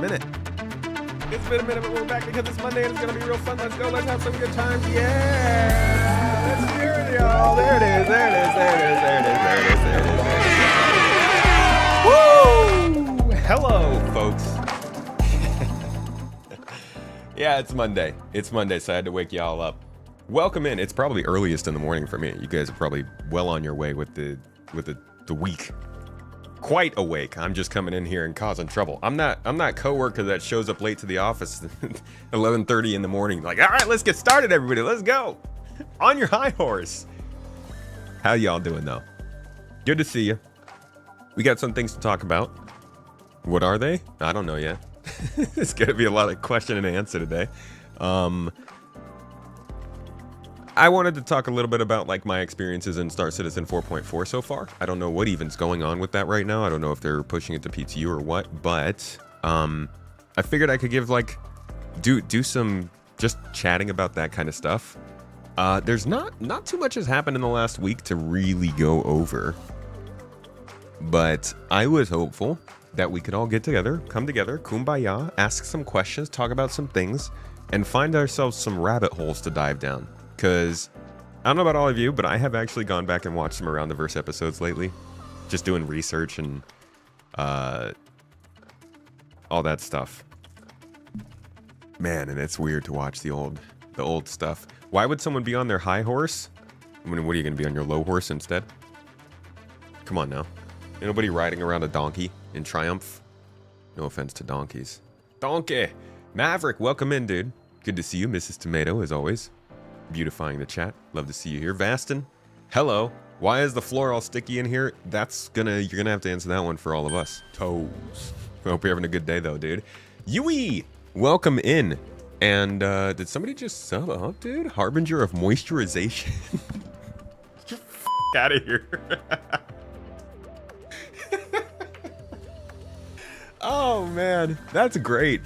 minute. It's been a minute, but we're back because it's Monday and it's gonna be real fun. Let's go. Let's have some good times. Yeah. Let's hear it, y'all. There it is. There it is. There it is. There it is. There it is. There it is. Woo! Hello, folks. Yeah, it's Monday. It's Monday, so I had to wake y'all up. Welcome in. It's probably earliest in the morning for me. You guys are probably well on your way with the week. Quite awake. I'm just coming in here and causing trouble. I'm not coworker that shows up late to the office 11:30 in the morning. Like, all right, let's get started, everybody. Let's go. On your high horse. How y'all doing though? Good to see you. We got some things to talk about. What are they? I don't know yet. It's gonna be a lot of question and answer today. I wanted to talk a little bit about like my experiences in Star Citizen 4.4 so far. I don't know what even's going on with that right now. I don't know if they're pushing it to PTU or what, but I figured I could give like do some just chatting about that kind of stuff. There's not too much has happened in the last week to really go over, but I was hopeful that we could all get together, come together, kumbaya, ask some questions, talk about some things, and find ourselves some rabbit holes to dive down. Because I don't know about all of you, but I have actually gone back and watched some Around the Verse episodes lately. Just doing research and all that stuff. Man, and it's weird to watch the old stuff. Why would someone be on their high horse? I mean, what are you going to be on your low horse instead? Come on now. Ain't nobody riding around a donkey in triumph. No offense to donkeys. Donkey! Maverick, welcome in, dude. Good to see you, Mrs. Tomato, as always. Beautifying the chat. Love to see you here. Vastin, hello. Why is the floor all sticky in here? You're gonna have to answer that one for all of us. Toes. I hope you're having a good day though, dude. Yui, welcome in. And did somebody just sub up, dude? Harbinger of moisturization. Get the out of here. Oh man, that's great.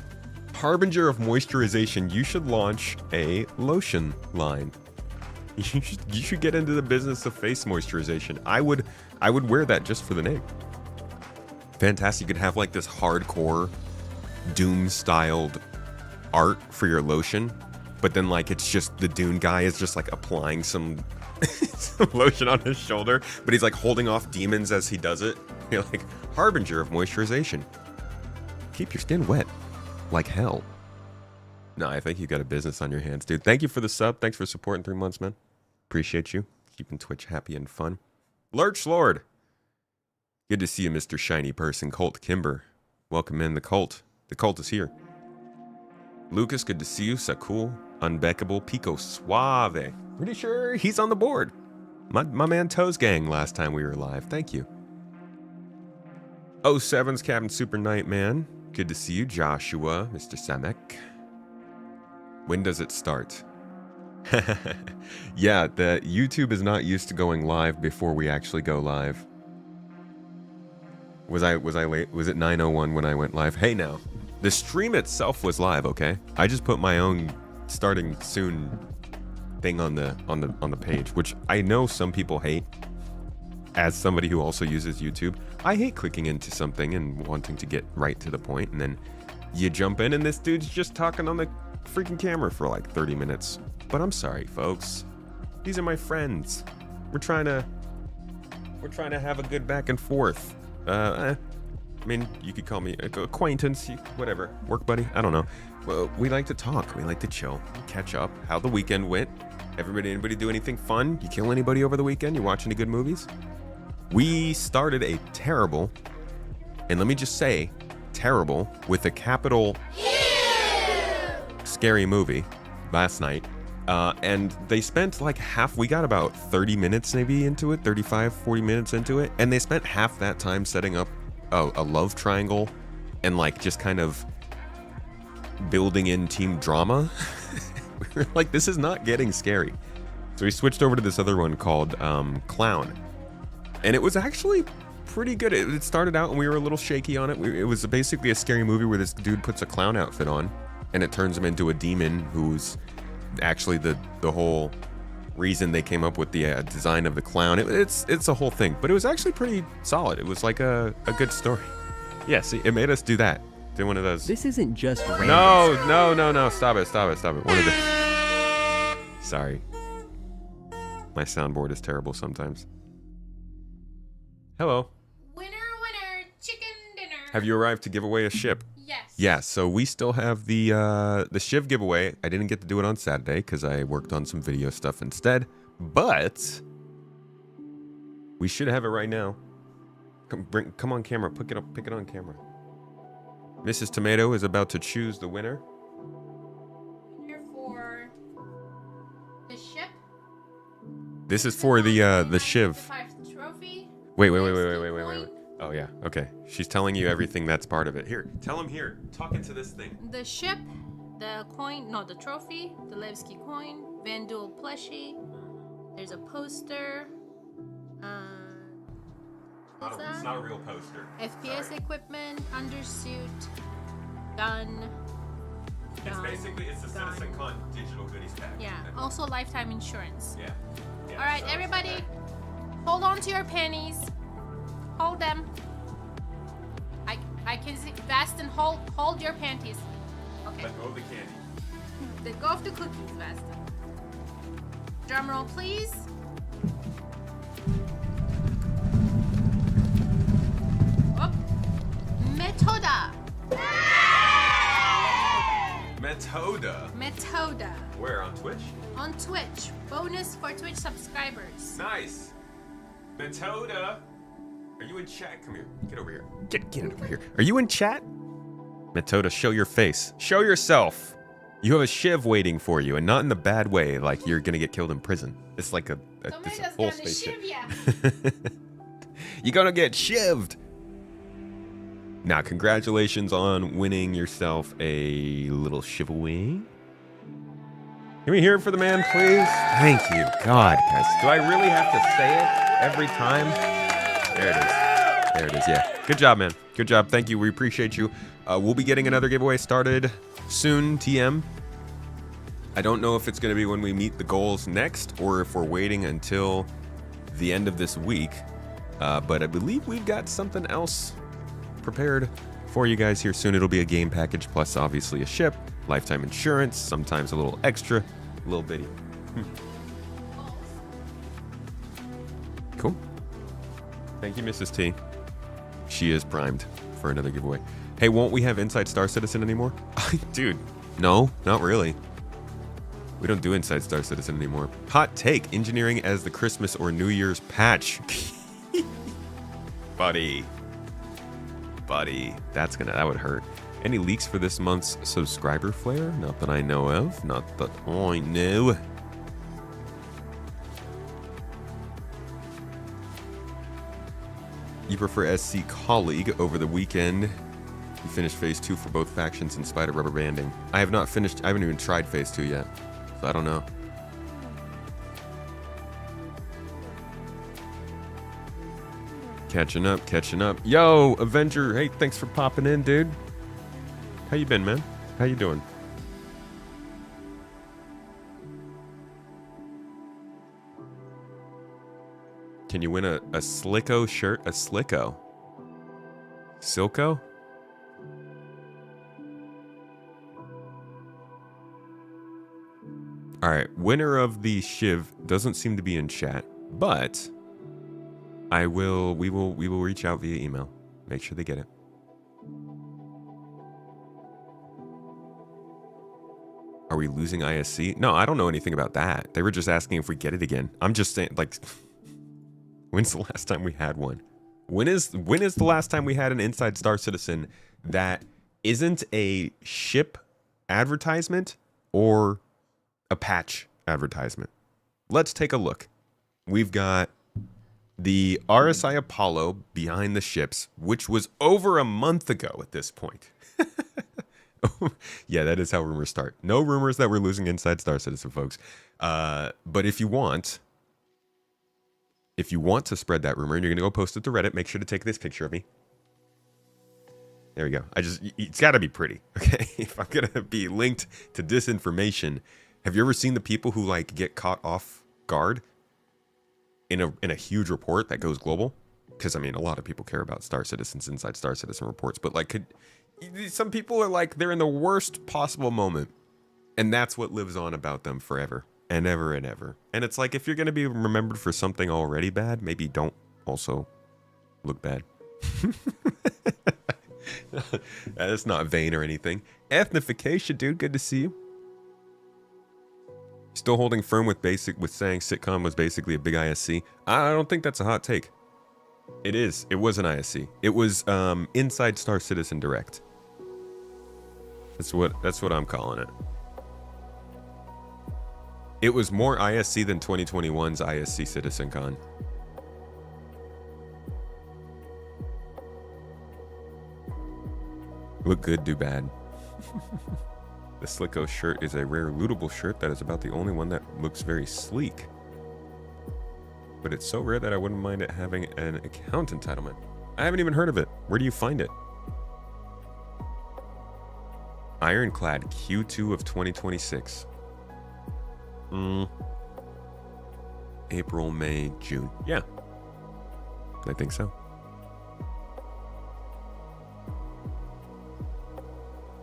Harbinger of moisturization. You should launch a lotion line. You should get into the business of face moisturization. I would wear that just for the name. Fantastic. You could have like this hardcore Doom styled art for your lotion, but then like it's just the Dune guy is just like applying some lotion on his shoulder, but he's like holding off demons as he does it. You're like, Harbinger of moisturization. Keep your skin wet like hell. No, I think you got a business on your hands, dude. Thank you for the sub. Thanks for supporting 3 months, man. Appreciate you. Keeping Twitch happy and fun. Lurch Lord. Good to see you, Mr. Shiny Person. Colt Kimber. Welcome in the cult. The cult is here. Lucas, good to see you. Sakul. Unbeckable. Pico Suave. Pretty sure he's on the board. My man Toes Gang last time we were live. Thank you. 07's Captain Super Nightman. Good to see you, Joshua, Mr. Samek. When does it start? Yeah, the YouTube is not used to going live before we actually go live. Was I late? Was it 9:01 when I went live? Hey now, the stream itself was live, okay? I just put my own starting soon thing on the page, which I know some people hate. As somebody who also uses YouTube, I hate clicking into something and wanting to get right to the point, and then you jump in and this dude's just talking on the freaking camera for like 30 minutes. But I'm sorry, folks. These are my friends. We're trying to have a good back and forth. I mean, you could call me acquaintance, whatever, work buddy. I don't know. Well, we like to talk. We like to chill, catch up. How the weekend went. Anybody do anything fun? You kill anybody over the weekend? You watch any good movies? We started a terrible, and let me just say, terrible, with a capital scary movie last night. And they spent like we got about 30 minutes maybe into it, 35, 40 minutes into it. And they spent half that time setting up a love triangle and like just kind of building in team drama. We were like, this is not getting scary. So we switched over to this other one called Clown. And it was actually pretty good. It started out and we were a little shaky on it. It was basically a scary movie where this dude puts a clown outfit on and it turns him into a demon who's actually the whole reason they came up with the design of the clown. It's a whole thing, but it was actually pretty solid. It was like a good story. Yeah, see, it made us do that. Do one of those. This isn't just random. No. Stop it. One of the. Sorry. My soundboard is terrible sometimes. Hello. Winner, chicken dinner. Have you arrived to give away a ship? Yes. Yeah, so we still have the Shiv giveaway. I didn't get to do it on Saturday because I worked on some video stuff instead. But we should have it right now. Come on camera. Pick it on camera. Mrs. Tomato is about to choose the winner. Winner for the ship. This is for the Shiv. Trophy. Wait. Oh yeah, okay. She's telling you everything that's part of it. Here, tell him here. Talk into this thing. The ship, the coin, no, the trophy, the Levski coin, Van Duel plushie. There's a poster. It's not a real poster. FPS Sorry. equipment, undersuit, gun. It's basically the gun. CitizenCon digital goodies pack. Yeah. Also lifetime insurance. Yeah. All right, everybody, hold on to your pennies. Hold them. I can see. Vastin, hold your panties. Okay. Let go of the candy. Let go of the cookies, Vastin. Drum roll, please. Oh. Metoda. Metoda. Where, on Twitch? On Twitch. Bonus for Twitch subscribers. Nice. Metoda. Are you in chat? Come here. Get over here. Get it over here. Are you in chat? Metoda, show your face. Show yourself. You have a shiv waiting for you, and not in the bad way, like you're gonna get killed in prison. It's like it's a full spaceship. You're gonna get shivved. Now, congratulations on winning yourself a little shiveaway. Can we hear it for the man, please? Thank you. God, guys. Do I really have to say it every time? There it is. There it is, yeah. Good job, man. Good job. Thank you. We appreciate you. We'll be getting another giveaway started soon, TM. I don't know if it's going to be when we meet the goals next or if we're waiting until the end of this week. But I believe we've got something else prepared for you guys here soon. It'll be a game package plus obviously a ship, lifetime insurance, sometimes a little extra, a little bitty. Cool. Thank you, Mrs. T. She is primed for another giveaway. Hey, won't we have Inside Star Citizen anymore? Dude, no, not really. We don't do Inside Star Citizen anymore. Hot take, engineering as the Christmas or New Year's patch. Buddy, that would hurt. Any leaks for this month's subscriber flare? Not that I know of. Not that I know. You prefer SC Colleague over the weekend. You finished phase 2 for both factions in spite of rubber banding. I have not finished. I haven't even tried phase 2 yet. So I don't know. Catching up. Yo, Avenger. Hey, thanks for popping in, dude. How you been, man? How you doing? Can you win a Slicko shirt? A Slicko? Silco? All right, winner of the Shiv doesn't seem to be in chat, but we will reach out via email. Make sure they get it. Are we losing ISC? No, I don't know anything about that. They were just asking if we get it again. I'm just saying, like, when's the last time we had one? When is the last time we had an Inside Star Citizen that isn't a ship advertisement or a patch advertisement? Let's take a look. We've got the RSI Apollo behind the ships, which was over a month ago at this point. Yeah, that is how rumors start. No rumors that we're losing Inside Star Citizen, folks. But if you want to spread that rumor and you're going to go post it to Reddit, make sure to take this picture of me. There we go. It's got to be pretty, okay? If I'm going to be linked to disinformation, have you ever seen the people who like get caught off guard in a huge report that goes global? Because I mean, a lot of people care about Star Citizens, Inside Star Citizen reports, but like, Some people are like, they're in the worst possible moment. And that's what lives on about them forever and ever and ever. And it's like, if you're going to be remembered for something already bad, maybe don't also look bad. That's not vain or anything. Ethnification, dude. Good to see you. Still holding firm with saying sitcom was basically a big ISC. I don't think that's a hot take. It is. It was an ISC. It was Inside Star Citizen Direct. That's what I'm calling it. It was more ISC than 2021's ISC CitizenCon. Look good, do bad. The Slicko shirt is a rare lootable shirt that is about the only one that looks very sleek. But it's so rare that I wouldn't mind it having an account entitlement. I haven't even heard of it. Where do you find it? Ironclad Q2 of 2026. April, May, June. Yeah. I think so.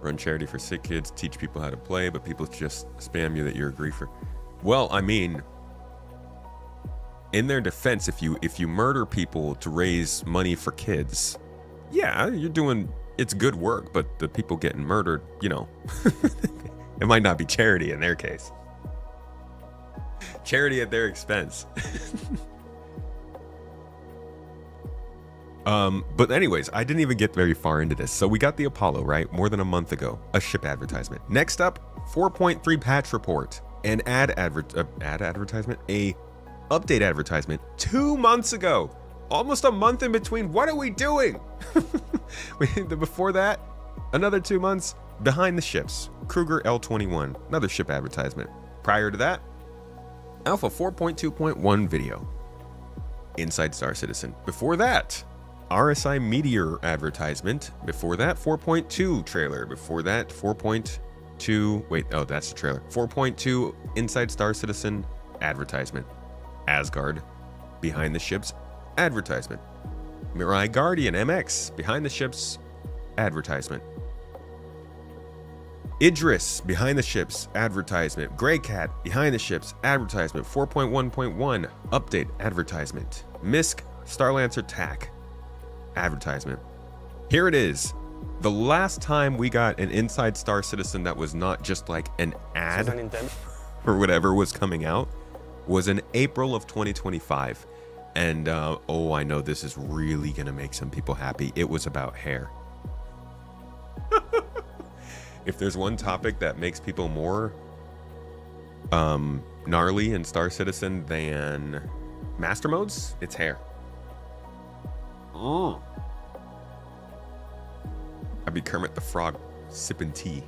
Run charity for sick kids, teach people how to play, but people just spam you that you're a griefer. Well, I mean, in their defense, if you murder people to raise money for kids, yeah, you're doing, it's good work, but the people getting murdered, you know, it might not be charity in their case. Charity at their expense. But anyways, I didn't even get very far into this. So we got the Apollo, right? More than a month ago. A ship advertisement. Next up, 4.3 patch report. An advertisement? A update advertisement 2 months ago. Almost a month in between. What are we doing? Before that, another 2 months. Behind the ships. Kruger L21. Another ship advertisement. Prior to that, Alpha 4.2.1 video. Inside Star Citizen. Before that, RSI Meteor advertisement. Before that, 4.2 trailer. Before that, 4.2. Wait, oh, that's the trailer. 4.2 Inside Star Citizen advertisement. Asgard behind the ships advertisement. Mirai Guardian MX behind the ships advertisement. Idris behind the ships advertisement. Grey Cat behind the ships advertisement. 4.1.1 update advertisement. Misk Starlancer TAC advertisement. Here it is. The last time we got an Inside Star Citizen that was not just like an ad or whatever was coming out was in April of 2025. And oh, I know this is really gonna make some people happy. It was about hair. If there's one topic that makes people more gnarly in Star Citizen than master modes, it's hair. I'd be Kermit the Frog sipping tea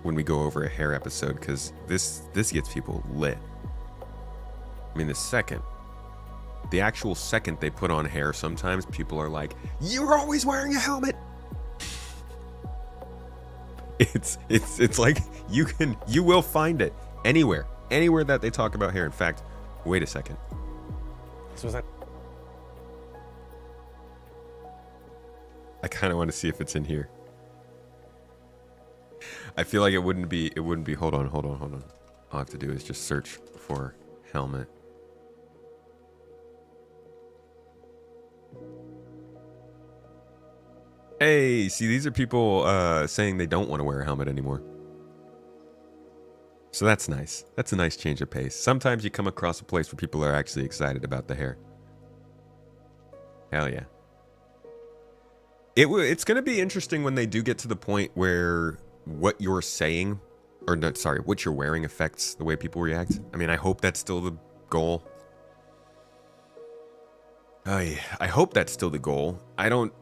when we go over a hair episode, because this gets people lit. I mean, the actual second they put on hair, sometimes people are like, "You're always wearing a helmet." It's like you will find it anywhere that they talk about hair. In fact, wait a second. I kind of want to see if it's in here. I feel like it wouldn't be. Hold on. All I have to do is just search for helmet. Hey, see, these are people saying they don't want to wear a helmet anymore. So that's nice. That's a nice change of pace. Sometimes you come across a place where people are actually excited about the hair. Hell yeah. It's going to be interesting when they do get to the point where what you're saying, or no, sorry, what you're wearing affects the way people react. I mean, I hope that's still the goal. I hope that's still the goal.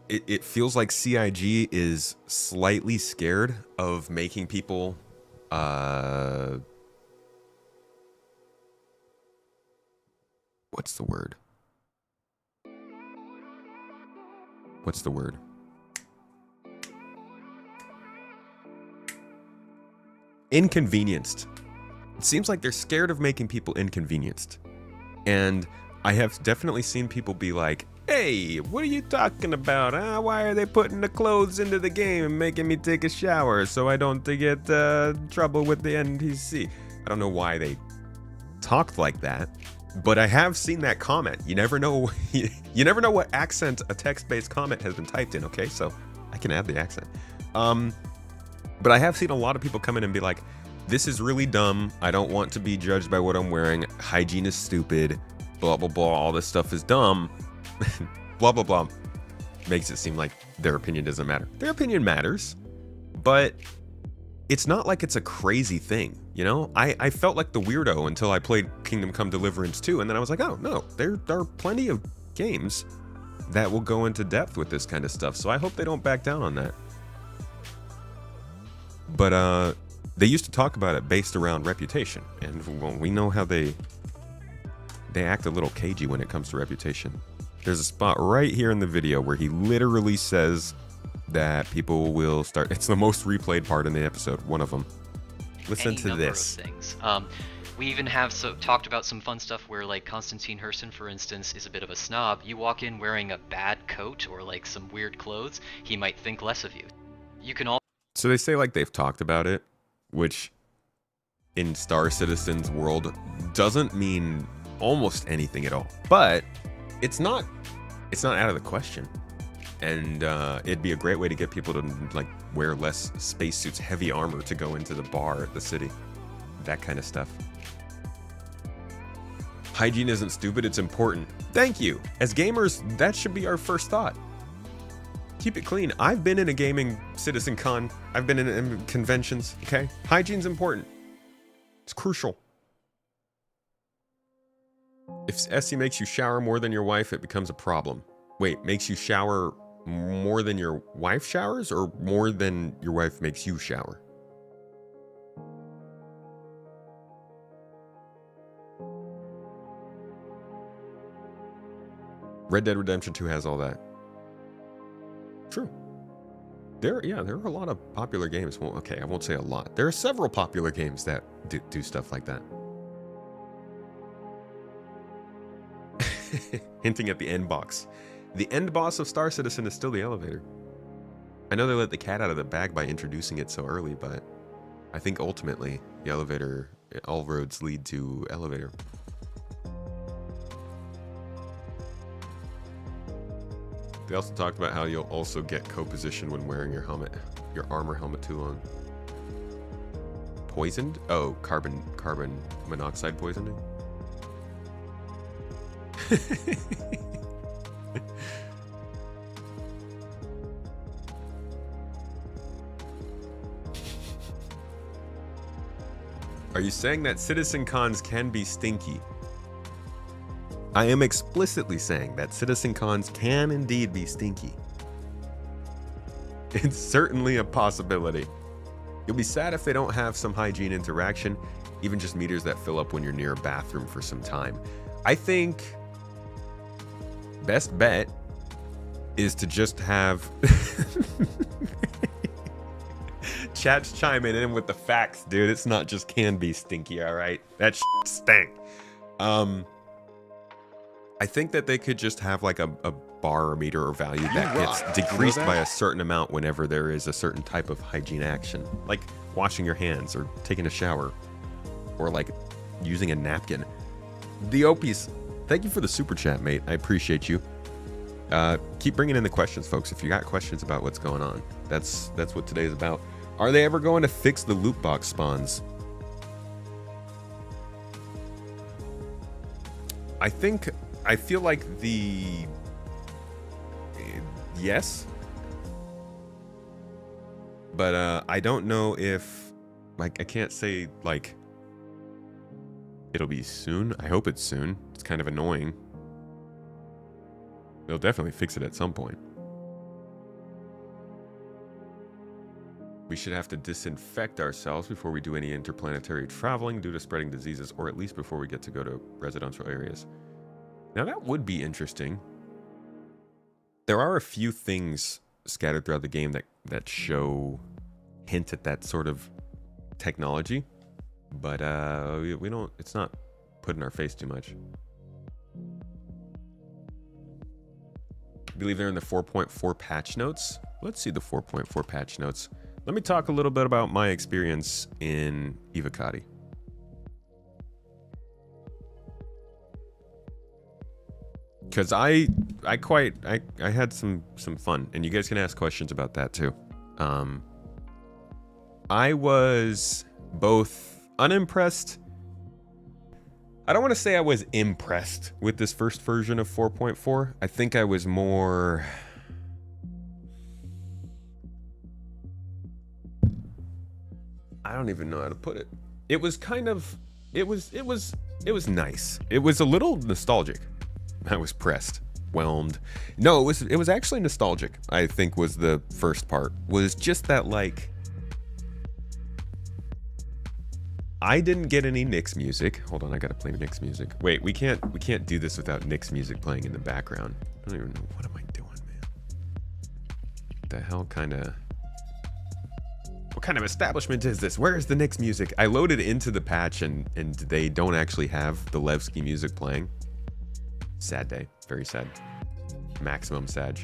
It feels like CIG is slightly scared of making people what's the word? Inconvenienced. It seems like they're scared of making people inconvenienced. And I have definitely seen people be like, Hey, what are you talking about? Huh? Why are they putting the clothes into the game and making me take a shower so I don't get trouble with the NPC? I don't know why they talked like that, but I have seen that comment. You never know. You never know what accent a text-based comment has been typed in. Okay, so I can add the accent. But I have seen a lot of people come in and be like, "This is really dumb. I don't want to be judged by what I'm wearing. Hygiene is stupid. Blah blah blah. All this stuff is dumb." Blah blah blah. Makes it seem like their opinion doesn't matter. Their opinion matters, but it's not like it's a crazy thing, you know? I felt like the weirdo until I played Kingdom Come Deliverance 2, and then I was like, oh no, there are plenty of games that will go into depth with this kind of stuff, so I hope they don't back down on that. But they used to talk about it based around reputation, and well, we know how they act a little cagey when it comes to reputation. There's a spot right here in the video where he literally says that people will start. It's the most replayed part in the episode, one of them. Listen to this. Of things. We even have talked about some fun stuff where, like, Konstantin Herson, for instance, is a bit of a snob. You walk in wearing a bad coat or like some weird clothes, he might think less of you. You can all. So they say like they've talked about it, which in Star Citizen's world doesn't mean almost anything at all. But it's not out of the question. And it'd be a great way to get people to like wear less spacesuits, heavy armor to go into the bar at the city. That kind of stuff. Hygiene isn't stupid, it's important. Thank you. As gamers, that should be our first thought. Keep it clean. I've been in a gaming Citizen Con. I've been in conventions, okay? Hygiene's important. It's crucial. If Essie makes you shower more than your wife, it becomes a problem. Wait, makes you shower more than your wife showers, or more than your wife makes you shower? Red Dead Redemption 2 has all that. True. There are a lot of popular games. Well, okay, I won't say a lot. There are several popular games that do stuff like that. Hinting at the end box. The end boss of Star Citizen is still the elevator. I know they let the cat out of the bag by introducing it so early, but I think ultimately the elevator, all roads lead to elevator. They also talked about how you'll also get co-position when wearing your armor helmet too long. Poisoned? Oh, carbon monoxide poisoning? Are you saying that Citizen Cons can be stinky? I am explicitly saying that Citizen Cons can indeed be stinky. It's certainly a possibility. You'll be sad if they don't have some hygiene interaction, even just meters that fill up when you're near a bathroom for some time. I think best bet is to just have Chat's chiming in with the facts, dude. It's not just can be stinky, all right? That shit stank. I think that they could just have like a barometer or value that gets decreased by a certain amount whenever there is a certain type of hygiene action, like washing your hands or taking a shower or like using a napkin. The Opies, thank you for the super chat, mate. I appreciate you. Keep bringing in the questions, folks. If you got questions about what's going on, that's what today's about. Are they ever going to fix the loot box spawns? I feel like yes, but I don't know if, like, I can't say like it'll be soon. I hope it's soon. It's kind of annoying. They'll definitely fix it at some point. We should have to disinfect ourselves before we do any interplanetary traveling due to spreading diseases, or at least before we get to go to residential areas. Now that would be interesting. There are a few things scattered throughout the game that hint at that sort of technology, but we don't. It's not put in our face too much. believe they're in the 4.4 patch notes. Let's see the 4.4 patch notes. Let me talk a little bit about my experience in Evocati. Because I had some fun, and you guys can ask questions about that too. I was both unimpressed. I don't want to say I was impressed with this first version of 4.4. I think I was more... I don't even know how to put it. It was kind of... It was nice. It was a little nostalgic. I was pressed, whelmed. No, it was actually nostalgic, I think was the first part. Was just that, like... I didn't get any Nyx music. Hold on, I gotta play Nyx music. Wait, we can't do this without Nyx music playing in the background. I don't even know, what am I doing, man? The hell what kind of establishment is this? Where is the Nyx music? I loaded into the patch and they don't actually have the Levski music playing. Sad day, very sad. Maximum sad.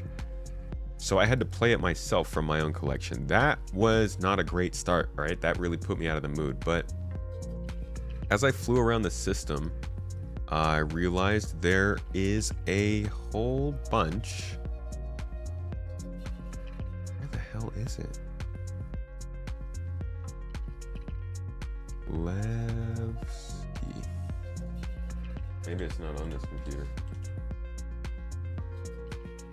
So I had to play it myself from my own collection. That was not a great start, right? That really put me out of the mood, but as I flew around the system, I realized there is a whole bunch. Where the hell is it? Levski. Maybe it's not on this computer.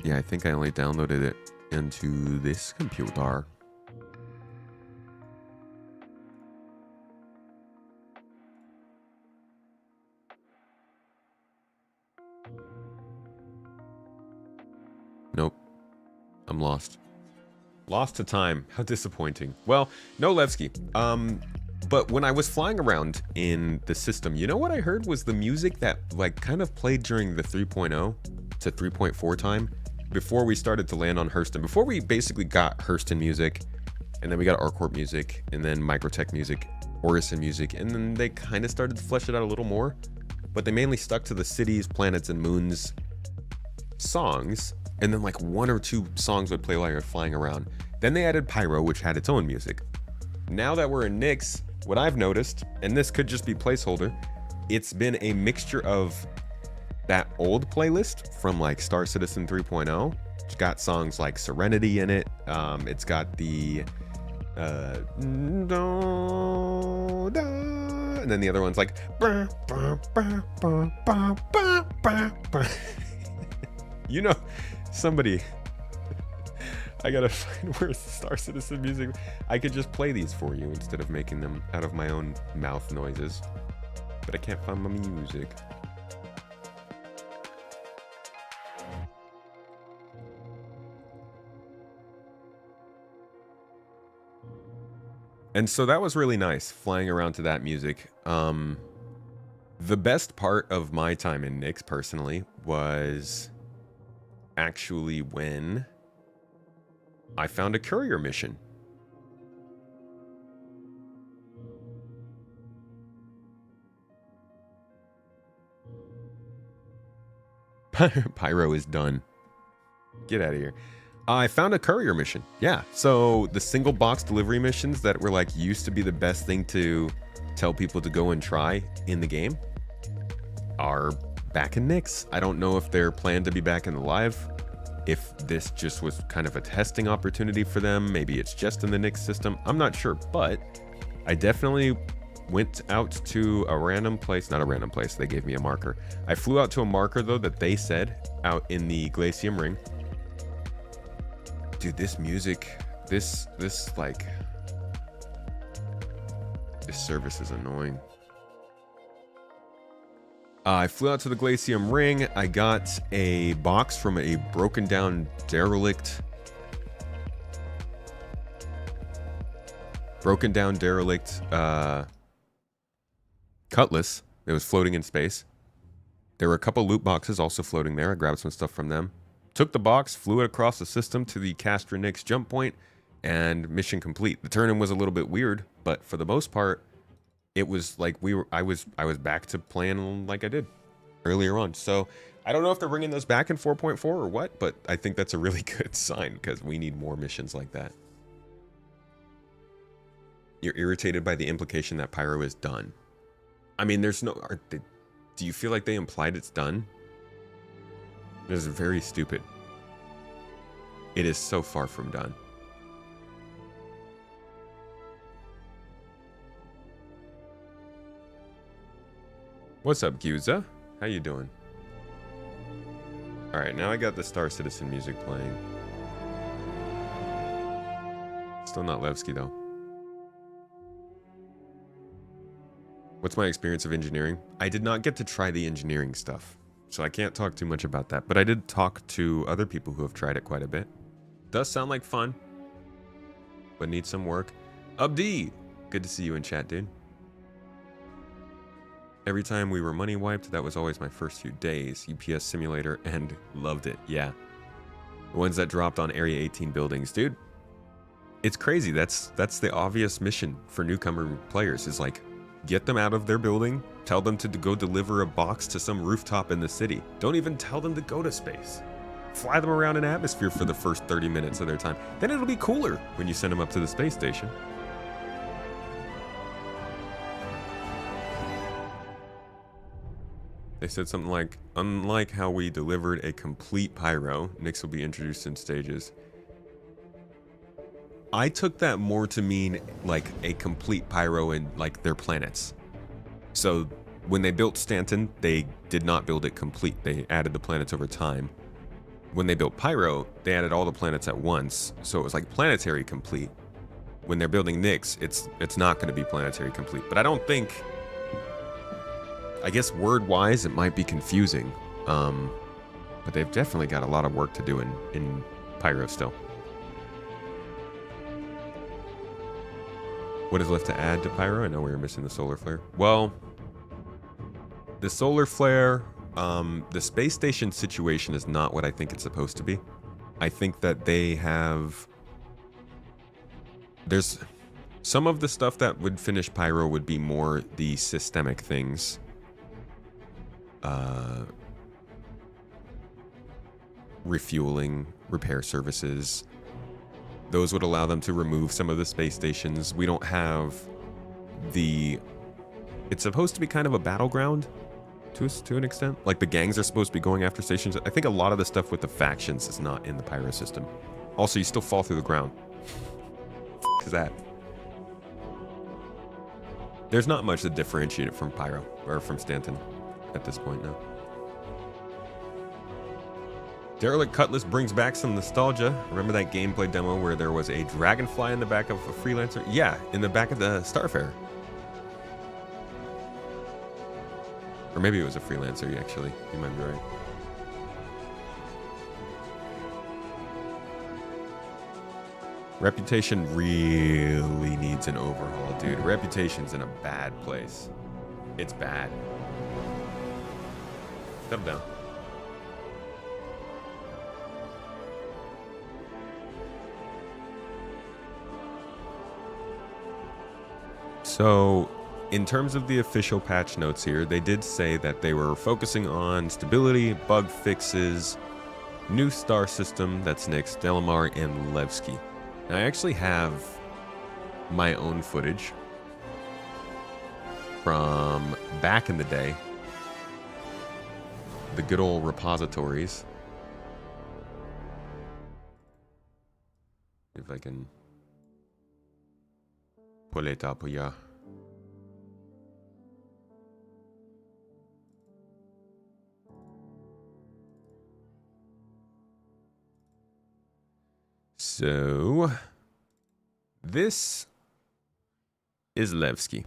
Yeah, I think I only downloaded it into this computer. Nope. I'm lost. Lost to time. How disappointing. Well, no Levski. But when I was flying around in the system, you know what I heard was the music that like kind of played during the 3.0 to 3.4 time before we started to land on Hurston. Before we basically got Hurston music, and then we got ArcCorp music, and then Microtech music, Orison music, and then they kind of started to flesh it out a little more. But they mainly stuck to the cities, planets, and moons songs. And then like one or two songs would play while you're flying around. Then they added Pyro, which had its own music. Now that we're in Nyx, what I've noticed, and this could just be placeholder, it's been a mixture of that old playlist from like Star Citizen 3.0. It's got songs like Serenity in it. It's got the and then the other one's like you know, somebody, I gotta find where's the Star Citizen music. I could just play these for you instead of making them out of my own mouth noises, but I can't find my music. And so that was really nice, flying around to that music. The best part of my time in Nyx, personally, was actually when I found a courier mission. Pyro is done. Get out of here. I found a courier mission. Yeah, so the single box delivery missions that were like used to be the best thing to tell people to go and try in the game are back in Nyx. I don't know if they're planned to be back in the live, if this just was kind of a testing opportunity for them. Maybe it's just in the Nyx system. I'm not sure, but I definitely went out to a random place. Not a random place, they gave me a marker. I flew out to a marker though that they said out in the Glacium Ring. Dude, this music, this service is annoying. I flew out to the Glacium Ring. I got a box from a broken down derelict. Cutlass that was floating in space. There were a couple loot boxes also floating there. I grabbed some stuff from them. Took the box, flew it across the system to the Castra Nyx jump point, and mission complete. The turn-in was a little bit weird, but for the most part, it was like I was back to playing like I did. earlier on. So I don't know if they're bringing those back in 4.4 or what, but I think that's a really good sign because we need more missions like that. You're irritated by the implication that Pyro is done. I mean, there's no... do you feel like they implied it's done? It is very stupid. It is so far from done. What's up, Gyuza? How you doing? Alright, now I got the Star Citizen music playing. Still not Levski, though. What's my experience of engineering? I did not get to try the engineering stuff, so I can't talk too much about that. But I did talk to other people who have tried it quite a bit. Does sound like fun, but needs some work. Abdi! Good to see you in chat, dude. Every time we were money wiped, that was always my first few days. UPS simulator, and loved it, yeah. The ones that dropped on Area 18 buildings, dude. It's crazy, that's the obvious mission for newcomer players, is like, get them out of their building, tell them to go deliver a box to some rooftop in the city. Don't even tell them to go to space. Fly them around an atmosphere for the first 30 minutes of their time. Then it'll be cooler when you send them up to the space station. They said something like, unlike how we delivered a complete Pyro, Nyx will be introduced in stages. I took that more to mean like a complete Pyro in like their planets. So when they built Stanton, they did not build it complete. They added the planets over time. When they built Pyro, they added all the planets at once. So it was like planetary complete. When they're building Nyx, it's not going to be planetary complete. But I don't think... I guess word-wise, it might be confusing. But they've definitely got a lot of work to do in Pyro still. What is left to add to Pyro? I know we were missing the solar flare. Well, the solar flare, the space station situation is not what I think it's supposed to be. I think that they have... There's... Some of the stuff that would finish Pyro would be more the systemic things. Refueling, repair services. Those would allow them to remove some of the space stations. We don't have the... It's supposed to be kind of a battleground to an extent. Like the gangs are supposed to be going after stations. I think a lot of the stuff with the factions is not in the Pyro system. Also, you still fall through the ground. Is that? There's not much to differentiate it from Pyro or from Stanton at this point now. Derelict Cutlass brings back some nostalgia. Remember that gameplay demo where there was a dragonfly in the back of a Freelancer? Yeah, in the back of the Starfarer. Or maybe it was a Freelancer, actually. You might be right. Reputation really needs an overhaul, dude. Reputation's in a bad place. It's bad. Settle down. So, in terms of the official patch notes here, they did say that they were focusing on stability, bug fixes, new star system, that's Nyx, Delamar, and Levski. Now, I actually have my own footage from back in the day. The good old repositories. If I can pull it up, yeah. So, this is Levski.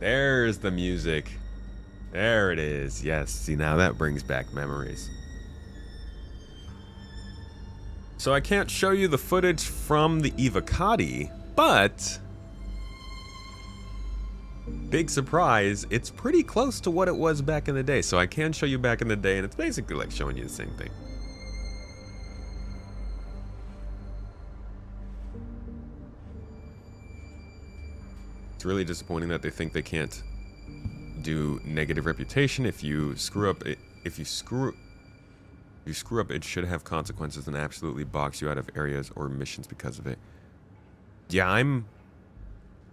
There's the music. There it is. Yes, see, now that brings back memories. So I can't show you the footage from the Evocati, but... big surprise, it's pretty close to what it was back in the day. So I can show you back in the day, and it's basically like showing you the same thing. It's really disappointing that they think they can't do negative reputation. If you screw up, if you screw up, it should have consequences and absolutely box you out of areas or missions because of it. Yeah,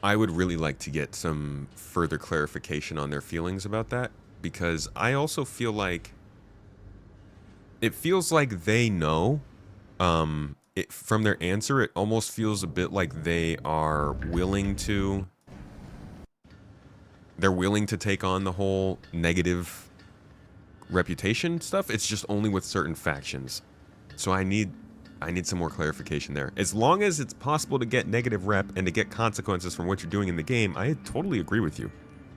I would really like to get some further clarification on their feelings about that, because I also feel like it feels like they know. From their answer, it almost feels a bit like they are willing to. They're willing to take on the whole negative reputation stuff. It's just only with certain factions. So I need some more clarification there. As long as it's possible to get negative rep and to get consequences from what you're doing in the game, I totally agree with you.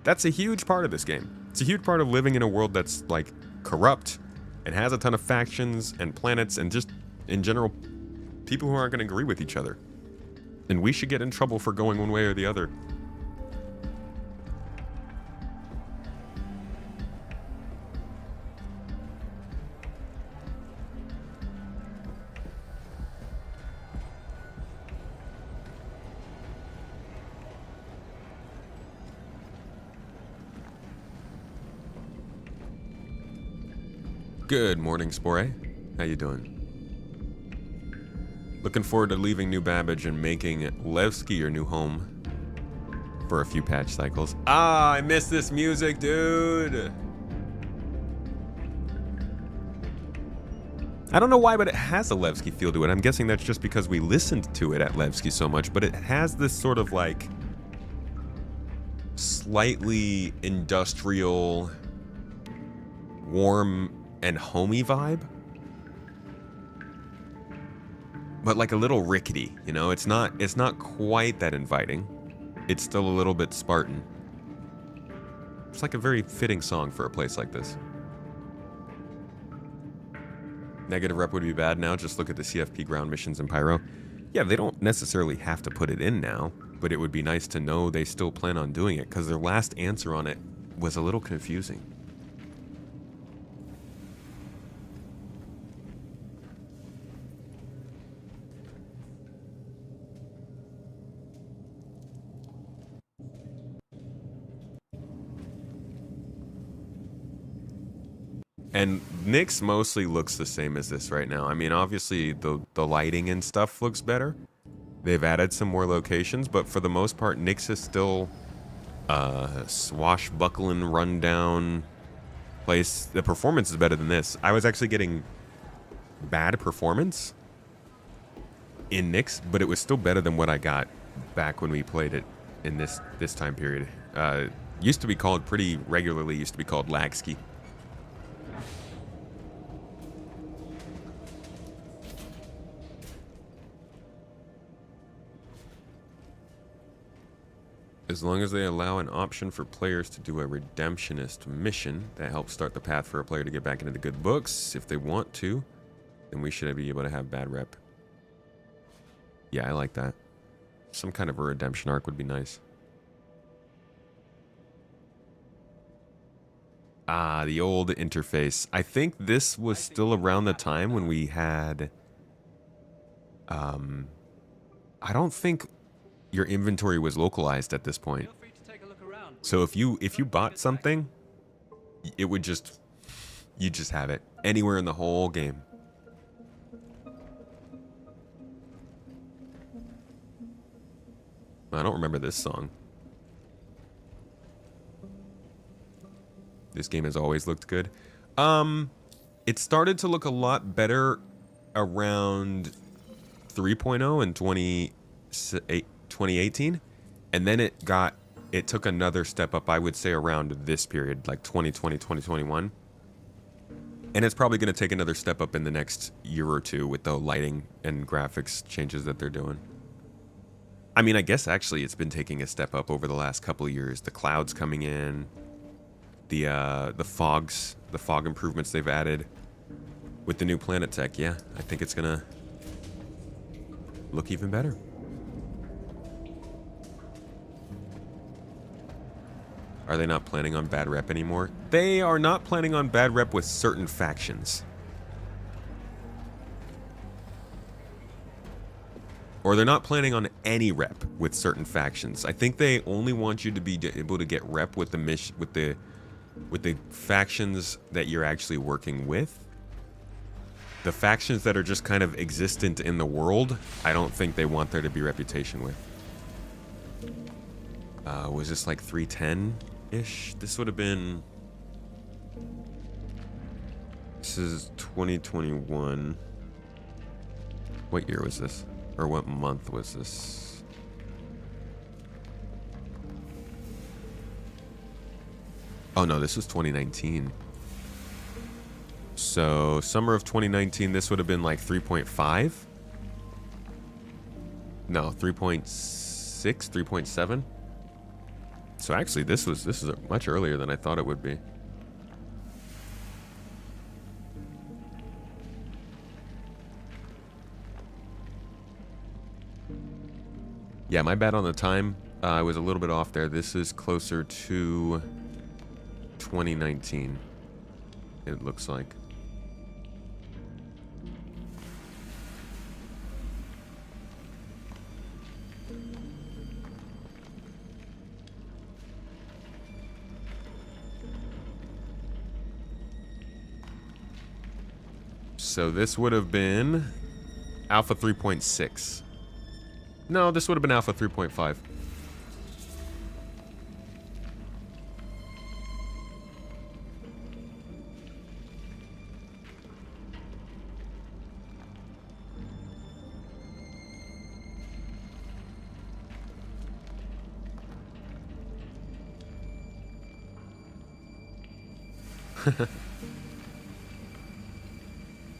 That's a huge part of this game. It's a huge part of living in a world that's like corrupt and has a ton of factions and planets and just in general people who aren't going to agree with each other. And we should get in trouble for going one way or the other. Good morning, Spore. How you doing? Looking forward to leaving New Babbage and making Levski your new home for a few patch cycles. Ah, I miss this music, dude. I don't know why, but it has a Levski feel to it. I'm guessing that's just because we listened to it at Levski so much, but it has this sort of like slightly industrial, warm and homey vibe, but like a little rickety, you know. It's not quite that inviting. It's still a little bit Spartan. It's like a very fitting song for a place like this. Negative rep would be bad now. Just look at the CFP ground missions in Pyro. Yeah, they don't necessarily have to put it in now, but it would be nice to know they still plan on doing it, because their last answer on it was a little confusing. And Nyx mostly looks the same as this right now. I mean, obviously the lighting and stuff looks better. They've added some more locations, but for the most part, Nyx is still swashbuckling, rundown place. The performance is better than this. I was actually getting bad performance in Nyx, but it was still better than what I got back when we played it in this time period. Used to be called pretty regularly, used to be called Lagski. As long as they allow an option for players to do a redemptionist mission that helps start the path for a player to get back into the good books if they want to, then we should be able to have bad rep. Yeah, I like that. Some kind of a redemption arc would be nice. Ah, the old interface. I think this was still around the time when we had... I don't think your inventory was localized at this point. So if you bought something, it would just... you just have it anywhere in the whole game. I don't remember this song. This game has always looked good. It started to look a lot better around 3.0 in 2018, and then it took another step up, I would say, around this period, like 2020, 2021. And it's probably going to take another step up in the next year or two with the lighting and graphics changes that they're doing. I mean, I guess actually it's been taking a step up over the last couple of years. The clouds coming in, the fog improvements they've added with the new planet tech. Yeah, I think it's gonna look even better. Are they not planning on bad rep anymore? They are not planning on bad rep with certain factions. or they're not planning on any rep with certain factions. I think they only want you to be able to get rep with the mission, with the factions that you're actually working with. The factions that are just kind of existent in the world, I don't think they want there to be reputation with. Was this like 310-ish? This would have been... This is 2021. What year was this? Or what month was this? Oh no, this was 2019. So summer of 2019, this would have been like 3.5. No, 3.6, 3.7. So actually, this is much earlier than I thought it would be. Yeah, my bad on the time. I was a little bit off there. This is closer to 2019, it looks like. So this would have been Alpha 3.6. No, this would have been Alpha 3.5.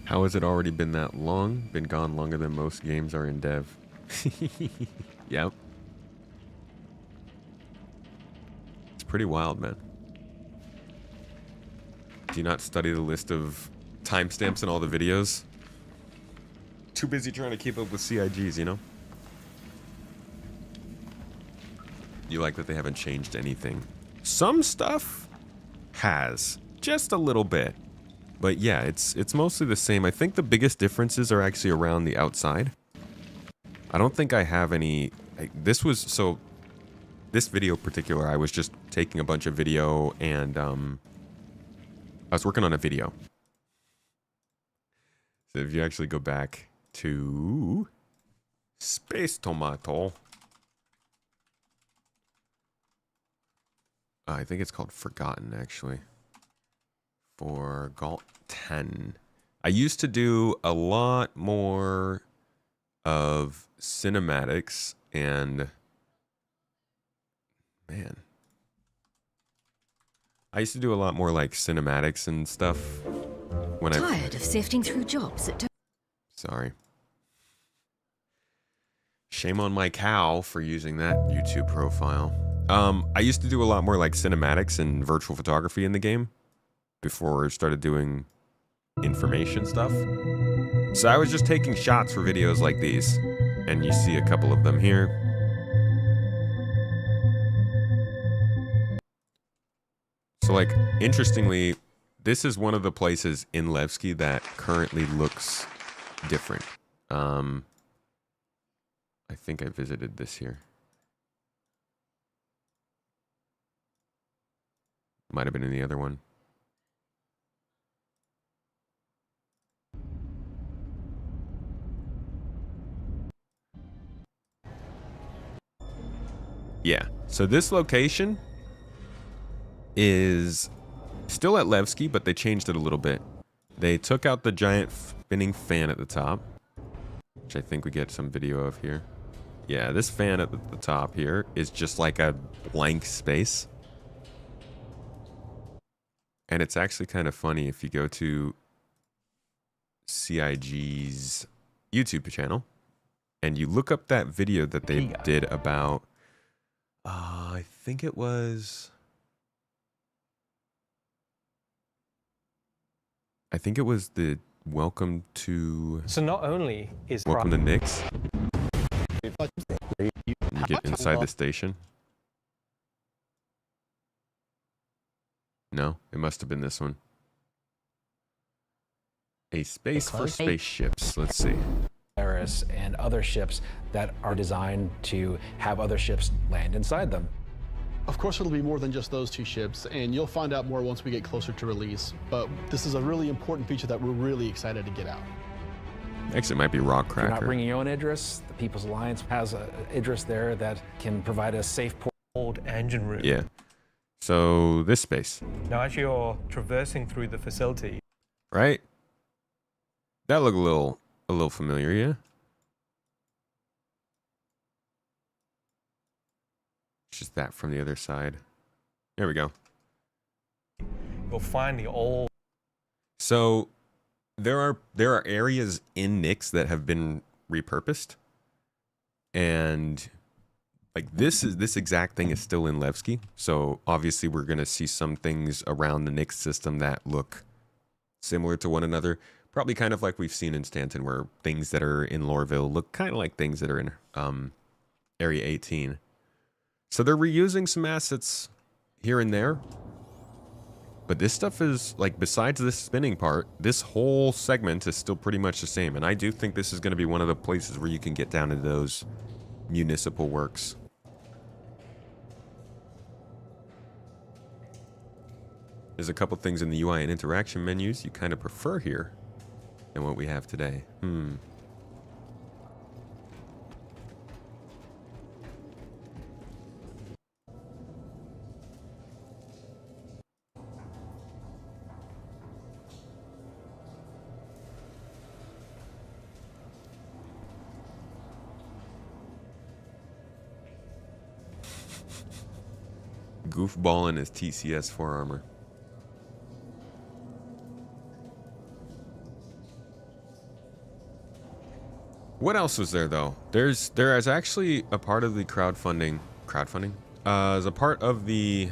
How has it already been that long? Been gone longer than most games are in dev. Yep. It's pretty wild, man. Do you not study the list of timestamps in all the videos? Too busy trying to keep up with CIGs, you know? You like that they haven't changed anything. Some stuff has. Just a little bit. But yeah, it's mostly the same. I think the biggest differences are actually around the outside. I don't think I have any... This video in particular, I was just taking a bunch of video and I was working on a video. So if you actually go back to Space Tomato. I think it's called Forgotten, actually. For Galt 10. I used to do a lot more of cinematics and... Man. I used to do a lot more like cinematics and stuff when Tired of sifting through jobs that don't... Sorry. Shame on my cow for using that YouTube profile. I used to do a lot more like cinematics and virtual photography in the game before I started doing information stuff. So I was just taking shots for videos like these, and you see a couple of them here. So like, interestingly, this is one of the places in Levski that currently looks different. I think I visited this here. Might have been in the other one. Yeah, so this location is still at Levski, but they changed it a little bit. They took out the giant spinning fan at the top, which I think we get some video of here. Yeah, this fan at the top here is just like a blank space. And it's actually kind of funny if you go to CIG's YouTube channel and you look up that video that they did about... I think it was the welcome to... So not only is... Welcome to Nyx. You get inside the station. No, it must have been this one. A space for spaceships. Let's see. There Polaris and other ships that are designed to have other ships land inside them. Of course, it'll be more than just those 2 ships, and you'll find out more once we get closer to release. But this is a really important feature that we're really excited to get out. Actually, it might be Rock If you're not Cracker. bringing your own Idris, the People's Alliance has a Idris there that can provide a safe port. Old engine room. Yeah. So this space, Now, as you're traversing through the facility, right? That looked a little familiar, yeah. It's just that from the other side. There we go. you'll find the old. So there are areas in Nyx that have been repurposed, and like this exact thing is still in Levski. So obviously we're gonna see some things around the Nyx system that look similar to one another. Probably kind of like we've seen in Stanton, where things that are in Loreville look kind of like things that are in Area 18. So they're reusing some assets here and there. But this stuff is, like, besides this spinning part, this whole segment is still pretty much the same. And I do think this is going to be one of the places where you can get down to those municipal works. There's a couple things in the UI and interaction menus you kind of prefer here than what we have today. Goofball in his TCS 4 armor. What else was there though? There is actually a part of the crowdfunding. As a part of the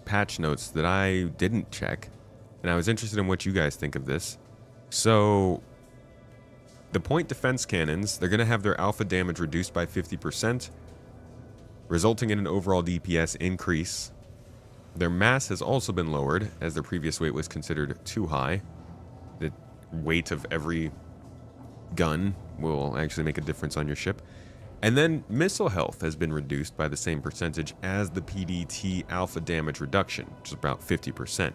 patch notes that I didn't check, and I was interested in what you guys think of this. So the point defense cannons, they're going to have their alpha damage reduced by 50%, resulting in an overall DPS increase. Their mass has also been lowered, as their previous weight was considered too high. The weight of every gun will actually make a difference on your ship. And then missile health has been reduced by the same percentage as the PDT alpha damage reduction, which is about 50%.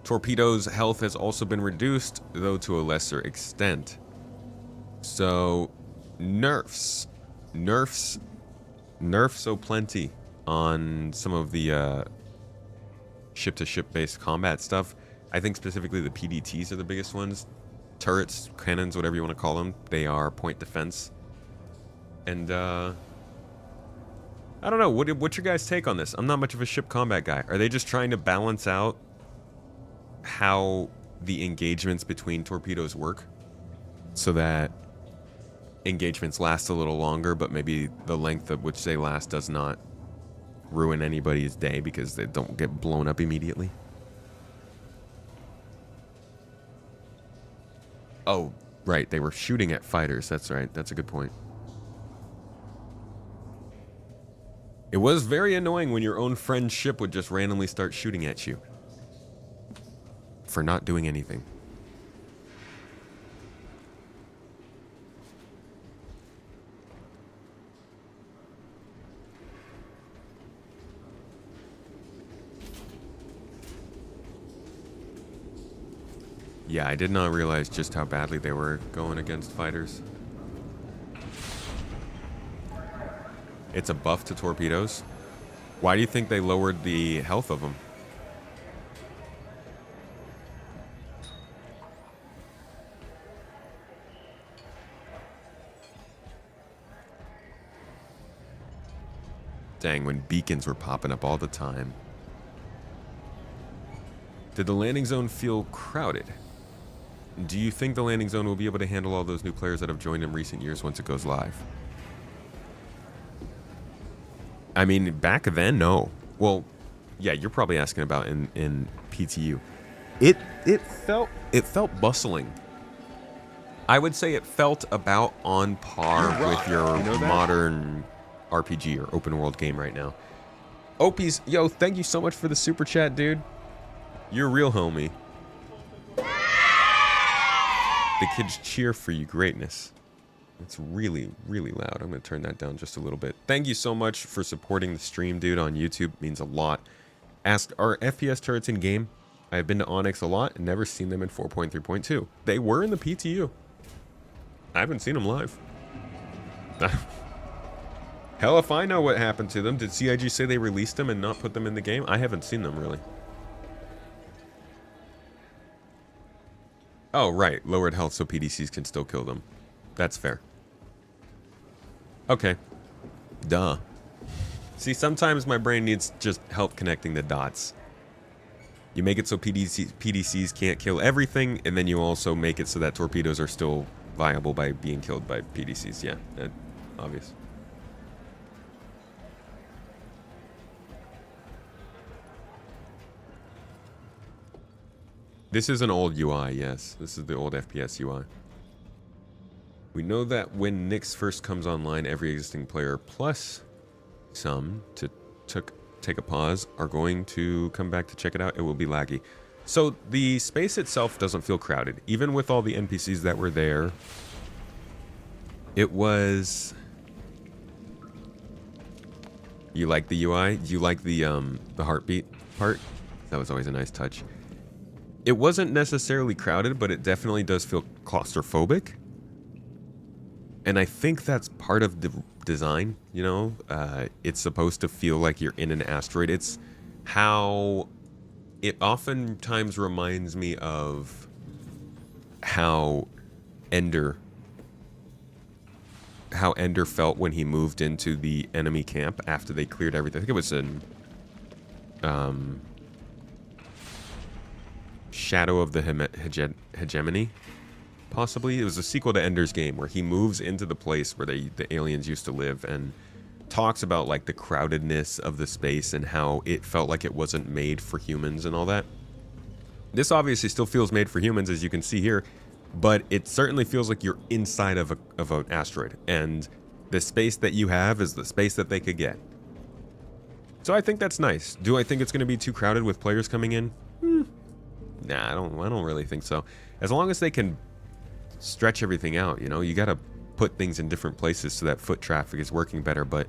Torpedoes' health has also been reduced, though to a lesser extent. So, nerfs so plenty on some of the ship-to-ship based combat stuff. I think specifically the PDTs are the biggest ones. Turrets, cannons, whatever you want to call them, they are point defense. And I don't know, what's your guys' take on this? I'm not much of a ship combat guy. Are they just trying to balance out how the engagements between torpedoes work so that engagements last a little longer, but maybe the length of which they last does not ruin anybody's day because they don't get blown up immediately? Oh, right, they were shooting at fighters. That's right, that's a good point. It was very annoying when your own friend's ship would just randomly start shooting at you for not doing anything. Yeah, I did not realize just how badly they were going against fighters. It's a buff to torpedoes. Why do you think they lowered the health of them? Dang, when beacons were popping up all the time. Did the landing zone feel crowded? Do you think the landing zone will be able to handle all those new players that have joined in recent years once it goes live? I mean, back then, no. Well, yeah, you're probably asking about in PTU. It felt bustling. I would say it felt about on par with your modern RPG or open world game right now. Opies, yo, thank you so much for the super chat, dude. You're a real homie. the kids cheer for you greatness. It's really, really loud. I'm going to turn that down just a little bit. Thank you so much for supporting the stream, dude, on YouTube. It means a lot. Asked, are FPS turrets in game? I have been to Onyx a lot and never seen them in 4.3.2. They were in the PTU. I haven't seen them live. Hell if I know what happened to them. Did CIG say they released them and not put them in the game? I haven't seen them, really. Oh, right. Lowered health so PDCs can still kill them. That's fair. Okay. Duh. See, sometimes my brain needs just help connecting the dots. You make it so PDCs can't kill everything, and then you also make it so that torpedoes are still viable by being killed by PDCs. Yeah, obvious. This is an old UI, yes. This is the old FPS UI. We know that when Nyx first comes online, every existing player plus some to take a pause are going to come back to check it out. It will be laggy. So the space itself doesn't feel crowded. Even with all the NPCs that were there, it was... You like the UI? You like the heartbeat part? That was always a nice touch. It wasn't necessarily crowded, but it definitely does feel claustrophobic. And I think that's part of the design, you know? It's supposed to feel like you're in an asteroid. It's how it oftentimes reminds me of how Ender felt when he moved into the enemy camp after they cleared everything. I think it was in Shadow of the Hegemony, possibly. It was a sequel to Ender's Game where he moves into the place where the aliens used to live and talks about like the crowdedness of the space and how it felt like it wasn't made for humans and all that. This obviously still feels made for humans, as you can see here, but it certainly feels like you're inside of an asteroid, and the space that you have is the space that they could get. So I think that's nice. Do I think it's going to be too crowded with players coming in? Nah, I don't really think so. As long as they can stretch everything out, you know, you got to put things in different places so that foot traffic is working better. But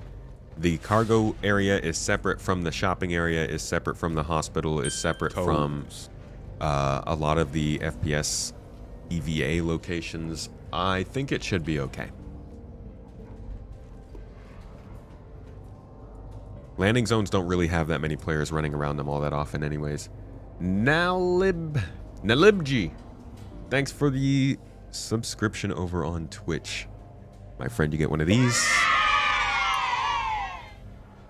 the cargo area is separate from the shopping area, is separate from the hospital, is separate from a lot of the FPS EVA locations. I think it should be okay. Landing zones don't really have that many players running around them all that often anyways. Nalibji, thanks for the subscription over on Twitch. My friend, you get one of these.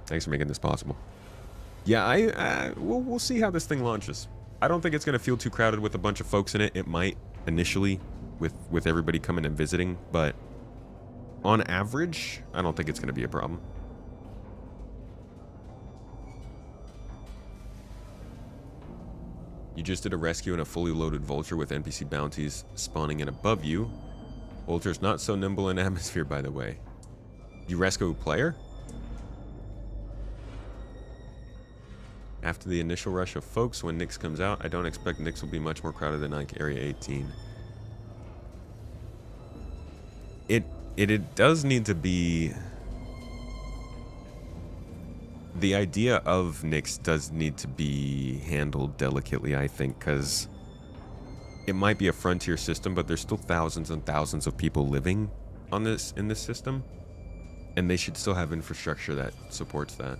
Thanks for making this possible. Yeah, we'll see how this thing launches. I don't think it's going to feel too crowded with a bunch of folks in it. It might initially with everybody coming and visiting, but on average, I don't think it's going to be a problem. You just did a rescue in a fully loaded vulture with NPC bounties spawning in above you. Vulture's not so nimble in atmosphere, by the way. You rescue a player? After the initial rush of folks, when Nyx comes out, I don't expect Nyx will be much more crowded than like Area 18. It does need to be... The idea of Nyx does need to be handled delicately, I think, because it might be a frontier system, but there's still thousands and thousands of people living on this in this system, and they should still have infrastructure that supports that.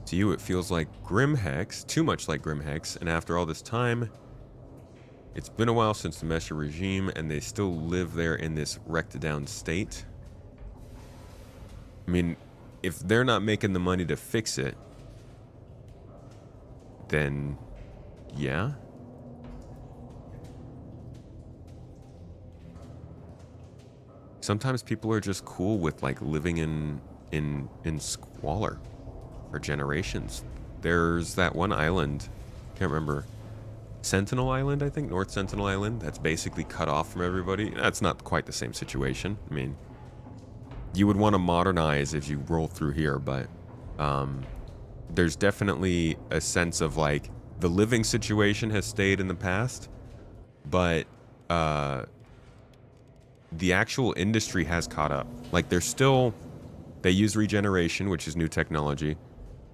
To you, it feels like Grimhex, too much like Grimhex, and after all this time, it's been a while since the Mesher regime, and they still live there in this wrecked down state. I mean, if they're not making the money to fix it, then yeah. Sometimes people are just cool with like living in squalor for generations. There's that one island, can't remember, Sentinel Island, I think, North Sentinel Island, that's basically cut off from everybody. That's not quite the same situation. I mean, you would want to modernize if you roll through here, but there's definitely a sense of like the living situation has stayed in the past, but the actual industry has caught up. Like they use regeneration, which is new technology.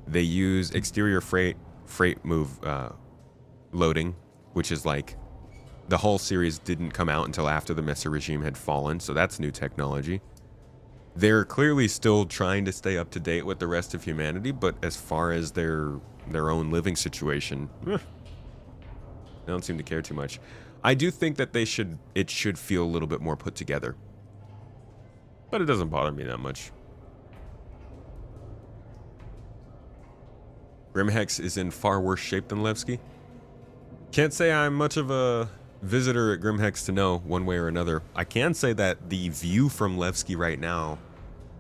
They use exterior freight move loading, which is like the whole series didn't come out until after the Messer regime had fallen, so that's new technology. They're clearly still trying to stay up to date with the rest of humanity, but as far as their own living situation, they don't seem to care too much. I do think that it should feel a little bit more put together, but it doesn't bother me that much. Grimhex is in far worse shape than Levski. Can't say I'm much of a visitor at Grimhex to know one way or another. I can say that the view from Levski right now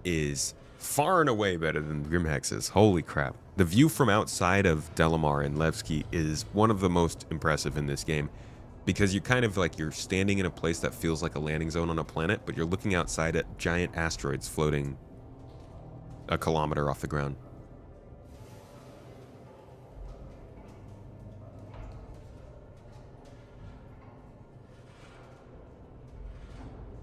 is far and away better than Grimhex's. Holy crap. The view from outside of Delamar and Levski is one of the most impressive in this game, because you kind of like, you're standing in a place that feels like a landing zone on a planet, but you're looking outside at giant asteroids floating a kilometer off the ground.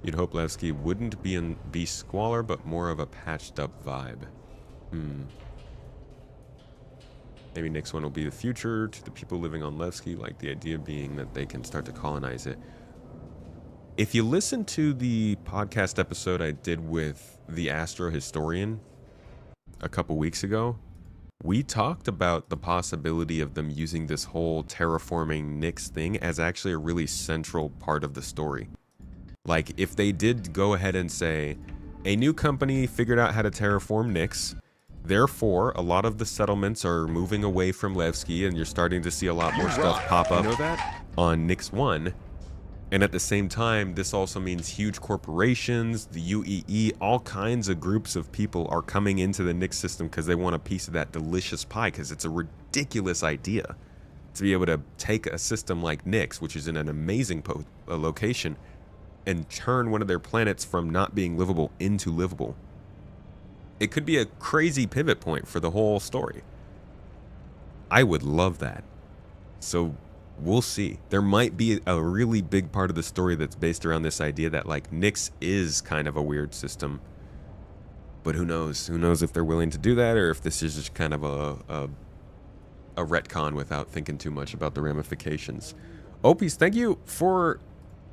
You'd hope Levski wouldn't be squalor, but more of a patched up vibe. Maybe next one will be the future to the people living on Levski, like the idea being that they can start to colonize it. If you listen to the podcast episode I did with the Astro Historian a couple weeks ago, we talked about the possibility of them using this whole terraforming Nyx thing as actually a really central part of the story. Like, if they did go ahead and say, a new company figured out how to terraform Nyx, therefore, a lot of the settlements are moving away from Levski, and you're starting to see a lot more stuff pop up on Nyx 1. And at the same time, this also means huge corporations, the UEE, all kinds of groups of people are coming into the Nyx system because they want a piece of that delicious pie, because it's a ridiculous idea to be able to take a system like Nyx, which is in an amazing location, and turn one of their planets from not being livable into livable. It could be a crazy pivot point for the whole story. I would love that. So we'll see. There might be a really big part of the story that's based around this idea that like Nyx is kind of a weird system. But who knows? Who knows if they're willing to do that, or if this is just kind of a retcon without thinking too much about the ramifications. Opis, thank you for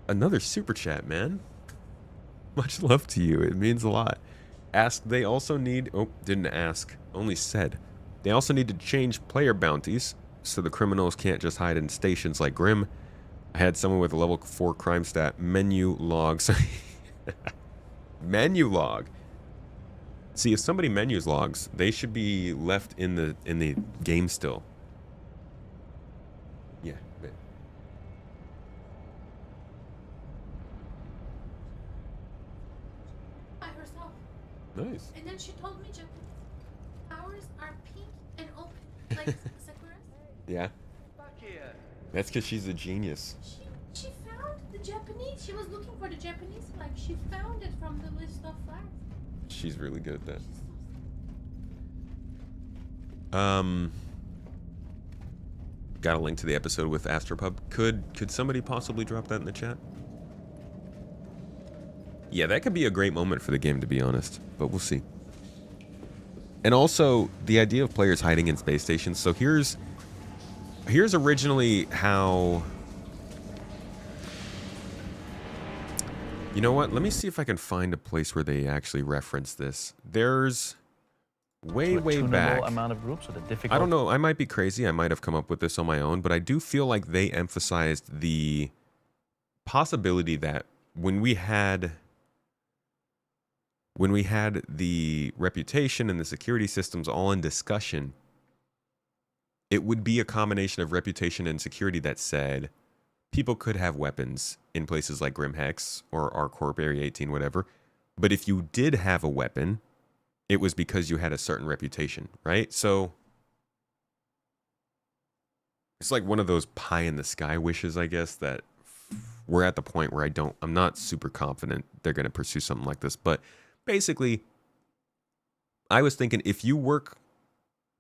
another super chat, man. Much love to you. It means a lot. Ask, they also need... Oh, didn't ask. Only said. They also need to change player bounties so the criminals can't just hide in stations like Grim. I had someone with a level 4 crime stat. Menu logs. Menu log. See, if somebody menus logs, they should be left in the game still. Yeah. Nice. And then she told me Japanese flowers are pink and open, like sakuras. Yeah. That's because she's a genius. She found the Japanese. She was looking for the Japanese flag. She found it from the list of flags. She's really good at that. Got a link to the episode with Astropub. Could somebody possibly drop that in the chat? Yeah, that could be a great moment for the game, to be honest, but we'll see. And also, the idea of players hiding in space stations. So here's originally how... You know what? Let me see if I can find a place where they actually reference this. There's way back. Amount of groups, or the difficult... I don't know. I might be crazy. I might have come up with this on my own, but I do feel like they emphasized the possibility that when we had the reputation and the security systems all in discussion, it would be a combination of reputation and security that said people could have weapons in places like Grimhex or ArcCorp Area 18, whatever. But if you did have a weapon, it was because you had a certain reputation, right? So it's like one of those pie in the sky wishes, I guess, that we're at the point where I'm not super confident they're going to pursue something like this. But basically, I was thinking if you work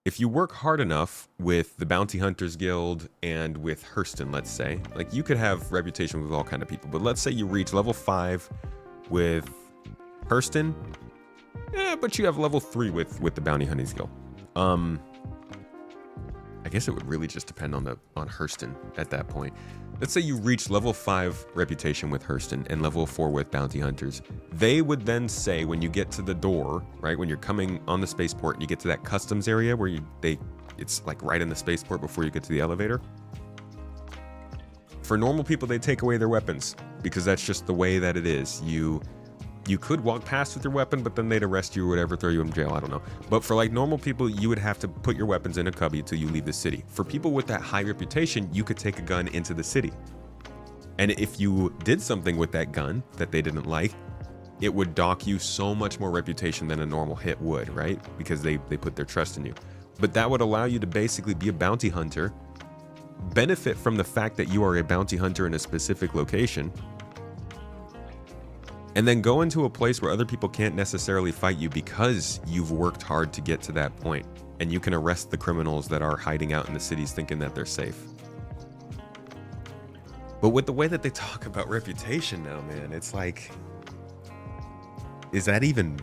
if you work hard enough with the Bounty Hunters Guild and with Hurston, let's say, like you could have reputation with all kind of people, but let's say you reach level 5 with Hurston, but you have level 3 with the Bounty Hunters Guild. I guess it would really just depend on Hurston at that point. Let's say you reach level 5 reputation with Hurston and level 4 with Bounty Hunters. They would then say when you get to the door, right, when you're coming on the spaceport and you get to that customs area where it's like right in the spaceport before you get to the elevator. For normal people, they take away their weapons because that's just the way that it is. You could walk past with your weapon, but then they'd arrest you or whatever, throw you in jail, I don't know. But for like normal people, you would have to put your weapons in a cubby until you leave the city. For people with that high reputation, you could take a gun into the city. And if you did something with that gun that they didn't like, it would dock you so much more reputation than a normal hit would, right? Because they put their trust in you. But that would allow you to basically be a bounty hunter, benefit from the fact that you are a bounty hunter in a specific location, and then go into a place where other people can't necessarily fight you because you've worked hard to get to that point, and you can arrest the criminals that are hiding out in the cities thinking that they're safe. But with the way that they talk about reputation now, man, it's like, is that even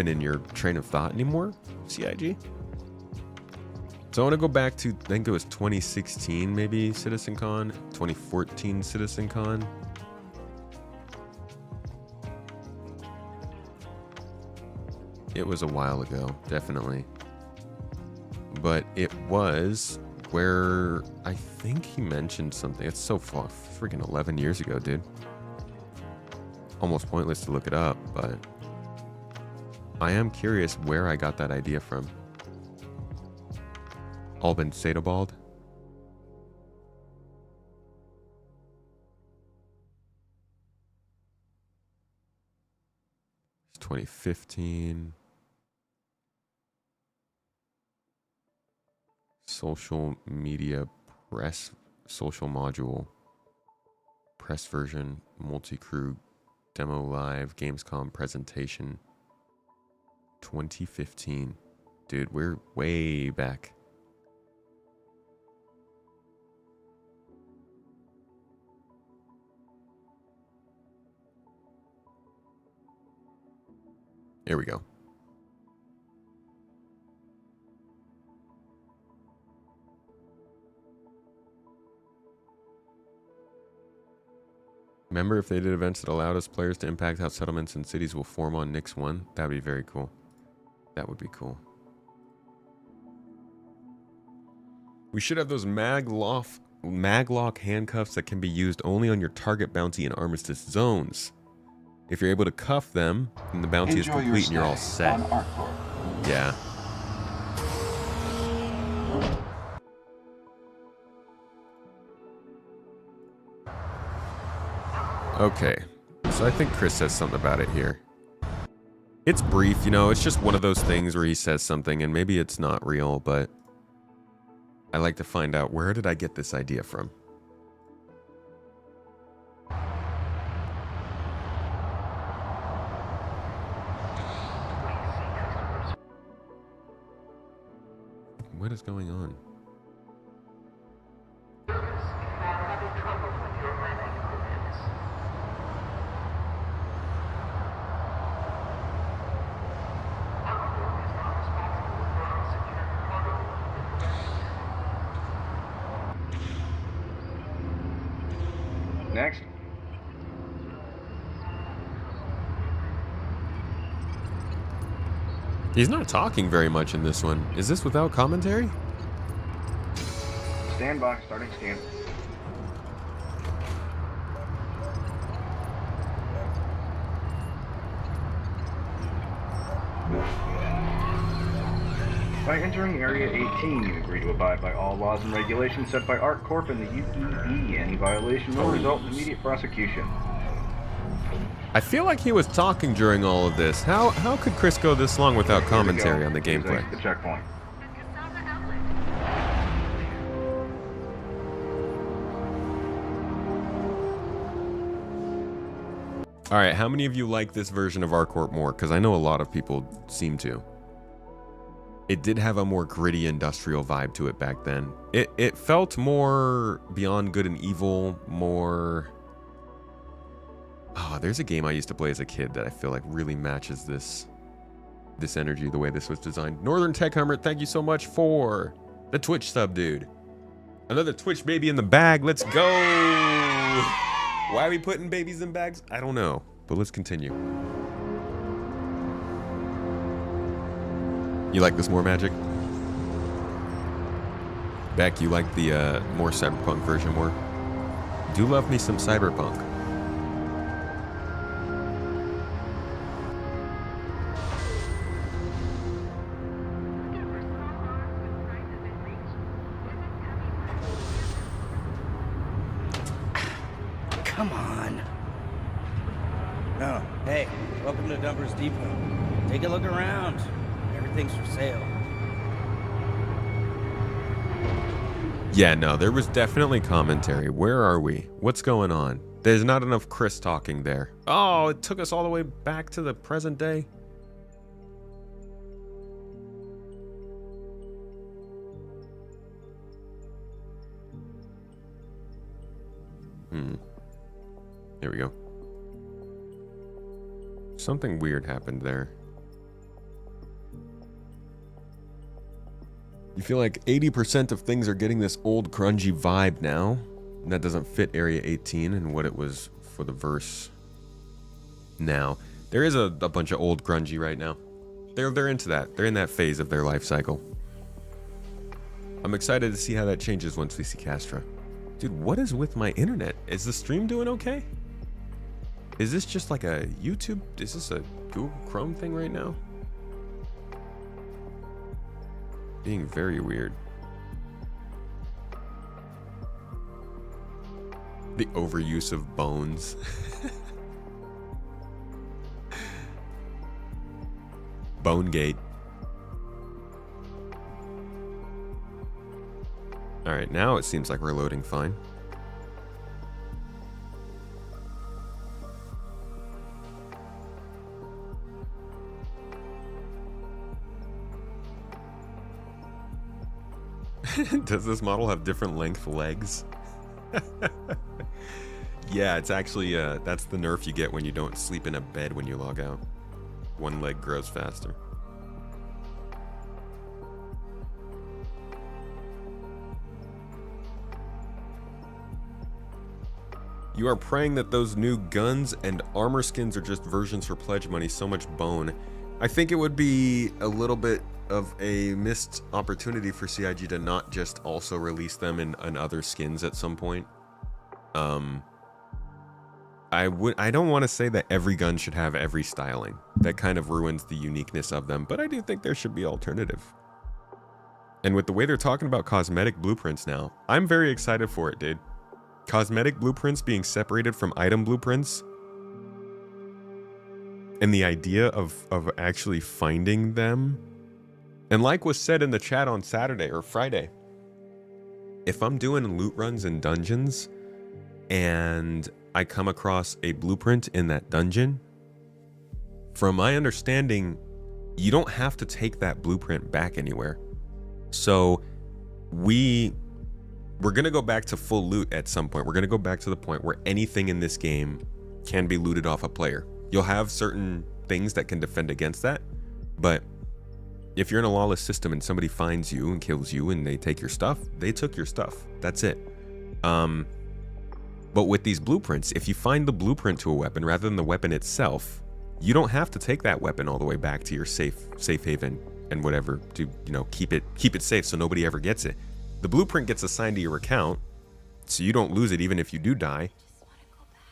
in your train of thought anymore, CIG? So I want to go back to, I think it was 2016 maybe, CitizenCon, 2014 CitizenCon. It was a while ago, definitely. But it was where I think he mentioned something. It's so far, freaking 11 years ago, dude. Almost pointless to look it up, but I am curious where I got that idea from. Albin Sadobald? 2015. Social media press, social module, press version, multi-crew, demo live, Gamescom presentation. 2015. Dude, we're way back. Here we go. Remember, if they did events that allowed us players to impact how settlements and cities will form on Nix 1, that would be very cool. That would be cool. We should have those maglock handcuffs that can be used only on your target bounty in armistice zones. If you're able to cuff them, then the bounty is complete and you're all set. Yeah. Okay, so I think Chris says something about it here. It's brief, you know, it's just one of those things where he says something and maybe it's not real, but I like to find out, where did I get this idea from? What is going on? Next. He's not talking very much in this one. Is this without commentary? Stand by, starting scan. By entering Area 18, you agree to abide by all laws and regulations set by ArcCorp and the UEE. Any violation will result in immediate prosecution. I feel like he was talking during all of this. How could Chris go this long without commentary on the gameplay? The checkpoint. All right, how many of you like this version of ArcCorp more? Because I know a lot of people seem to. it did have a more gritty industrial vibe to it back then. It felt more Beyond Good and Evil, more... Oh, there's a game I used to play as a kid that I feel like really matches this energy, the way this was designed. Northern Tech Hummer, thank you so much for the Twitch sub, dude. Another Twitch baby in the bag. Let's go. Why are we putting babies in bags? I don't know, but let's continue. You like this more, Magic? Beck, you like the more cyberpunk version more? Do love me some cyberpunk. Come on. Oh, hey, welcome to Dumper's Depot. Take a look around. Everything's for sale. Yeah, no, there was definitely commentary. Where are we? What's going on? There's not enough Chris talking there. Oh, it took us all the way back to the present day. Here we go. Something weird happened there. You feel like 80% of things are getting this old grungy vibe now, and that doesn't fit Area 18 and what it was for the verse. Now, there is a bunch of old grungy right now. They're into that. They're in that phase of their life cycle. I'm excited to see how that changes once we see Castra. Dude, what is with my internet? Is the stream doing okay? Is this just like a YouTube? Is this a Google Chrome thing right now? Being very weird. The overuse of bones. Bonegate. Alright, now it seems like we're loading fine. Does this model have different length legs? Yeah, it's actually, that's the nerf you get when you don't sleep in a bed when you log out. One leg grows faster. You are praying that those new guns and armor skins are just versions for pledge money. So much bone. I think it would be a little bit of a missed opportunity for CIG to not just also release them in other skins at some point. I don't want to say that every gun should have every styling. That kind of ruins the uniqueness of them, but I do think there should be alternative. And with the way they're talking about cosmetic blueprints now, I'm very excited for it, dude. Cosmetic blueprints being separated from item blueprints, and the idea of actually finding them. And like was said in the chat on Saturday or Friday, if I'm doing loot runs in dungeons and I come across a blueprint in that dungeon, from my understanding, you don't have to take that blueprint back anywhere. So we're going to go back to full loot at some point. We're going to go back to the point where anything in this game can be looted off a player. You'll have certain things that can defend against that, but if you're in a lawless system and somebody finds you and kills you and they take your stuff, they took your stuff. That's it. But with these blueprints, if you find the blueprint to a weapon rather than the weapon itself, you don't have to take that weapon all the way back to your safe haven and whatever to, keep it safe so nobody ever gets it. The blueprint gets assigned to your account, so you don't lose it even if you do die.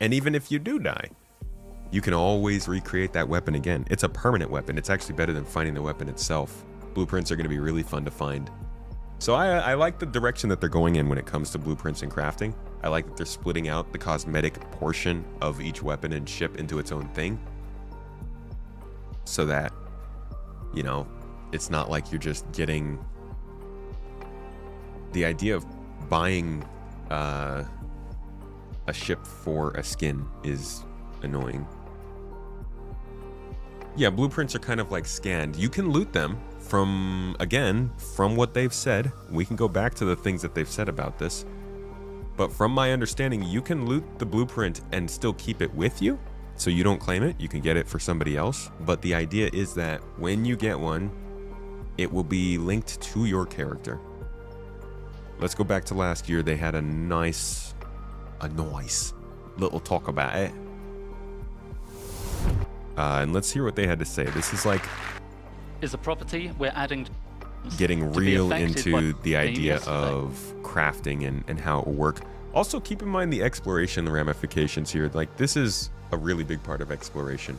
And even if you do die, you can always recreate that weapon again. It's a permanent weapon. It's actually better than finding the weapon itself. Blueprints are going to be really fun to find. So I like the direction that they're going in when it comes to blueprints and crafting. I like that they're splitting out the cosmetic portion of each weapon and ship into its own thing. So that, it's not like you're just getting... The idea of buying a ship for a skin is annoying. Yeah, blueprints are kind of like scanned. You can loot them from what they've said. We can go back to the things that they've said about this. But from my understanding, you can loot the blueprint and still keep it with you. So you don't claim it, you can get it for somebody else. But the idea is that when you get one, it will be linked to your character. Let's go back to last year. They had a nice little talk about it. And let's hear what they had to say. This is like is a property we're adding getting real into the idea of crafting and how it will work. Also, keep in mind the exploration ramifications here. Like, this is a really big part of exploration.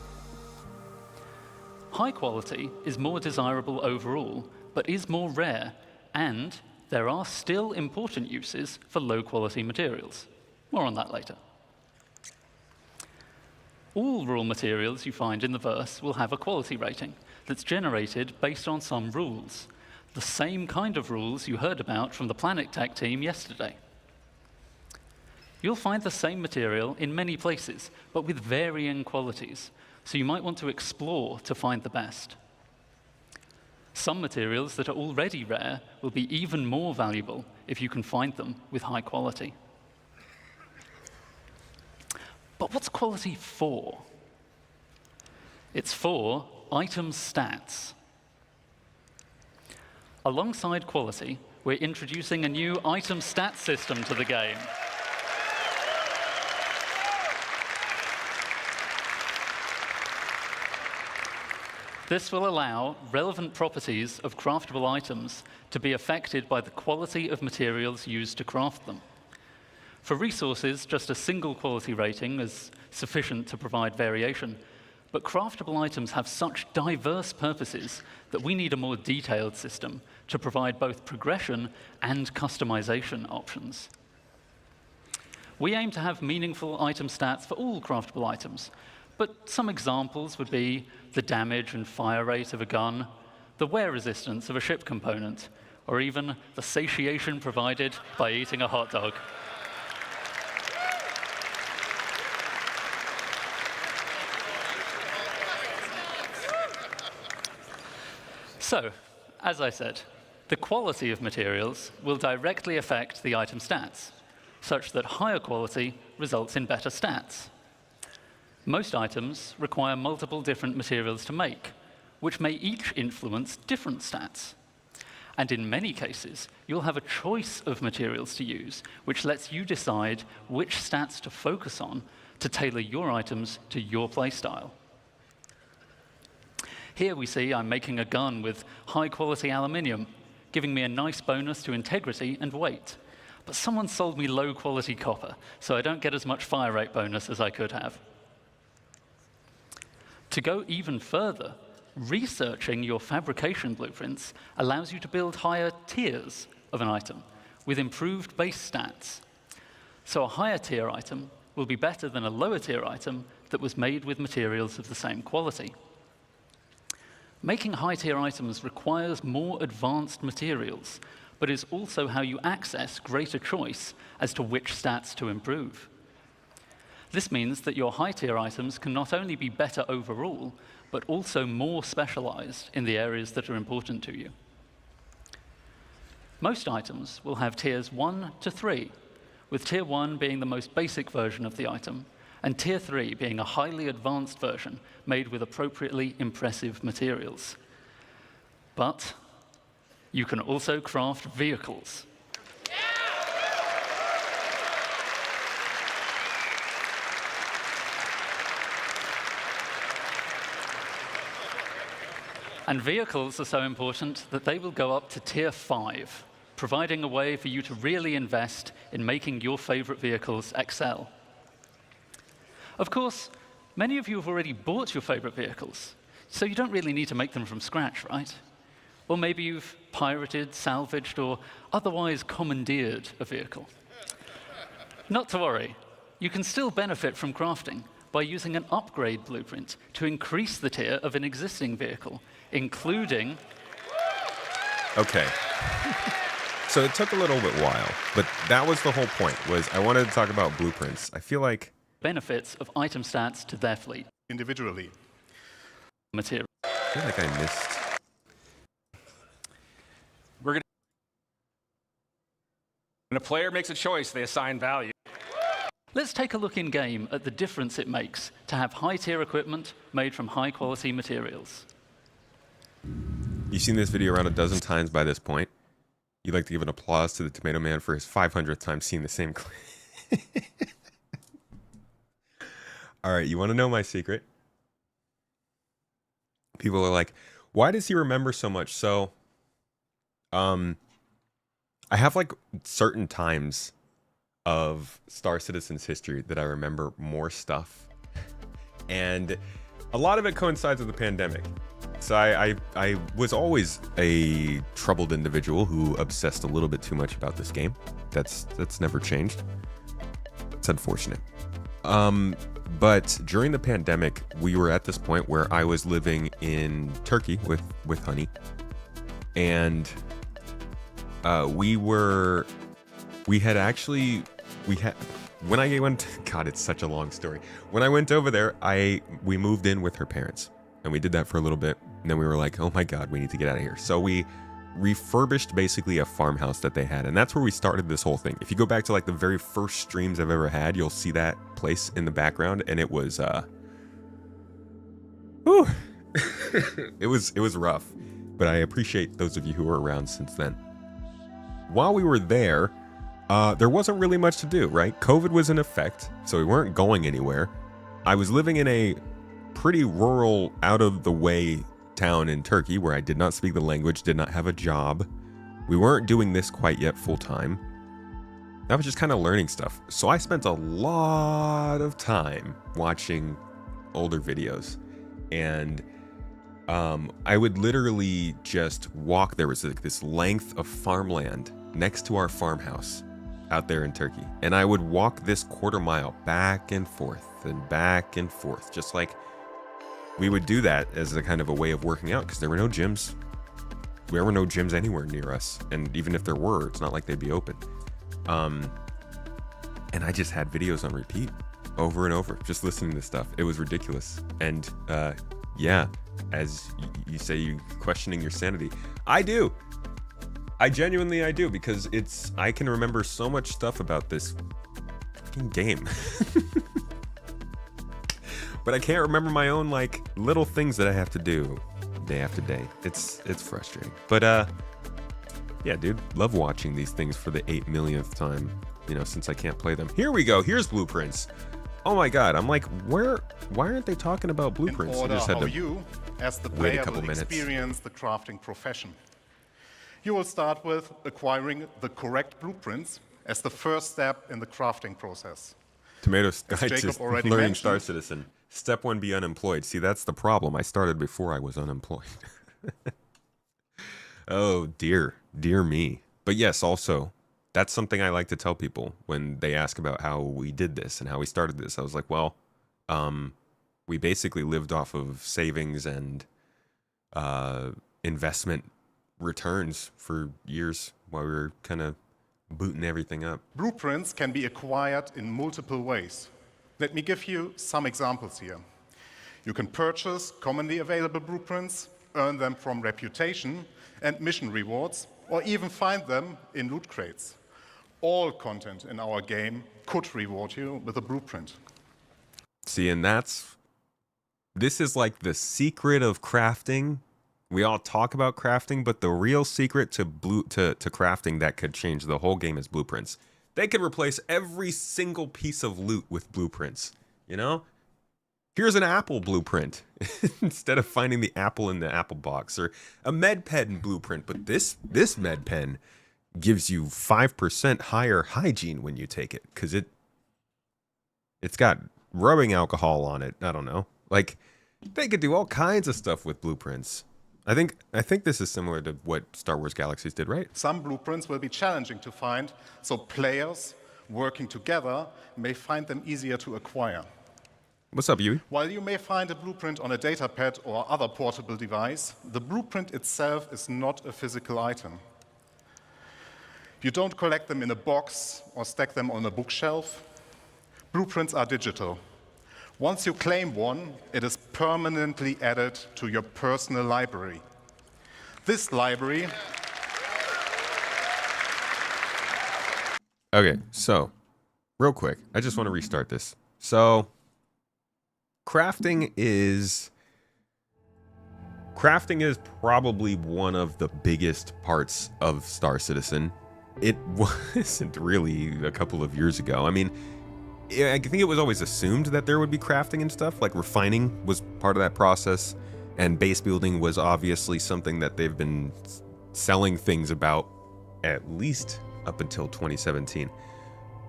High quality is more desirable overall, but is more rare, and there are still important uses for low quality materials. More on that later. All raw materials you find in the verse will have a quality rating that's generated based on some rules, the same kind of rules you heard about from the Planet Tech team yesterday. You'll find the same material in many places, but with varying qualities, so you might want to explore to find the best. Some materials that are already rare will be even more valuable if you can find them with high quality. But what's quality for? It's for item stats. Alongside quality, we're introducing a new item stat system to the game. This will allow relevant properties of craftable items to be affected by the quality of materials used to craft them. For resources, just a single quality rating is sufficient to provide variation, but craftable items have such diverse purposes that we need a more detailed system to provide both progression and customization options. We aim to have meaningful item stats for all craftable items, but some examples would be the damage and fire rate of a gun, the wear resistance of a ship component, or even the satiation provided by eating a hot dog. So, as I said, the quality of materials will directly affect the item stats, such that higher quality results in better stats. Most items require multiple different materials to make, which may each influence different stats. And in many cases, you'll have a choice of materials to use, which lets you decide which stats to focus on to tailor your items to your playstyle. Here we see I'm making a gun with high-quality aluminium, giving me a nice bonus to integrity and weight. But someone sold me low-quality copper, so I don't get as much fire rate bonus as I could have. To go even further, researching your fabrication blueprints allows you to build higher tiers of an item with improved base stats. So a higher tier item will be better than a lower tier item that was made with materials of the same quality. Making high tier items requires more advanced materials, but is also how you access greater choice as to which stats to improve. This means that your high-tier items can not only be better overall, but also more specialized in the areas that are important to you. Most items will have tiers 1 to 3, with tier 1 being the most basic version of the item, and tier 3 being a highly advanced version made with appropriately impressive materials. But you can also craft vehicles. And vehicles are so important that they will go up to tier 5, providing a way for you to really invest in making your favorite vehicles excel. Of course, many of you have already bought your favorite vehicles, so you don't really need to make them from scratch, right? Or maybe you've pirated, salvaged, or otherwise commandeered a vehicle. Not to worry, you can still benefit from crafting by using an upgrade blueprint to increase the tier of an existing vehicle, including... Okay. So it took a little bit while, but that was the whole point, was I wanted to talk about blueprints. I feel like... benefits of item stats to their fleet. Individually. material. I feel like I missed. When a player makes a choice, they assign value. Let's take a look in-game at the difference it makes to have high-tier equipment made from high-quality materials. You've seen this video around a dozen times by this point. You'd like to give an applause to the Tomato Man for his 500th time seeing the same clip. All right, you want to know my secret? People are like, why does he remember so much? So, I have like certain times of Star Citizen's history that I remember more stuff. And a lot of it coincides with the pandemic. So I was always a troubled individual who obsessed a little bit too much about this game. That's never changed. It's unfortunate. But during the pandemic, we were at this point where I was living in Turkey with Honey. And when I went, God, it's such a long story. When I went over there, we moved in with her parents, and we did that for a little bit, and then we were like, oh my God, we need to get out of here. So we refurbished basically a farmhouse that they had, and that's where we started this whole thing. If you go back to like the very first streams I've ever had, you'll see that place in the background, and it was, whew. it was rough, but I appreciate those of you who were around since then. While we were there, there wasn't really much to do, right? COVID was in effect, so we weren't going anywhere. I was living in a pretty rural, out-of-the-way town in Turkey where I did not speak the language, did not have a job. We weren't doing this quite yet full-time. I was just kind of learning stuff. So I spent a lot of time watching older videos. And I would literally just walk. There was like this length of farmland next to our farmhouse out there in Turkey. And I would walk this quarter mile back and forth, just like we would do that as a kind of a way of working out because there were no gyms. There were no gyms anywhere near us. And even if there were, it's not like they'd be open. And I just had videos on repeat over and over, just listening to stuff. It was ridiculous. And yeah, as you say, you questioning your sanity. I do. I genuinely do, because I can remember so much stuff about this fucking game. But I can't remember my own like little things that I have to do day after day. It's frustrating. But yeah, dude, love watching these things for the 8 millionth time, since I can't play them. Here we go. Here's blueprints. Oh my God, I'm like, why aren't they talking about blueprints? In order I just had how to you, as the wait a player, couple will minutes. experience the crafting profession. You will start with acquiring the correct blueprints as the first step in the crafting process. Tomato As Guide Jacob is already learning mentioned, Star Citizen. Step 1, be unemployed. See, that's the problem. I started before I was unemployed. Oh, dear me. But yes, also, that's something I like to tell people when they ask about how we did this and how we started this. I was like, well, we basically lived off of savings and investment returns for years while we were kind of booting everything up. Blueprints can be acquired in multiple ways. Let me give you some examples here. You can purchase commonly available blueprints, earn them from reputation and mission rewards, or even find them in loot crates. All content in our game could reward you with a blueprint. See, and this is like the secret of crafting. We all talk about crafting, but the real secret to crafting that could change the whole game is blueprints. They could replace every single piece of loot with blueprints, Here's an apple blueprint instead of finding the apple in the apple box, or a med pen blueprint. But this med pen gives you 5% higher hygiene when you take it because it's got rubbing alcohol on it. I don't know. Like, they could do all kinds of stuff with blueprints. I think this is similar to what Star Wars Galaxies did, right? Some blueprints will be challenging to find, so players working together may find them easier to acquire. What's up, Yui? While you may find a blueprint on a datapad or other portable device, the blueprint itself is not a physical item. You don't collect them in a box or stack them on a bookshelf. Blueprints are digital. Once you claim one, it is permanently added to your personal library. This library... Okay, so, real quick, I just want to restart this. So, crafting is probably one of the biggest parts of Star Citizen. It wasn't really a couple of years ago. I mean, I think it was always assumed that there would be crafting and stuff, like refining was part of that process, and base building was obviously something that they've been selling things about at least up until 2017.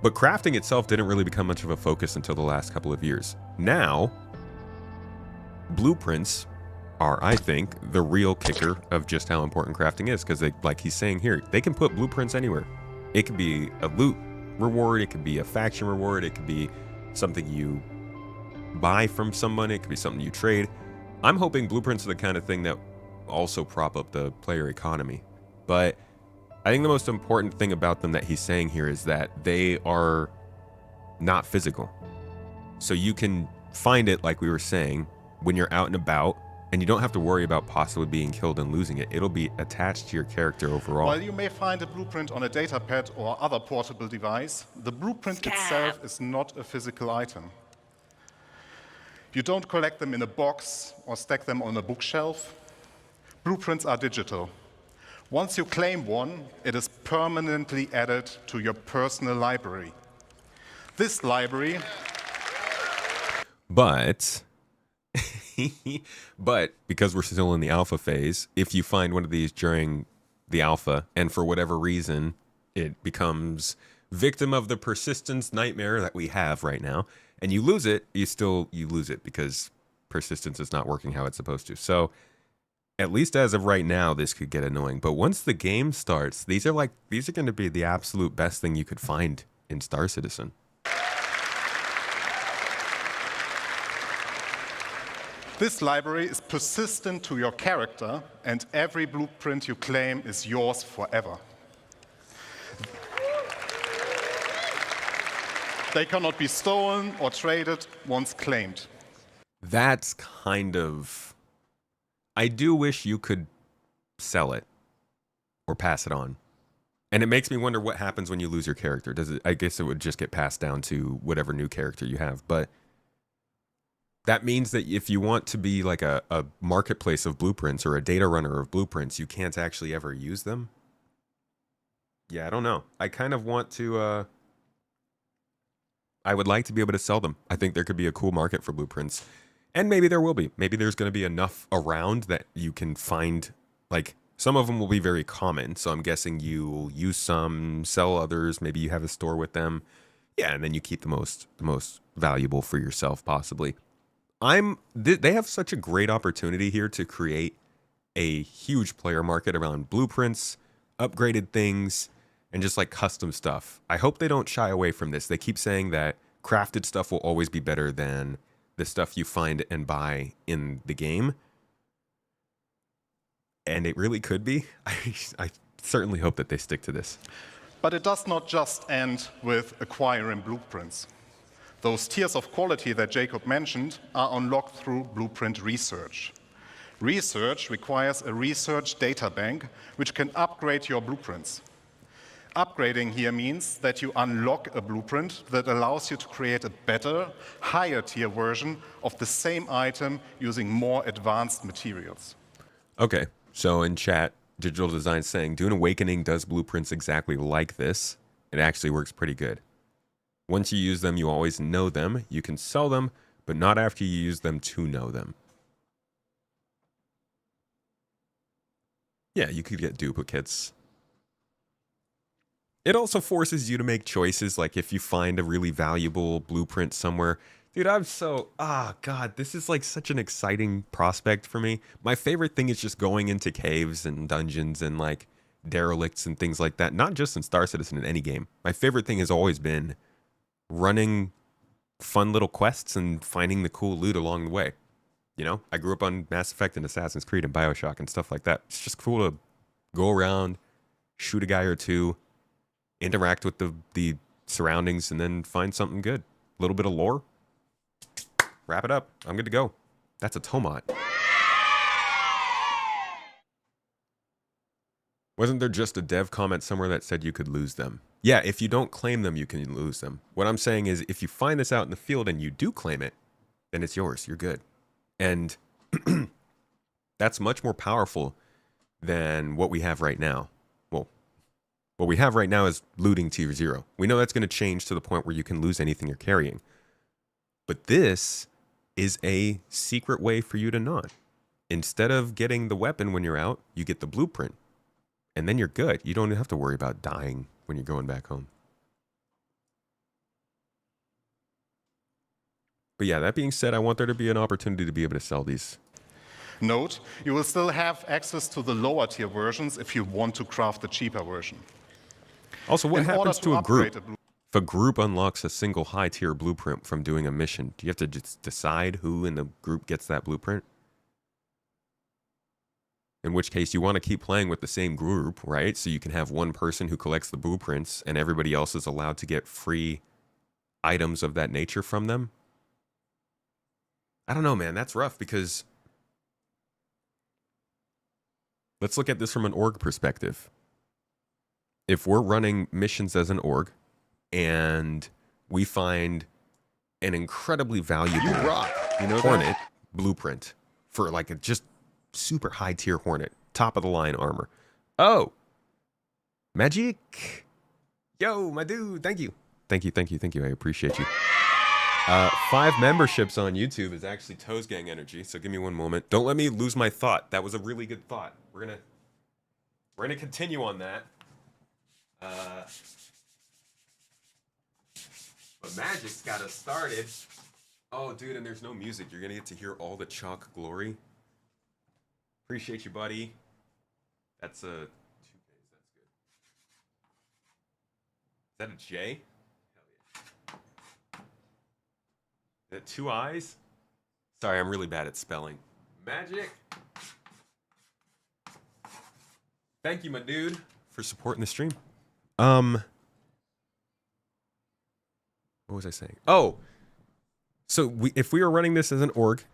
But crafting itself didn't really become much of a focus until the last couple of years. Now, blueprints are, I think, the real kicker of just how important crafting is, because like he's saying here, they can put blueprints anywhere. It could be a loot reward, it could be a faction reward, it could be something you buy from someone, it could be something you trade. I'm hoping blueprints are the kind of thing that also prop up the player economy. But I think the most important thing about them that he's saying here is that they are not physical. So you can find it, like we were saying, when you're out and about, and you don't have to worry about possibly being killed and losing it. It'll be attached to your character overall. While you may find a blueprint on a datapad or other portable device, the blueprint itself is not a physical item. You don't collect them in a box or stack them on a bookshelf. Blueprints are digital. Once you claim one, it is permanently added to your personal library. This library... But because we're still in the alpha phase, if you find one of these during the alpha and for whatever reason it becomes victim of the persistence nightmare that we have right now, and you lose it, you lose it because persistence is not working how it's supposed to. So at least as of right now, this could get annoying. But once the game starts, these are going to be the absolute best thing you could find in Star Citizen. This library is persistent to your character, and every blueprint you claim is yours forever. They cannot be stolen or traded once claimed. That's kind of... I do wish you could sell it or pass it on. And it makes me wonder what happens when you lose your character. I guess it would just get passed down to whatever new character you have, but that means that if you want to be like a marketplace of blueprints or a data runner of blueprints, you can't actually ever use them. Yeah, I don't know. I kind of want to... I would like to be able to sell them. I think there could be a cool market for blueprints. And maybe there will be. Maybe there's going to be enough around that you can find... Like, some of them will be very common. So I'm guessing you'll use some, sell others. Maybe you have a store with them. Yeah, and then you keep the most valuable for yourself, possibly. They have such a great opportunity here to create a huge player market around blueprints, upgraded things, and just like custom stuff. I hope they don't shy away from this. They keep saying that crafted stuff will always be better than the stuff you find and buy in the game. And it really could be. I certainly hope that they stick to this. But it does not just end with acquiring blueprints. Those tiers of quality that Jacob mentioned are unlocked through blueprint research. Research requires a research data bank which can upgrade your blueprints. Upgrading here means that you unlock a blueprint that allows you to create a better, higher tier version of the same item using more advanced materials. Okay, so in chat, Digital Design saying, Dune Awakening does blueprints exactly like this. It actually works pretty good. Once you use them, you always know them. You can sell them, but not after you use them to know them. Yeah, you could get duplicates. It also forces you to make choices, like if you find a really valuable blueprint somewhere. Dude, God, this is like such an exciting prospect for me. My favorite thing is just going into caves and dungeons and like derelicts and things like that. Not just in Star Citizen, in any game. My favorite thing has always been running fun little quests and finding the cool loot along the way. You know, I grew up on Mass Effect and Assassin's Creed and BioShock and stuff like that. It's just cool to go around, shoot a guy or two, interact with the surroundings, and then find something good. A little bit of lore. wrap it up. I'm good to go. That's a tomat. Wasn't there just a dev comment somewhere that said you could lose them? Yeah, if you don't claim them, you can lose them. What I'm saying is if you find this out in the field and you do claim it, then it's yours. You're good. And that's much more powerful than what we have right now. Well, what we have right now is looting tier 0. We know that's going to change to the point where you can lose anything you're carrying. But this is a secret way for you to not. Instead of getting the weapon when you're out, you get the blueprint. And then you're good. You don't have to worry about dying when you're going back home. But yeah, that being said, I want there to be an opportunity to be able to sell these. Note, you will still have access to the lower tier versions if you want to craft the cheaper version. Also, what In order happens to a group? upgrade If a group unlocks a single high tier blueprint from doing a mission, do you have to just decide who in the group gets that blueprint? In which case, you want to keep playing with the same group, right? So you can have one person who collects the blueprints and everybody else is allowed to get free items of that nature from them. I don't know, man. That's rough because let's look at this from an org perspective. If we're running missions as an org and we find an incredibly valuable Hornet blueprint for like a just super high tier Hornet, top of the line armor. Oh, Magic. Yo, my dude. Thank you. Thank you. Thank you. Thank you. I appreciate you. 5 memberships on YouTube is actually Toes Gang energy. So give me one moment. Don't let me lose my thought. That was a really good thought. We're gonna continue on that. But Magic's got us started. Oh, dude, and there's no music. You're gonna get to hear all the chalk glory. Appreciate you, buddy. That's a 2Ks. That's good. Is that a J? Hell yeah. Is that 2 eyes? Sorry, I'm really bad at spelling. Magic. Thank you, my dude, for supporting the stream. What was I saying? Oh, so if we were running this as an org,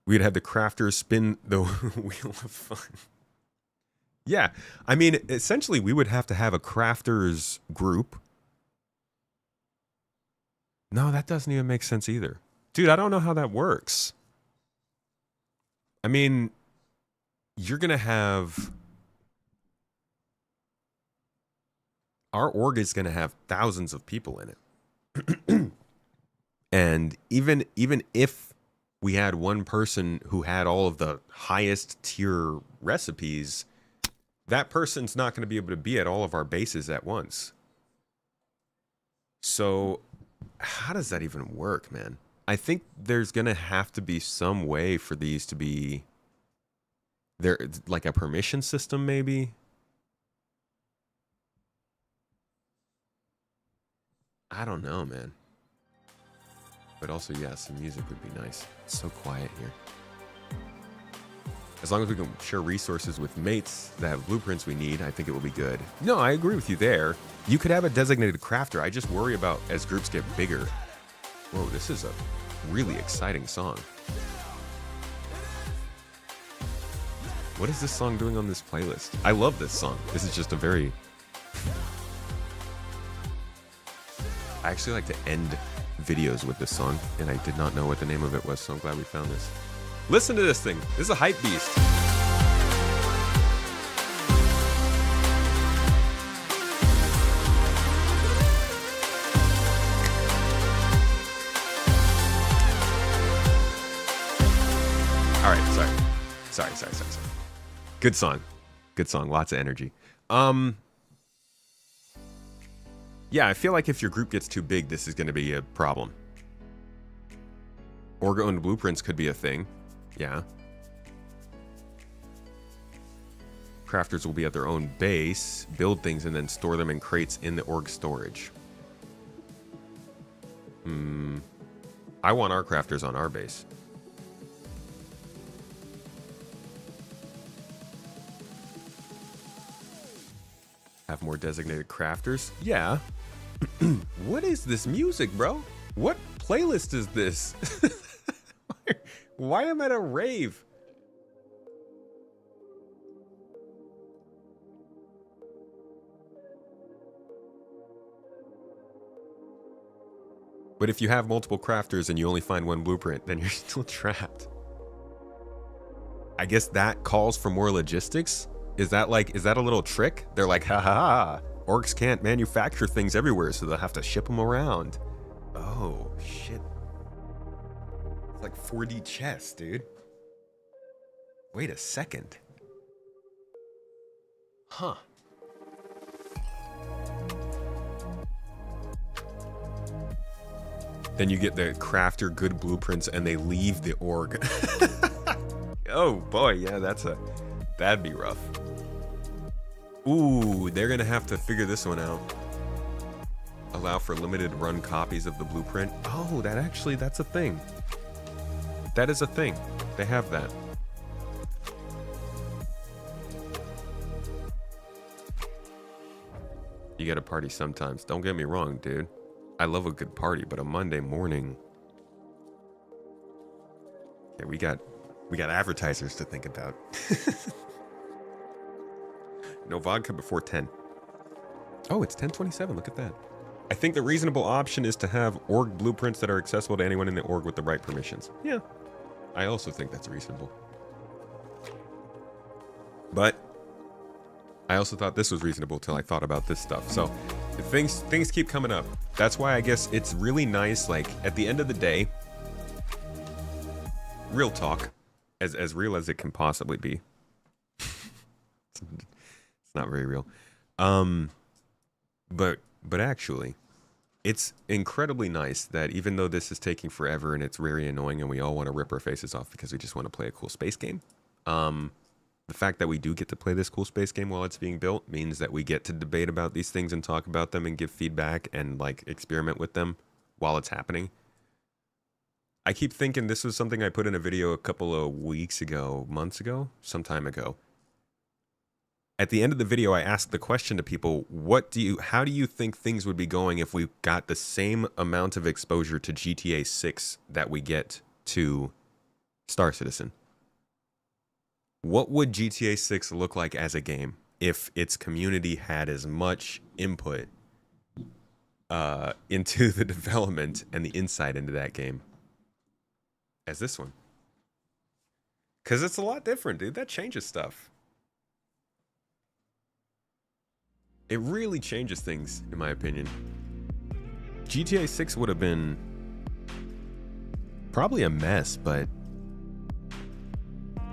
we'd have the crafters spin the wheel of fun. Yeah, I mean, essentially, we would have to have a crafters group. No, that doesn't even make sense either. Dude, I don't know how that works. I mean, you're going to have... Our org is going to have thousands of people in it. And even if we had one person who had all of the highest tier recipes, that person's not going to be able to be at all of our bases at once. So how does that even work, man? I think there's going to have to be some way for these to be there, like a permission system maybe. I don't know, man. But also, yeah, some music would be nice. It's so quiet here. As long as we can share resources with mates that have blueprints we need, I think it will be good. No, I agree with you there. You could have a designated crafter. I just worry about as groups get bigger. Whoa, this is a really exciting song. What is this song doing on this playlist? I love this song. This is just a very... I actually like to end videos with this song, and I did not know what the name of it was, so I'm glad we found this. Listen to this thing. This is a hype beast. All right, sorry. Good song. Good song. Lots of energy. Yeah, I feel like if your group gets too big, this is going to be a problem. Org-owned blueprints could be a thing. Yeah. Crafters will be at their own base, build things, and then store them in crates in the org storage. I want our crafters on our base. Have more designated crafters? Yeah. What is this music, bro? What playlist is this? Why am I at a rave? But if you have multiple crafters and you only find one blueprint, then you're still trapped. I guess that calls for more logistics. Is that a little trick? They're like, ha ha ha. Orcs can't manufacture things everywhere, so they'll have to ship them around. Oh, shit. It's like 4D chess, dude. Wait a second. Huh. Then you get the crafter good blueprints and they leave the org. Oh boy, yeah, that'd be rough. Ooh, they're gonna have to figure this one out. Allow for limited run copies of the blueprint. Oh, that's a thing. That is a thing. They have that. You gotta party sometimes. Don't get me wrong, dude. I love a good party, but a Monday morning. Yeah, we got advertisers to think about. No vodka before 10. Oh, it's 10:27. Look at that. I think the reasonable option is to have org blueprints that are accessible to anyone in the org with the right permissions. Yeah, I also think that's reasonable. But I also thought this was reasonable till I thought about this stuff. So things keep coming up. That's why I guess it's really nice. Like at the end of the day, real talk, as real as it can possibly be. It's not very real. But actually, it's incredibly nice that even though this is taking forever and it's very annoying and we all want to rip our faces off because we just want to play a cool space game, the fact that we do get to play this cool space game while it's being built means that we get to debate about these things and talk about them and give feedback and like experiment with them while it's happening. I keep thinking this was something I put in a video a couple of weeks ago, months ago, some time ago. At the end of the video, I asked the question to people, how do you think things would be going if we got the same amount of exposure to GTA 6 that we get to Star Citizen? What would GTA 6 look like as a game if its community had as much input into the development and the insight into that game as this one? Because it's a lot different, dude. That changes stuff. It really changes things, in my opinion. GTA 6 would have been probably a mess, but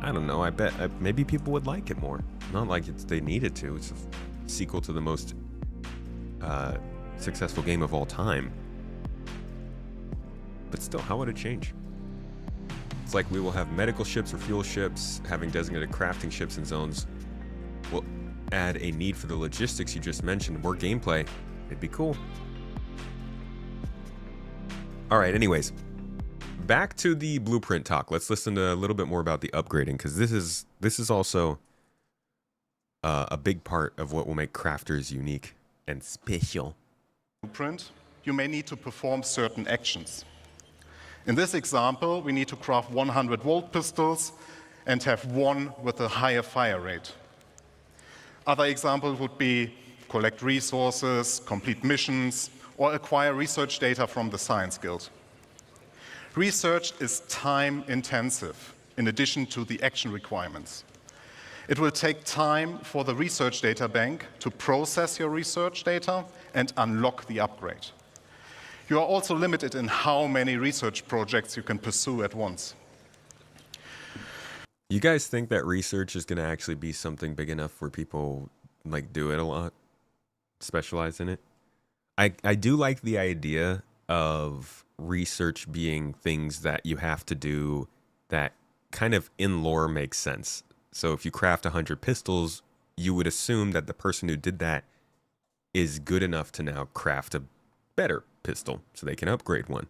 I don't know. I bet maybe people would like it more. Not like they needed to. It's a sequel to the most successful game of all time. But still, how would it change? It's like we will have medical ships or fuel ships, having designated crafting ships and zones. We'll add a need for the logistics you just mentioned, more gameplay. It'd be cool. All right, anyways, back to the blueprint talk. Let's listen to a little bit more about the upgrading, because this is also a big part of what will make crafters unique and special. Blueprint, you may need to perform certain actions. In this example, we need to craft 100-volt pistols and have one with a higher fire rate. Other examples would be collect resources, complete missions, or acquire research data from the Science Guild. Research is time-intensive, in addition to the action requirements. It will take time for the research data bank to process your research data and unlock the upgrade. You are also limited in how many research projects you can pursue at once. You guys think that research is going to actually be something big enough where people like do it a lot, specialize in it? I do like the idea of research being things that you have to do that kind of in lore makes sense. So if you craft 100 pistols, you would assume that the person who did that is good enough to now craft a better pistol so they can upgrade one.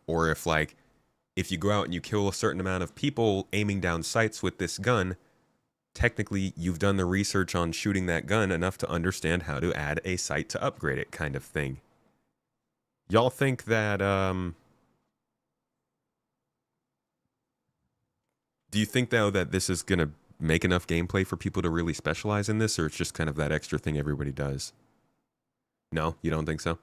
Or if you go out and you kill a certain amount of people aiming down sights with this gun, technically you've done the research on shooting that gun enough to understand how to add a sight to upgrade it, kind of thing. Y'all think that Do you think, though, that this is going to make enough gameplay for people to really specialize in this, or it's just kind of that extra thing everybody does? No, you don't think so?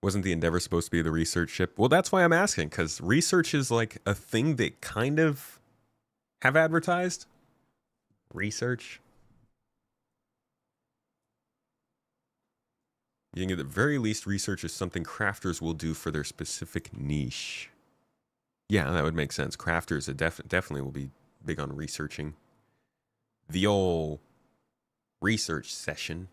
Wasn't the Endeavor supposed to be the research ship? Well, that's why I'm asking, because research is like a thing they kind of have advertised. Research. You think at the very least, research is something crafters will do for their specific niche. Yeah, that would make sense. Crafters definitely will be big on researching. The old research session.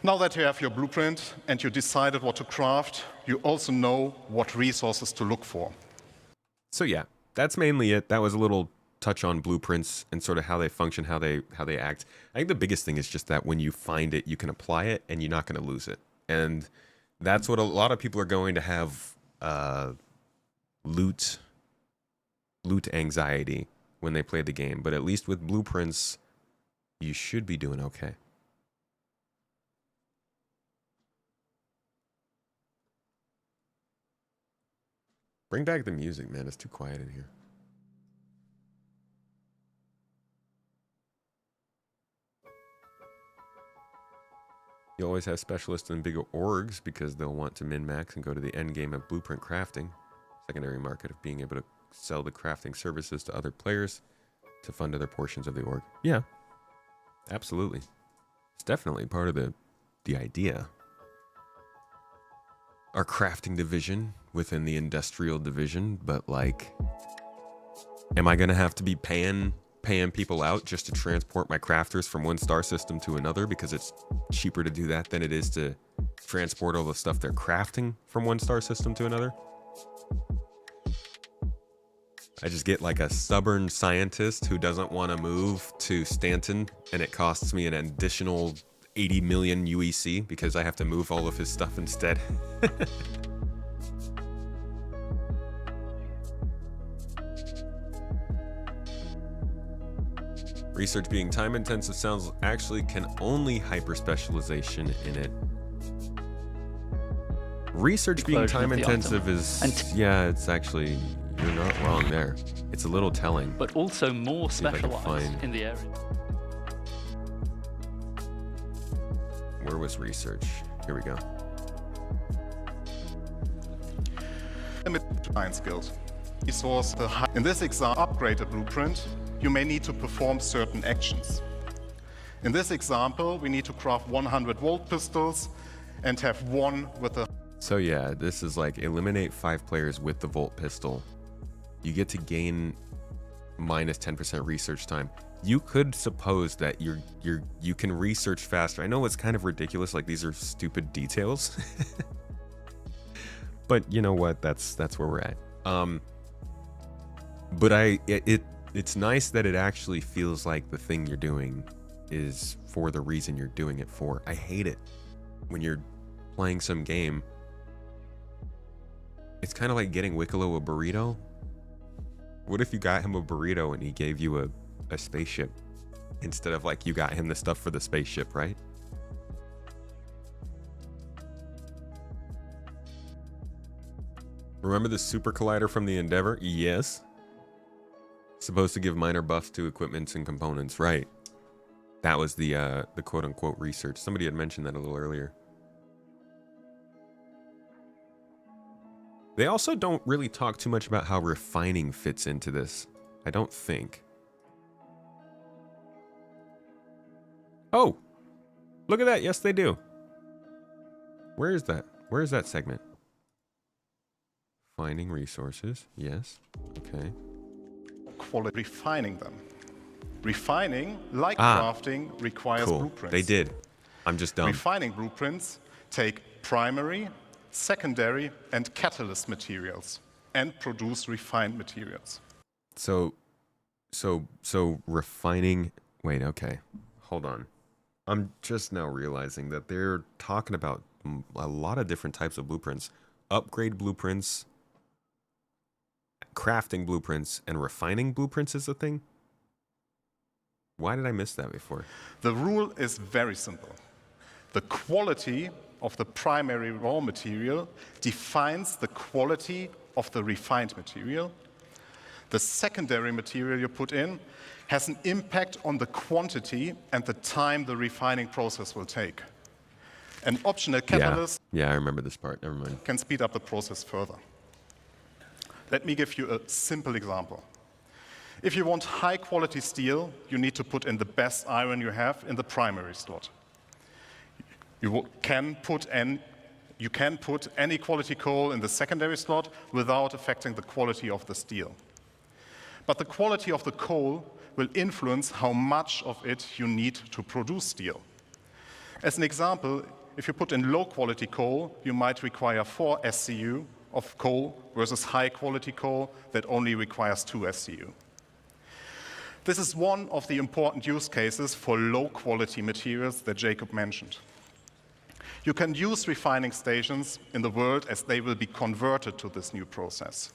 Now that you have your blueprint and you decided what to craft, you also know what resources to look for. So yeah, that's mainly it. That was a little touch on blueprints and sort of how they function, how they act. I think the biggest thing is just that when you find it, you can apply it and you're not going to lose it. And that's what a lot of people are going to have loot anxiety when they play the game. But at least with blueprints, you should be doing okay. Bring back the music, man. It's too quiet in here. You always have specialists in bigger orgs because they'll want to min-max and go to the end game of blueprint crafting. Secondary market of being able to sell the crafting services to other players to fund other portions of the org. Yeah, absolutely. It's definitely part of the idea. Our crafting division within the industrial division, but like, am I gonna have to be paying people out just to transport my crafters from one star system to another because it's cheaper to do that than it is to transport all the stuff they're crafting from one star system to another? I just get like a stubborn scientist who doesn't want to move to Stanton, and it costs me an additional 80 million UEC because I have to move all of his stuff instead. Research being time intensive sounds actually can only hyper specialization in it. Research being time intensive is, yeah, it's actually, you're not wrong there. It's a little telling. But also more specialized in the area. Where was research? Here we go. Limited design skills. Resource in this example, upgrade a blueprint, you may need to perform certain actions. In this example, we need to craft 100 volt pistols and have one with a... So yeah, this is like eliminate 5 players with the volt pistol. You get to gain minus 10% research time. You could suppose that you can research faster. I know it's kind of ridiculous, like these are stupid details. But you know what? That's where we're at. But it's nice that it actually feels like the thing you're doing is for the reason you're doing it for. I hate it when you're playing some game. It's kind of like getting Wicklow a burrito. What if you got him a burrito and he gave you a spaceship instead of like you got him the stuff for the spaceship, right? Remember the super collider from the Endeavor? Yes. Supposed to give minor buffs to equipments and components, right? That was the quote-unquote research. Somebody had mentioned that a little earlier. They also don't really talk too much about how refining fits into this. I don't think. Oh! Look at that! Yes, they do. Where is that? Where is that segment? Finding resources. Yes. Okay. Quality refining them. Refining, like crafting, requires blueprints. They did. I'm just dumb. Refining blueprints take primary, secondary, and catalyst materials and produce refined materials. So refining. Wait, okay. Hold on. I'm just now realizing that they're talking about a lot of different types of blueprints. Upgrade blueprints, crafting blueprints, and refining blueprints is a thing? Why did I miss that before? The rule is very simple. The quality of the primary raw material defines the quality of the refined material. The secondary material you put in has an impact on the quantity and the time the refining process will take. An optional catalyst yeah, I remember this part. Never mind. can speed up the process further. Let me give you a simple example. If you want high quality steel, you need to put in the best iron you have in the primary slot. You can put any quality coal in the secondary slot without affecting the quality of the steel. But the quality of the coal will influence how much of it you need to produce steel. As an example, if you put in low quality coal, you might require 4 SCU of coal versus high quality coal that only requires 2 SCU. This is one of the important use cases for low quality materials that Jacob mentioned. You can use refining stations in the world as they will be converted to this new process.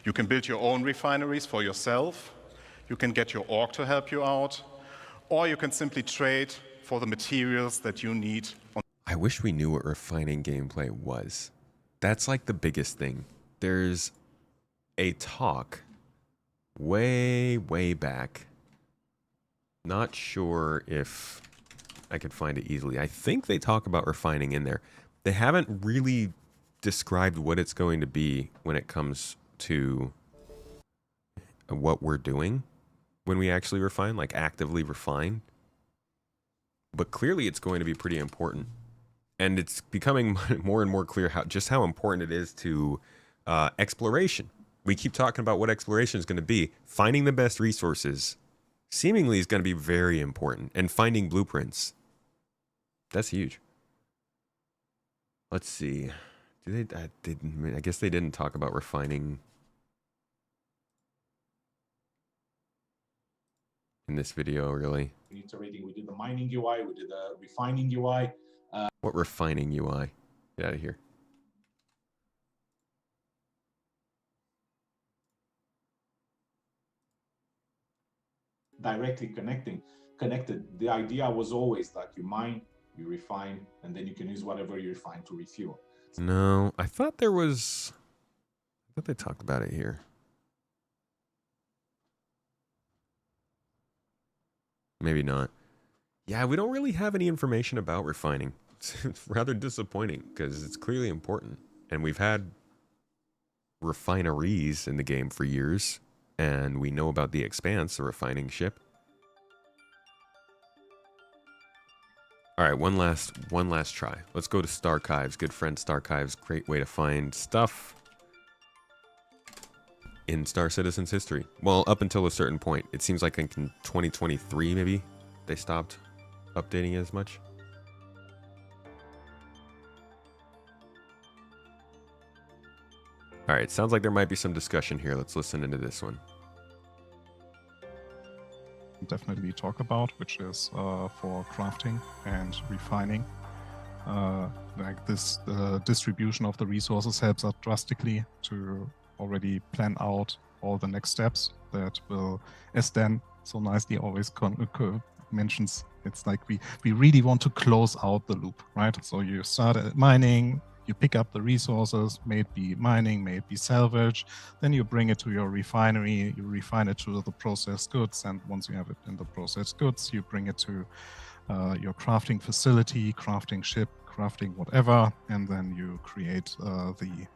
You can build your own refineries for yourself, you can get your org to help you out, or you can simply trade for the materials that you need. I wish we knew what refining gameplay was. That's like the biggest thing. There's a talk way back. Not sure if I could find it easily. I think they talk about refining in there. They haven't really described what it's going to be when it comes to what we're doing when we actually refine, like actively refine. But clearly it's going to be pretty important. And it's becoming more and more clear just how important it is to exploration. We keep talking about what exploration is going to be. Finding the best resources seemingly is going to be very important. And finding blueprints. That's huge. Let's see. I guess they didn't talk about refining in this video, really. Iterating, we did the mining UI, we did the refining UI. What refining UI? Get out of here. Directly connected. The idea was always that you mine, you refine, and then you can use whatever you refine to refuel. No, I thought they talked about it here. Maybe not. Yeah, we don't really have any information about refining. It's rather disappointing because it's clearly important. And we've had refineries in the game for years. And we know about the Expanse, a refining ship. All right, one last try. Let's go to Starchives. Good friend Starchives. Great way to find stuff in Star Citizen's history. Well, up until a certain point. It seems like in 2023, maybe, they stopped updating it as much. All right, sounds like there might be some discussion here. Let's listen into this one. Definitely talk about, which is for crafting and refining. Like this, the distribution of the resources helps us drastically to already plan out all the next steps that will, as Dan so nicely always mentions, it's like we really want to close out the loop, right? So you start at mining, you pick up the resources, may it be mining, may it be salvage, then you bring it to your refinery, you refine it to the processed goods, and once you have it in the processed goods, you bring it to your crafting facility, crafting ship, crafting whatever, and then you create the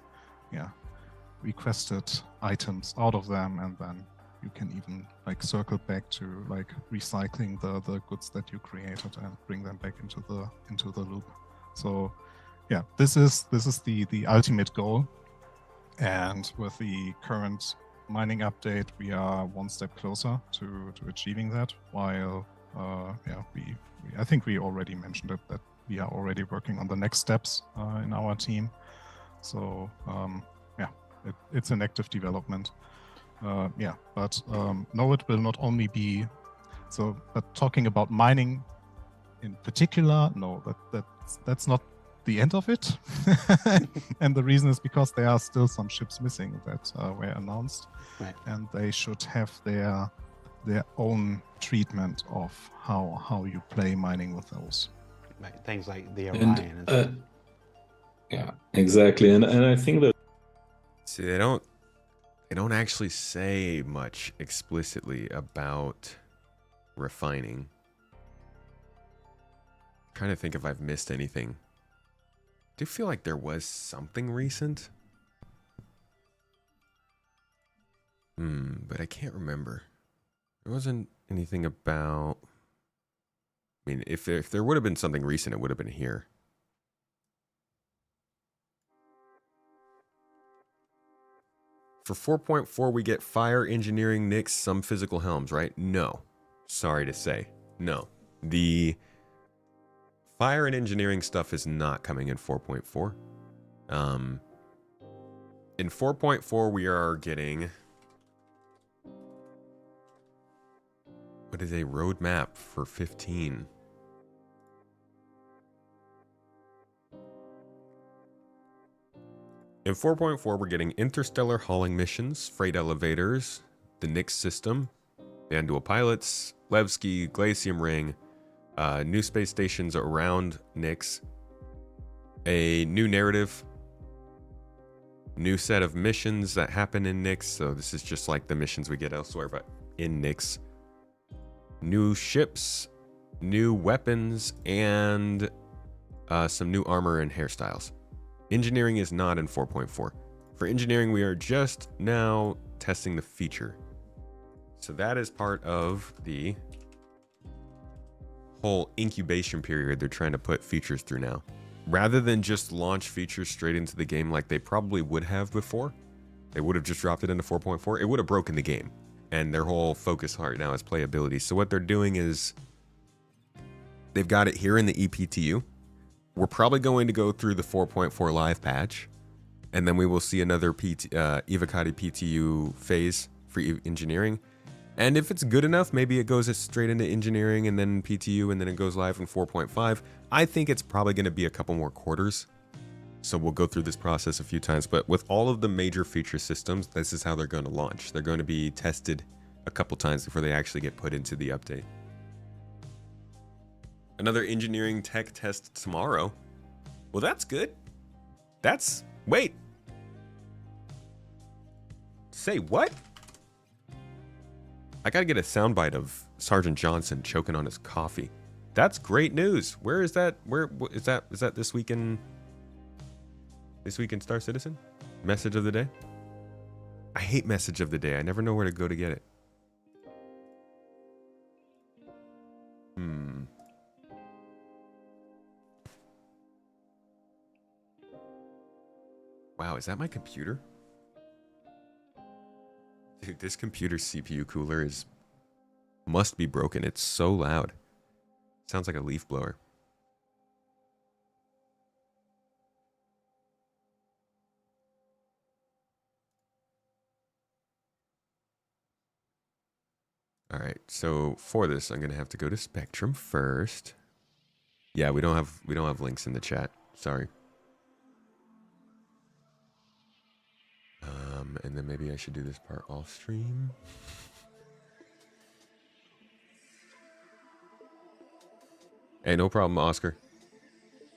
requested items out of them, and then you can even like circle back to like recycling the goods that you created and bring them back into the loop. So yeah, this is the ultimate goal, and with the current mining update, we are one step closer to achieving that. While I think we already mentioned it, that we are already working on the next steps in our team. So it's an active development. But no, it will not only be so. But talking about mining in particular, no, that's not the end of it. And the reason is because there are still some ships missing that were announced, right, and they should have their own treatment of how you play mining with those. Right. Things like the Orion and stuff. Yeah, exactly. And I think that see, they don't They don't actually say much explicitly about refining. I'm trying to think if I've missed anything. I do feel like there was something recent. But I can't remember. There wasn't anything about... I mean, if there would have been something recent, it would have been here. For 4.4, we get fire, engineering, NICS, some physical helms, right? No. Sorry to say. No. The fire and engineering stuff is not coming in 4.4. In 4.4, we are getting... What is a roadmap for 15? In 4.4, we're getting interstellar hauling missions, freight elevators, the NICS system, Vanduul pilots, Levski, Glacium Ring, new space stations around NICS, a new narrative, new set of missions that happen in NICS. So this is just like the missions we get elsewhere, but in NICS. New ships, new weapons, and some new armor and hairstyles. Engineering is not in 4.4. For engineering, we are just now testing the feature. So that is part of the whole incubation period they're trying to put features through now. Rather than just launch features straight into the game like they probably would have before, they would have just dropped it into 4.4. It would have broken the game. And their whole focus right now is playability. So what they're doing is they've got it here in the ePTU. We're probably going to go through the 4.4 live patch, and then we will see another Evocati PTU phase for engineering. And if it's good enough, maybe it goes straight into engineering and then PTU, and then it goes live in 4.5. I think it's probably going to be a couple more quarters. So we'll go through this process a few times. But with all of the major feature systems, this is how they're going to launch. They're going to be tested a couple times before they actually get put into the update. Another engineering tech test tomorrow. Well, that's good. Wait. Say what? I gotta get a soundbite of Sergeant Johnson choking on his coffee. That's great news. Where is that? Where is that? Is that this week in Star Citizen? Message of the day? I hate message of the day. I never know where to go to get it. Wow, is that my computer? Dude, this computer's CPU cooler must be broken. It's so loud. Sounds like a leaf blower. All right, so for this, I'm gonna have to go to Spectrum first. Yeah, we don't have links in the chat. Sorry. And then maybe I should do this part off stream. Hey, no problem, Oscar.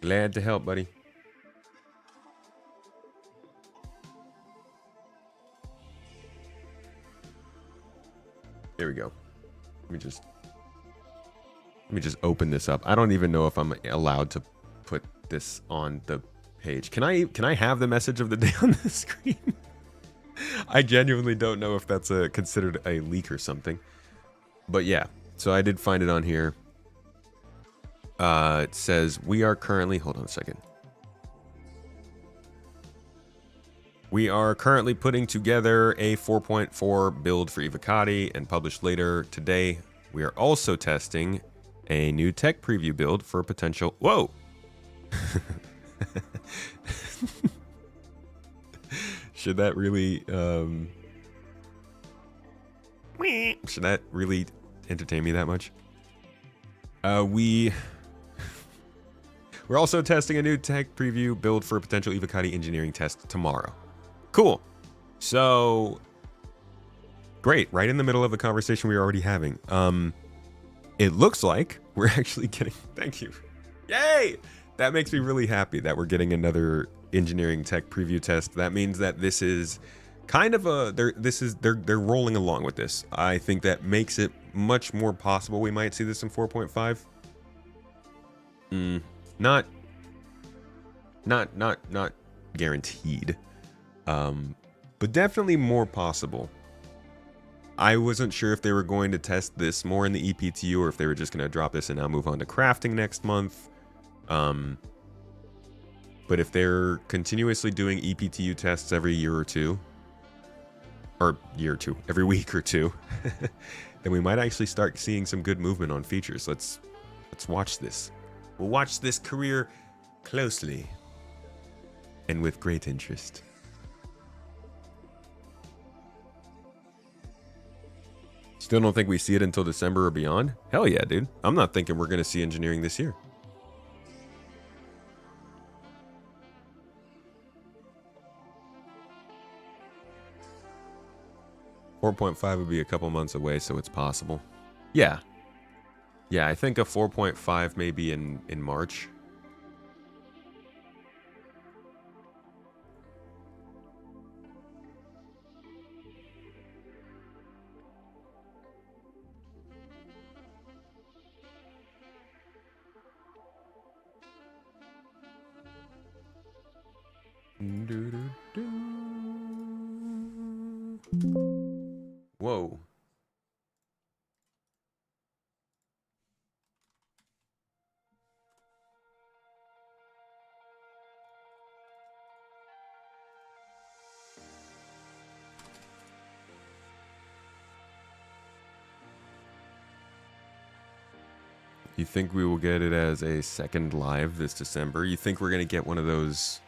Glad to help, buddy. There we go. Let me just open this up. I don't even know if I'm allowed to put this on the page. Can I have the message of the day on the screen? I genuinely don't know if that's considered a leak or something. But yeah, so I did find it on here. It says, we are currently... Hold on a second. We are currently putting together a 4.4 build for Evocati and published later today. We are also testing a new tech preview build for potential... Whoa! Should that really... Should that really entertain me that much? We're also testing a new tech preview build for a potential Evocati engineering test tomorrow. Cool. So, great. Right in the middle of the conversation we were already having. It looks like we're actually getting... Thank you. Yay! That makes me really happy that we're getting another engineering tech preview test. That means that this is kind of a they're rolling along with this. I think that makes it much more possible we might see this in 4.5. Not guaranteed, but definitely more possible. I wasn't sure if they were going to test this more in the EPTU or if they were just going to drop this and now move on to crafting next month. But if they're continuously doing EPTU tests every year or two, every week or two, then we might actually start seeing some good movement on features. Let's watch this. We'll watch this career closely and with great interest. Still don't think we see it until December or beyond? Hell yeah, dude. I'm not thinking we're going to see engineering this year. .5 would be a couple months away, so it's possible. Yeah. Yeah, I think a 4.5 maybe in March. Whoa. You think we will get it as a second live this December? You think we're going to get one of those,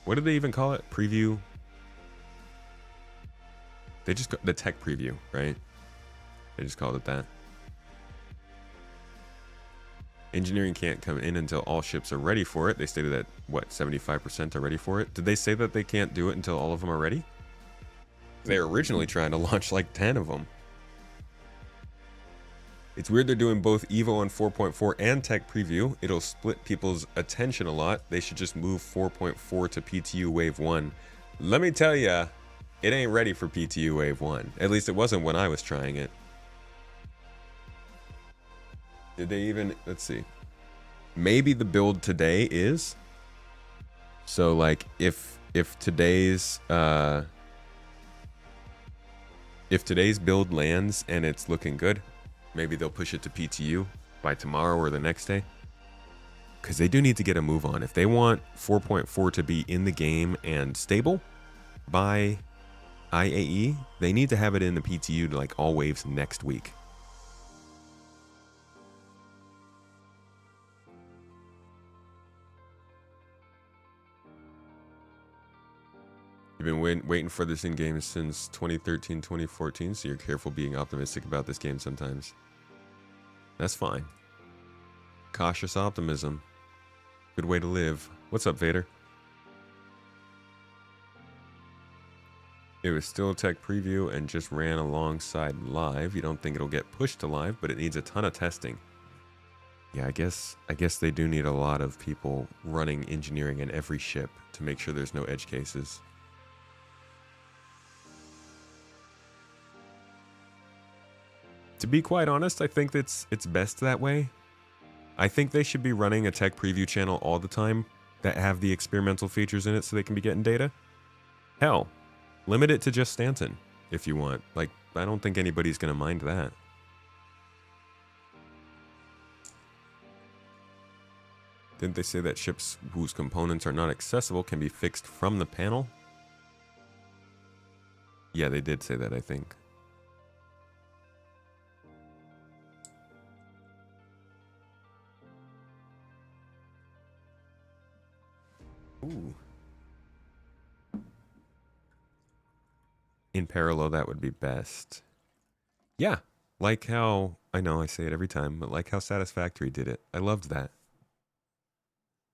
what do they even call it? Preview? They just, the tech preview, right? They just called it that. Engineering can't come in until all ships are ready for it. They stated that, what, 75% are ready for it? Did they say that they can't do it until all of them are ready? They were originally trying to launch like 10 of them. It's weird they're doing both Evo on 4.4 and Tech Preview. It'll split people's attention a lot. They should just move 4.4 to PTU Wave 1. Let me tell ya, it ain't ready for PTU Wave 1. At least it wasn't when I was trying it. Did they even, let's see. Maybe the build today is. So like if today's build lands and it's looking good, maybe they'll push it to PTU by tomorrow or the next day. Because they do need to get a move on. If they want 4.4 to be in the game and stable by IAE, they need to have it in the PTU to like all waves next week. You've been waiting for this in-game since 2013, 2014, so you're careful being optimistic about this game sometimes. That's fine. Cautious optimism. Good way to live. What's up, Vader? It was still a tech preview and just ran alongside live. You don't think it'll get pushed to live, but it needs a ton of testing. Yeah, I guess they do need a lot of people running engineering in every ship to make sure there's no edge cases. To be quite honest, I think it's best that way. I think they should be running a tech preview channel all the time that have the experimental features in it so they can be getting data. Hell, limit it to just Stanton if you want. Like, I don't think anybody's going to mind that. Didn't they say that ships whose components are not accessible can be fixed from the panel? Yeah, they did say that, I think. Ooh. In parallel, that would be best. Yeah, like how, I know I say it every time, but like how Satisfactory did it. I loved that.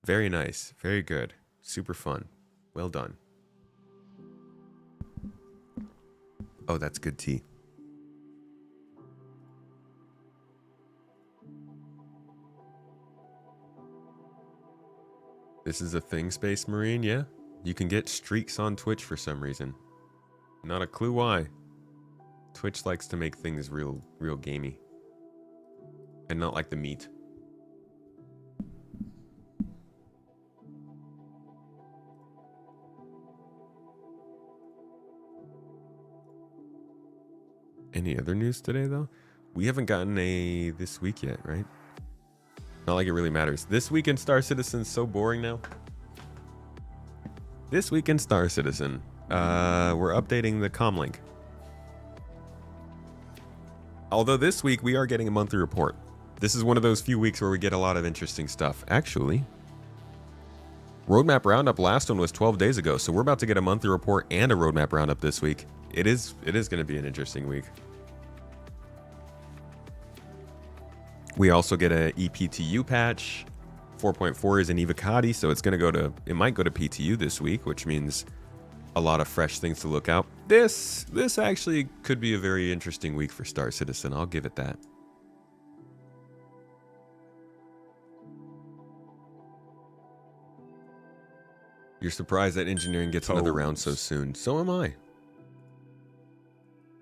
Very nice, very good, super fun. Well done. Oh, that's good tea. This is a thing, Space Marine, yeah? You can get streaks on Twitch for some reason. Not a clue why. Twitch likes to make things real gamey. And not like the meat. Any other news today, though? We haven't gotten a this week yet, right? Not like it really matters. This week in Star Citizen's so boring now. This week in Star Citizen, we're updating the comlink. Although this week we are getting a monthly report. This is one of those few weeks where we get a lot of interesting stuff. Actually, Roadmap Roundup last one was 12 days ago, so we're about to get a monthly report and a Roadmap Roundup this week. It is going to be an interesting week. We also get a ePTU patch. 4.4 is an Evocati, so it might go to PTU this week, which means a lot of fresh things to look out. This actually could be a very interesting week for Star Citizen. I'll give it that. You're surprised that engineering gets another round so soon. So am I.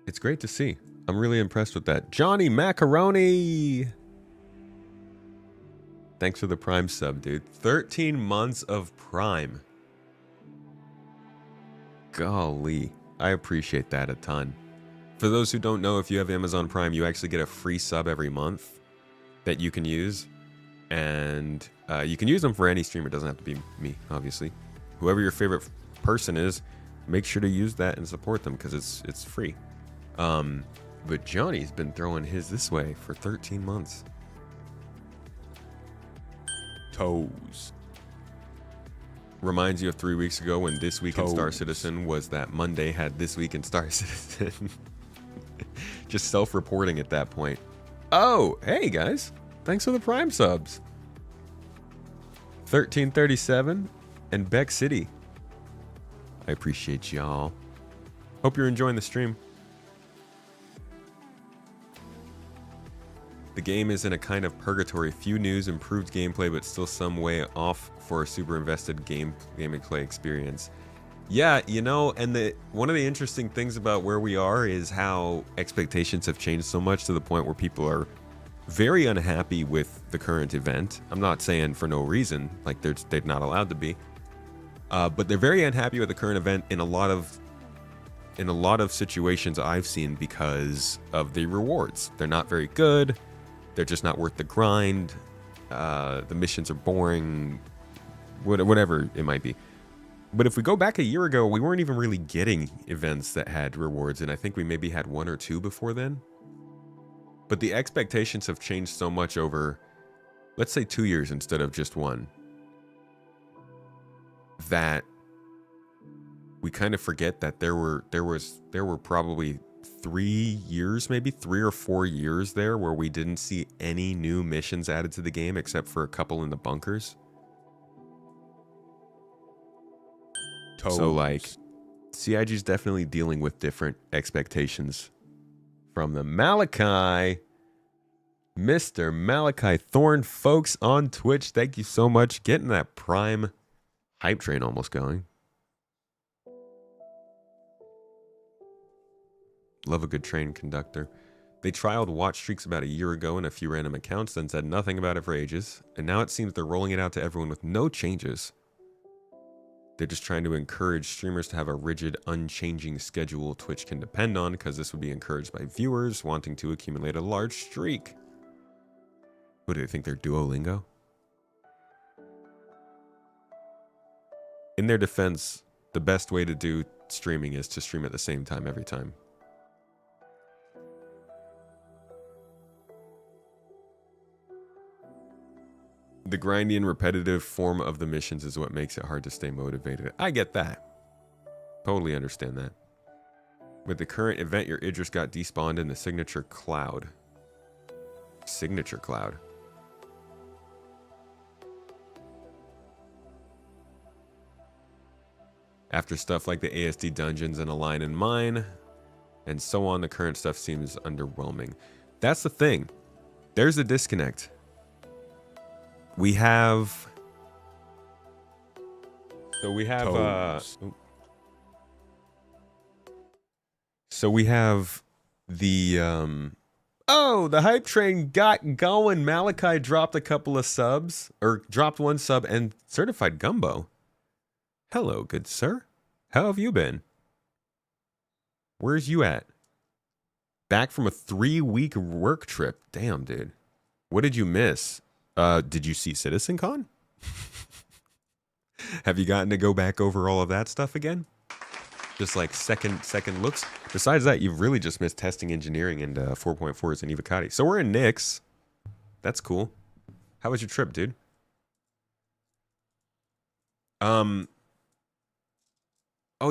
It's great to see. I'm really impressed with that. Johnny Macaroni! Thanks for the Prime sub, dude. 13 months of Prime. Golly. I appreciate that a ton. For those who don't know, if you have Amazon Prime, you actually get a free sub every month that you can use. And you can use them for any streamer. It doesn't have to be me, obviously. Whoever your favorite person is, make sure to use that and support them because it's free. But Johnny's been throwing his this way for 13 months. Toes. Reminds you of 3 weeks ago when This Week in Star Citizen was that Monday had This Week in Star Citizen. Just self-reporting at that point. Oh, hey guys. Thanks for the Prime subs. 1337 and Beck City. I appreciate y'all. Hope you're enjoying the stream. The game is in a kind of purgatory. Few news, improved gameplay, but still some way off for a super invested gameplay experience. Yeah, you know, and one of the interesting things about where we are is how expectations have changed so much to the point where people are very unhappy with the current event. I'm not saying for no reason, like they're not allowed to be, but they're very unhappy with the current event in a lot of situations I've seen because of the rewards. They're not very good. They're just not worth the grind. The missions are boring. Whatever it might be. But if we go back a year ago, we weren't even really getting events that had rewards, and I think we maybe had one or two before then. But the expectations have changed so much over, let's say 2 years instead of just one, that we kind of forget that there were probably 3 years, maybe 3 or 4 years there where we didn't see any new missions added to the game except for a couple in the bunkers. So like, CIG's definitely dealing with different expectations from the Malachi. Mr. Malachi Thorne, folks on Twitch, thank you so much. Getting that Prime hype train almost going. Love a good train conductor. They trialed watch streaks about a year ago in a few random accounts, then said nothing about it for ages. And now it seems they're rolling it out to everyone with no changes. They're just trying to encourage streamers to have a rigid, unchanging schedule Twitch can depend on, because this would be encouraged by viewers wanting to accumulate a large streak. What do they think, they're Duolingo? In their defense, the best way to do streaming is to stream at the same time every time. The grindy and repetitive form of the missions is what makes it hard to stay motivated. I get that. Totally understand that. With the current event, your Idris got despawned in the signature cloud. Signature cloud. After stuff like the ASD dungeons and Align and Mine, and so on, the current stuff seems underwhelming. That's the thing. There's a disconnect. We have So we have so we have the oh, the hype train got going. Malachi dropped a couple of subs, or dropped one sub, and certified Gumbo. Hello, good sir. How have you been? Where's you at? Back from a 3-week work trip. Damn, dude. What did you miss? Did you see CitizenCon? Have you gotten to go back over all of that stuff again? Just like second looks. Besides that, you've really just missed testing engineering and 4.4s and Evocati. So we're in Nix. That's cool. How was your trip, dude? Oh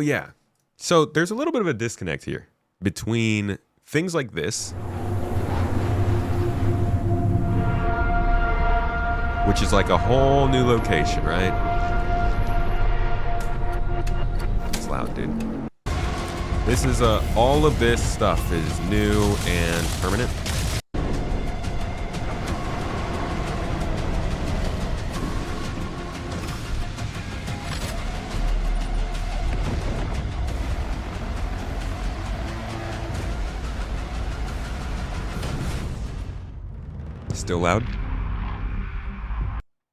yeah. So there's a little bit of a disconnect here between things like this, which is like a whole new location, right? It's loud, dude. This is all of this stuff is new and permanent. Still loud?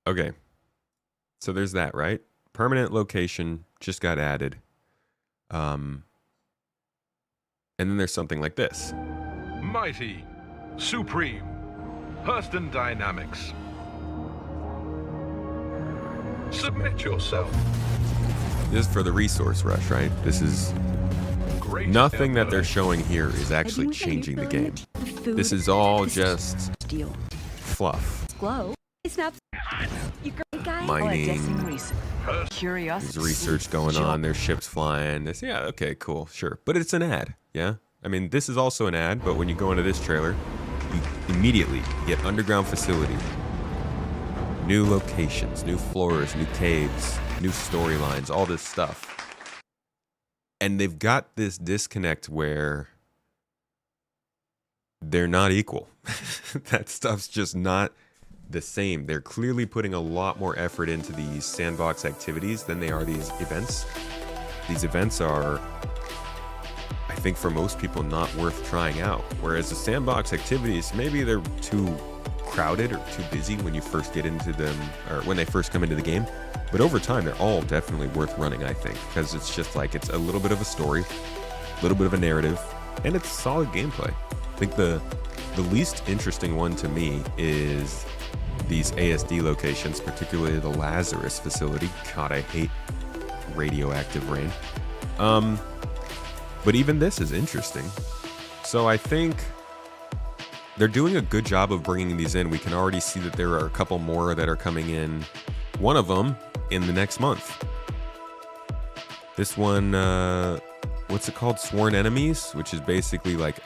Okay. So there's that, right? Permanent location just got added. And then there's something like this. Mighty, supreme, Hurston Dynamics. Submit yourself. This is for the resource rush, right? This is nothing that they're showing here is actually changing the game. This is all just fluff. Mining. There's research going on. There's ships flying. Yeah, okay, cool, sure. But it's an ad, yeah? I mean, this is also an ad, but when you go into this trailer, you immediately get underground facility, new locations, new floors, new caves, new storylines, all this stuff. And they've got this disconnect where they're not equal. That stuff's just not the same. They're clearly putting a lot more effort into these sandbox activities than they are these events. These events are, I think for most people, not worth trying out. Whereas the sandbox activities, maybe they're too crowded or too busy when you first get into them, or when they first come into the game. But over time, they're all definitely worth running, I think, because it's just like, it's a little bit of a story, a little bit of a narrative, and it's solid gameplay. I think the least interesting one to me is these ASD locations, particularly the Lazarus facility. God, I hate radioactive rain. But even this is interesting. So I think they're doing a good job of bringing these in. We can already see that there are a couple more that are coming in. One of them in the next month. This one, what's it called? Sworn Enemies, which is basically like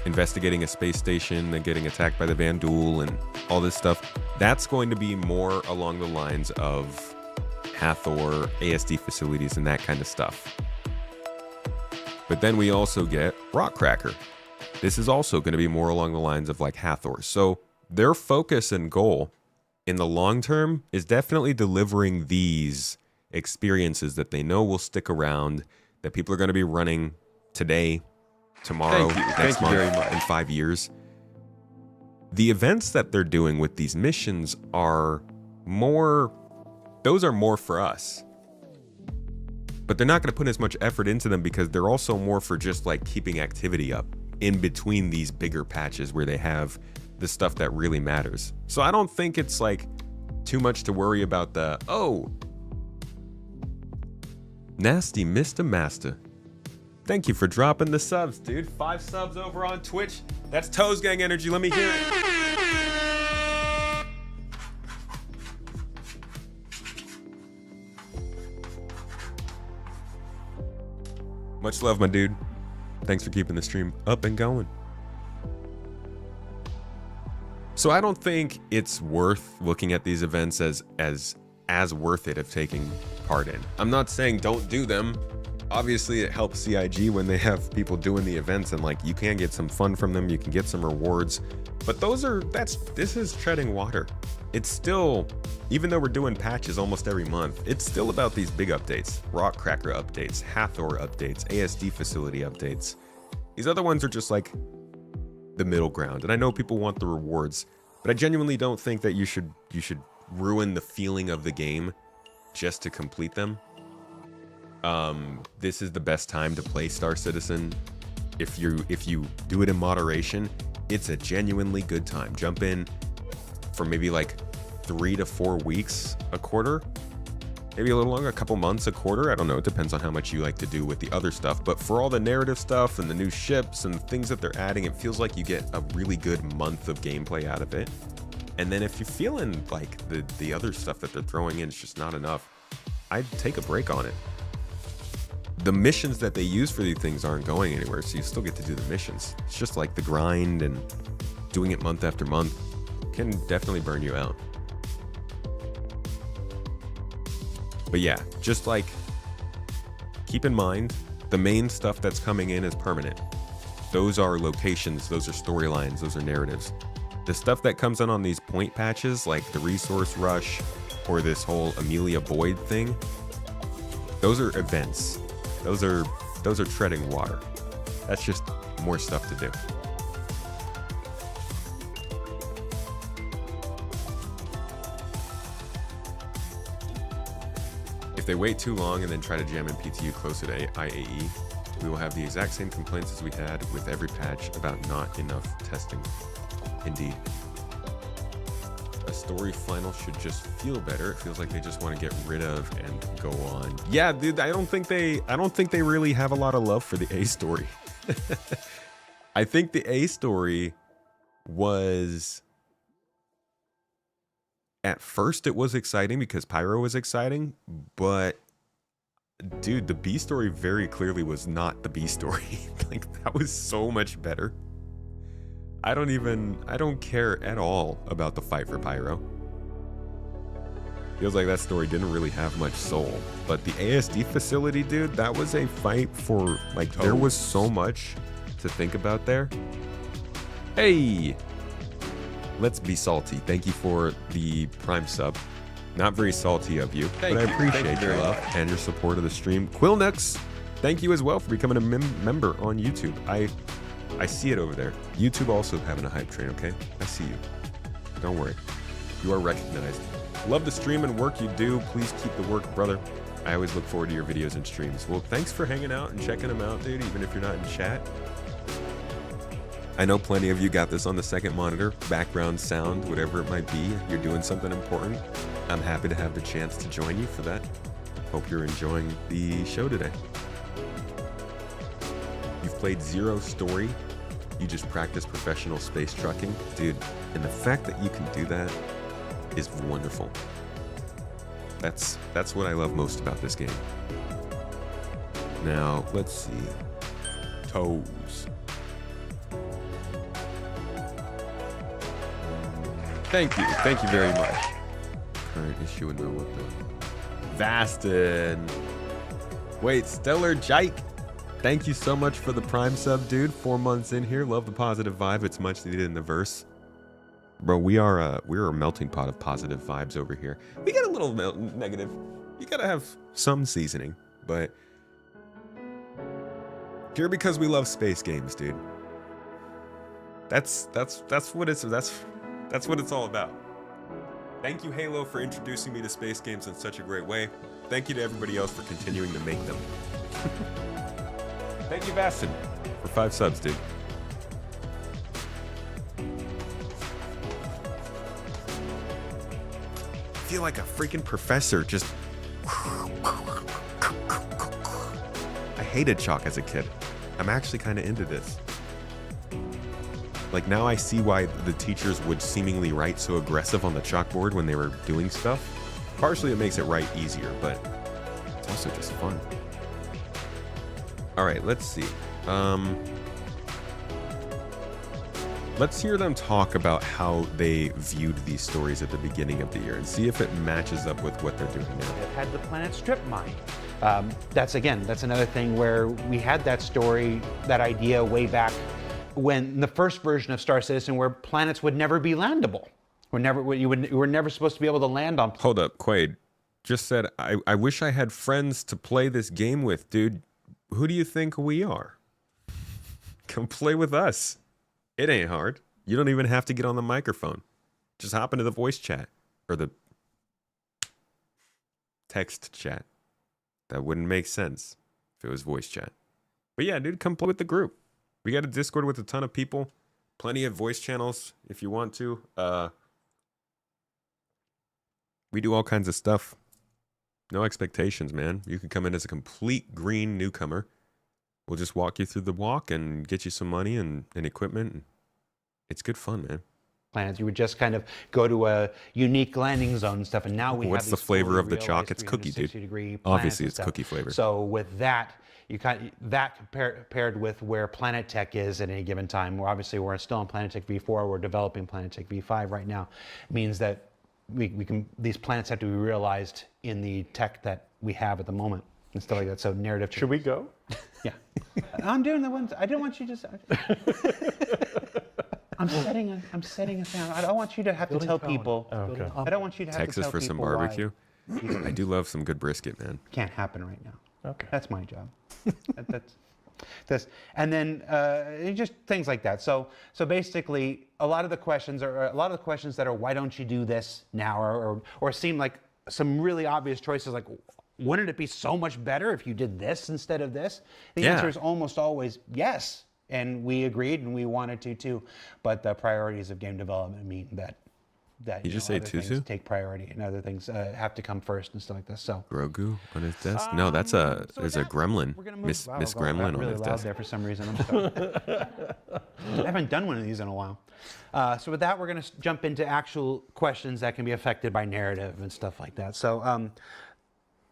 investigating a space station and getting attacked by the Vandul and all this stuff. That's going to be more along the lines of Hathor, ASD facilities, and that kind of stuff. But then we also get Rockcracker. This is also going to be more along the lines of like Hathor. So their focus and goal in the long term is definitely delivering these experiences that they know will stick around, that people are going to be running today, tomorrow, next month, in 5 years. The events that they're doing with these missions are more, those are more for us. But they're not going to put as much effort into them because they're also more for just like keeping activity up in between these bigger patches where they have the stuff that really matters. So I don't think it's like too much to worry about the, oh, Nasty Mr. Master. Thank you for dropping the subs, dude. 5 subs over on Twitch. That's Toes Gang energy. Let me hear it. Much love, my dude. Thanks for keeping the stream up and going. So I don't think it's worth looking at these events as worth it of taking part in. I'm not saying don't do them. Obviously, it helps CIG when they have people doing the events, and like you can get some fun from them, you can get some rewards. But this is treading water. It's still, even though we're doing patches almost every month, it's still about these big updates. Rockcracker updates, Hathor updates, ASD facility updates. These other ones are just like the middle ground. And I know people want the rewards, but I genuinely don't think that you should ruin the feeling of the game just to complete them. This is the best time to play Star Citizen. If you do it in moderation, it's a genuinely good time. Jump in for maybe like 3 to 4 weeks a quarter, maybe a little longer, a couple months a quarter. I don't know. It depends on how much you like to do with the other stuff. But for all the narrative stuff and the new ships and things that they're adding, it feels like you get a really good month of gameplay out of it. And then if you're feeling like the other stuff that they're throwing in is just not enough, I'd take a break on it. The missions that they use for these things aren't going anywhere, so you still get to do the missions. It's just like the grind, and doing it month after month can definitely burn you out. But yeah, just like, keep in mind, the main stuff that's coming in is permanent. Those are locations, those are storylines, those are narratives. The stuff that comes in on these point patches, like the resource rush or this whole Amelia Boyd thing, those are events. Those are treading water. That's just more stuff to do. If they wait too long and then try to jam in PTU closer to IAE, we will have the exact same complaints as we had with every patch about not enough testing. Indeed. A story final should just feel better. It feels like they just want to get rid of and go on. Yeah, dude, I don't think they really have a lot of love for the A story. I think the A story was, at first it was exciting because Pyro was exciting, but dude, the B story very clearly was not the B story. Like, that was so much better. I don't care at all about the fight for Pyro. Feels like that story didn't really have much soul. But the ASD facility, dude, that was a fight for, like, there was so much to think about there. Hey! Let's be salty. Thank you for the Prime sub. Not very salty of you, but I appreciate your love and your support of the stream. Quillnux, thank you as well for becoming a member on YouTube. I see it over there. YouTube also having a hype train, okay? I see you. Don't worry. You are recognized. Love the stream and work you do. Please keep the work, brother. I always look forward to your videos and streams. Well, thanks for hanging out and checking them out, dude, even if you're not in chat. I know plenty of you got this on the second monitor, background sound, whatever it might be. You're doing something important. I'm happy to have the chance to join you for that. Hope you're enjoying the show today. You've played zero story. You just practice professional space trucking. Dude, and the fact that you can do that is wonderful. That's what I love most about this game. Now, let's see. Toes. Thank you very much. Current issue and know what the Vastin. Wait, Stellar Jike. Thank you so much for the Prime sub, dude. 4 months in here. Love the positive vibe. It's much needed in the verse. Bro, we're a melting pot of positive vibes over here. We get a little negative. You gotta have some seasoning, but here because we love space games, dude. That's what it's all about. Thank you, Halo, for introducing me to space games in such a great way. Thank you to everybody else for continuing to make them. Thank you, Bastin, for 5 subs, dude. I feel like a freaking professor just... I hated chalk as a kid. I'm actually kind of into this. Like, now I see why the teachers would seemingly write so aggressive on the chalkboard when they were doing stuff. Partially it makes it write easier, but it's also just fun. All right, let's see. Let's hear them talk about how they viewed these stories at the beginning of the year and see if it matches up with what they're doing now. They've had the planet strip mined. That's another thing where we had that story, that idea way back when the first version of Star Citizen, where planets would never be landable. You were never supposed to be able to land on. Hold up, Quaid. Just said, I wish I had friends to play this game with, dude. Who do you think we are? Come play with us. It ain't hard. You don't even have to get on the microphone. Just hop into the voice chat or the text chat. That wouldn't make sense if it was voice chat. But yeah, dude, come play with the group. We got a Discord with a ton of people. Plenty of voice channels if you want to. We do all kinds of stuff. No expectations, man. You can come in as a complete green newcomer. We'll just walk you through the walk and get you some money and equipment. It's good fun, man. Planets. You would just kind of go to a unique landing zone and stuff, and now we What's have the these flavor of the fully chalk? It's realized cookie, dude. 360-degree Obviously, planets it's and cookie stuff. flavor. So with that, paired with where Planet Tech is at any given time. We're still on Planet Tech V4. We're developing Planet Tech V5 right now. Means that these planets have to be realized in the tech that we have at the moment and stuff like that. So narrative. Should we go? Yeah. I'm doing the ones. I don't want you to. I'm setting a sound. I don't want you to have to tell people. Okay. I don't want you to have Texas to tell for people some barbecue. why. I do love some good brisket, man. Can't happen right now. Okay. That's my job. That's and then just things like that. So basically, a lot of the questions that are why don't you do this now, or seem like some really obvious choices, like wouldn't it be so much better if you did this instead of this? The answer is almost always yes. And we agreed, and we wanted to too, but the priorities of game development mean that you just say other things Tutu? take priority, and other things have to come first and stuff like this. So Grogu on his desk? No, there's a gremlin. Miss Gremlin on really his loud desk. there for some reason. I'm sorry. I haven't done one of these in a while. So with that, we're going to jump into actual questions that can be affected by narrative and stuff like that. So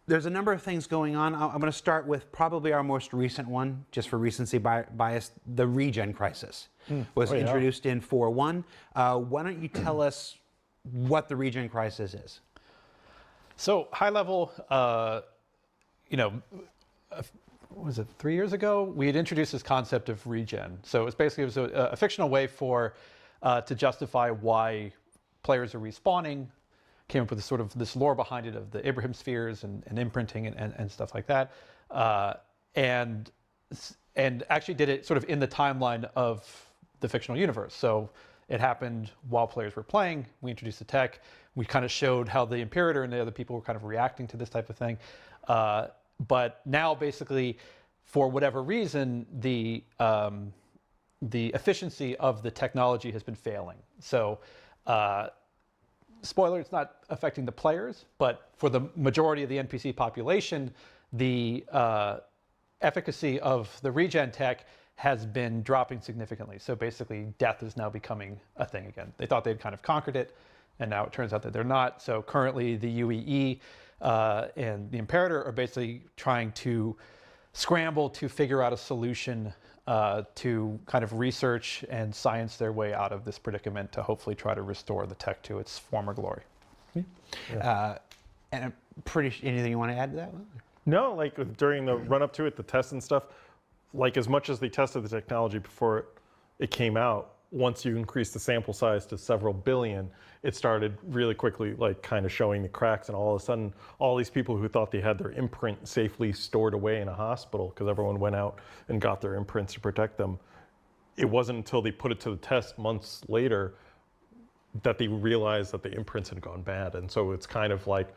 there's a number of things going on. I'm going to start with probably our most recent one, just for recency bias. The regen crisis was introduced in 4.1. Why don't you tell us what the regen crisis is? So high level, was it 3 years ago? We had introduced this concept of regen. So it was a fictional way to justify why players are respawning. Came up with this lore behind it of the Abraham spheres and imprinting and stuff like that, and actually did it sort of in the timeline of the fictional universe. So it happened while players were playing. We introduced the tech. We kind of showed how the Imperator and the other people were kind of reacting to this type of thing. But now, basically, for whatever reason, the efficiency of the technology has been failing. So. Spoiler, it's not affecting the players, but for the majority of the NPC population, the efficacy of the regen tech has been dropping significantly. So basically, death is now becoming a thing again. They thought they'd kind of conquered it, and now it turns out that they're not. So currently, the UEE and the Imperator are basically trying to scramble to figure out a solution to kind of research and science their way out of this predicament to hopefully try to restore the tech to its former glory. And I'm anything you want to add to that one? No, like during the run up to it, the tests and stuff, like as much as they tested the technology before it came out, once you increase the sample size to several billion, it started really quickly, like kind of showing the cracks, and all of a sudden, all these people who thought they had their imprint safely stored away in a hospital because everyone went out and got their imprints to protect them. It wasn't until they put it to the test months later that they realized that the imprints had gone bad. And so it's kind of like,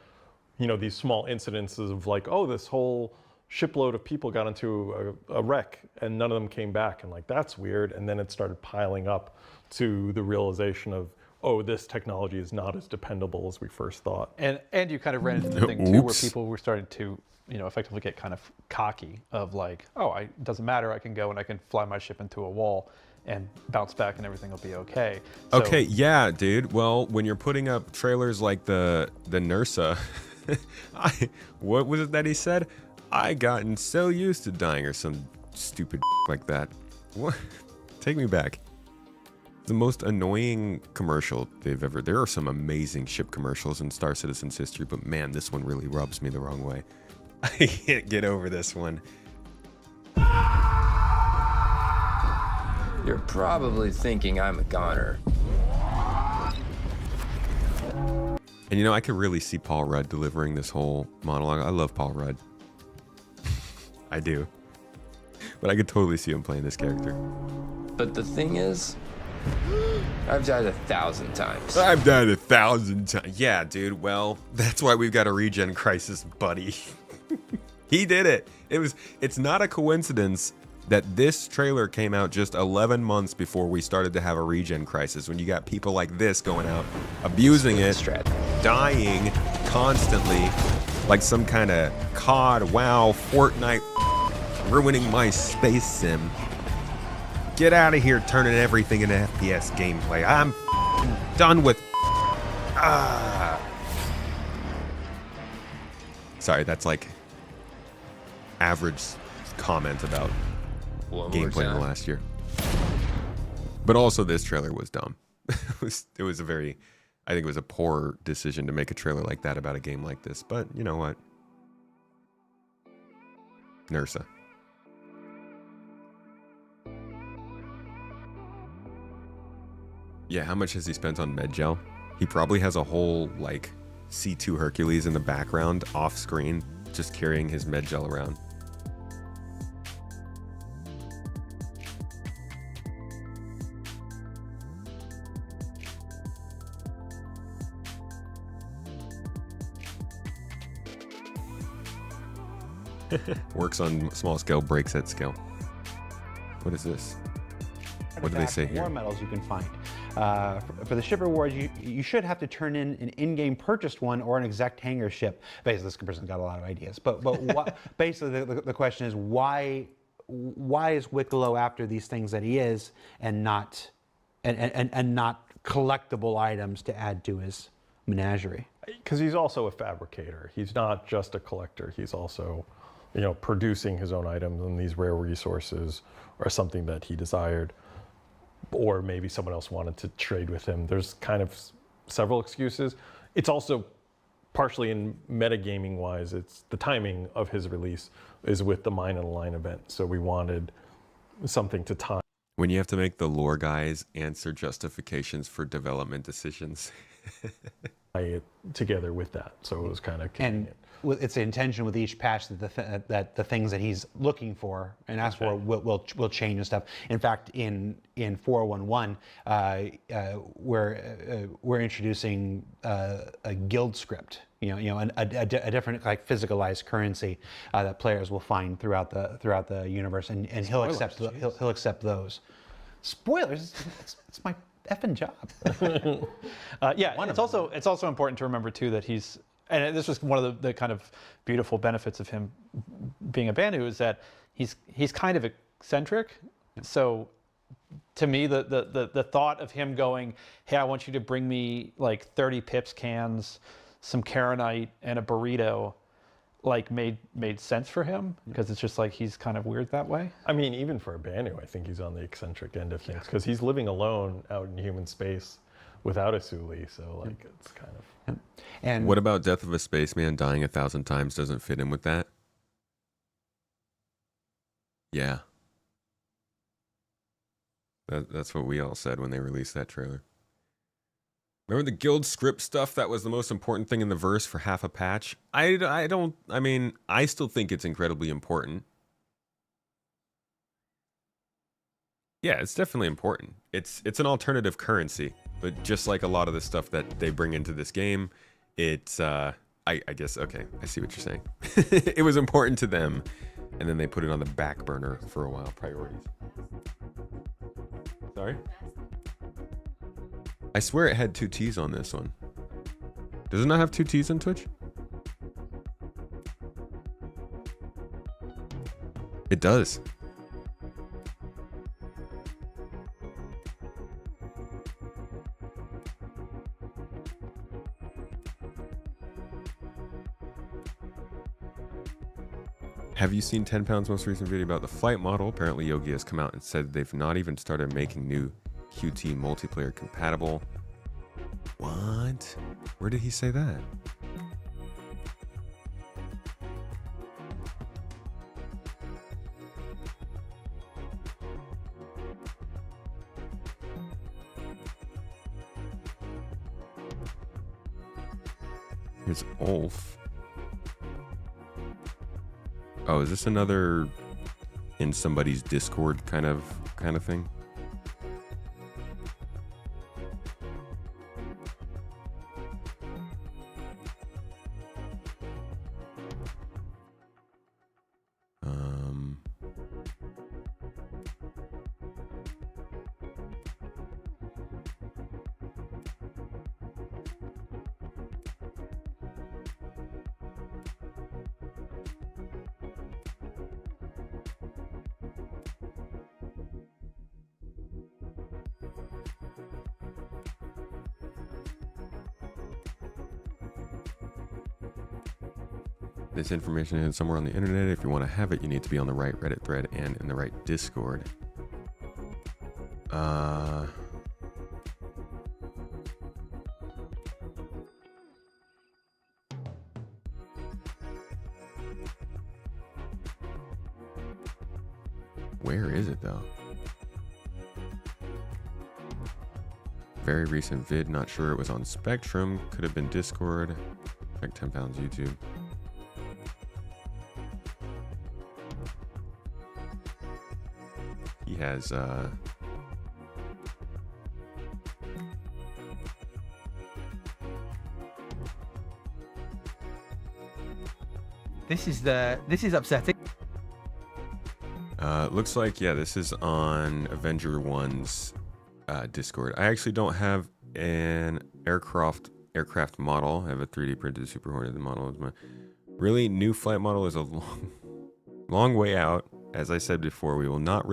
these small incidences of like, oh, this whole shipload of people got into a wreck and none of them came back, and like, that's weird. And then it started piling up to the realization of, oh, this technology is not as dependable as we first thought. And you kind of ran into the thing too, where people were starting to, effectively get kind of cocky of like, oh, it doesn't matter, I can go and I can fly my ship into a wall and bounce back and everything will be okay. So, okay, yeah, dude. Well, when you're putting up trailers like the NERSA, what was it that he said? I gotten so used to dying or some stupid like that. What? Take me back. The most annoying commercial they've ever. There are some amazing ship commercials in Star Citizen's history, but man, this one really rubs me the wrong way. I can't get over this one. You're probably thinking I'm a goner. And you know, I could really see Paul Rudd delivering this whole monologue. I love Paul Rudd. I do. But I could totally see him playing this character. But the thing is, I've died 1,000 times. I've died 1,000 times. Yeah, dude. Well, that's why we've got a regen crisis, buddy. He did it. It's not a coincidence that this trailer came out just 11 months before we started to have a regen crisis, when you got people like this going out, abusing it, dying constantly, like some kind of COD, WoW, Fortnite, ruining my space sim. Get out of here turning everything into FPS gameplay. I'm done with... Sorry, that's like average comment about gameplay in the last year. But also this trailer was dumb. It was a very, I think it was a poor decision to make a trailer like that about a game like this. But you know what? Nursa. Yeah, how much has he spent on Medgel? He probably has a whole, like, C2 Hercules in the background, off screen, just carrying his Medgel around. Works on small scale, breaks at scale. What is this? What do they say here? War medals you can find. For the ship rewards, you should have to turn in an in-game purchased one or an exact hangar ship. Basically, this person's got a lot of ideas. But basically, the question is why is Wicklow after these things that he is, and not collectible items to add to his menagerie? Because he's also a fabricator. He's not just a collector. He's also, you know, producing his own items, and these rare resources are something that he desired, or maybe someone else wanted to trade with him. There's kind of several excuses. It's also partially in metagaming wise, it's the timing of his release is with the Mine and Line event. So we wanted something to tie. When you have to make the lore guys answer justifications for development decisions. It together with that, so it was kind of convenient. And it's the intention with each patch that the things that he's looking for and asks for will change and stuff. In fact, in 411, we're introducing a guild script, a different like physicalized currency that players will find throughout the universe, and he'll accept those. Spoilers. It's my effing job. Yeah, it's also important to remember too that he's, and this was one of the kind of beautiful benefits of him being a Banu, is that he's kind of eccentric. So to me, the thought of him going, hey, I want you to bring me like 30 Pips cans, some Karenite, and a burrito, like made sense for him, because it's just like he's kind of weird that way. I mean, even for a Banu, I think he's on the eccentric end of things, because he's living alone out in human space without a Suli, so like it's kind of. And what about Death of a Spaceman dying 1,000 times doesn't fit in with that? Yeah. That's what we all said when they released that trailer. Remember the guild script stuff? That was the most important thing in the verse for half a patch. I still think it's incredibly important. Yeah, it's definitely important. It's an alternative currency, but just like a lot of the stuff that they bring into this game, it's I guess, okay, I see what you're saying. It was important to them, and then they put it on the back burner for a while. Priorities. Sorry? I swear it had 2 T's on this one. Does it not have 2 T's on Twitch? It does. Have you seen 10 Pound's most recent video about the flight model? Apparently Yogi has come out and said they've not even started making new QT multiplayer compatible. What? Where did he say that? Here's Ulf. Oh, is this another in somebody's Discord kind of thing? This information is somewhere on the internet. If you want to have it, you need to be on the right Reddit thread and in the right Discord. Where is it though? Very recent vid, not sure it was on Spectrum. Could have been Discord. Like 10 pounds YouTube. He has This is upsetting. Looks like, yeah, this is on Avenger 1's Discord. I actually don't have an aircraft model. I have a 3D printed Super Hornet. The model is my really new flight model is a long way out. As I said before, we will not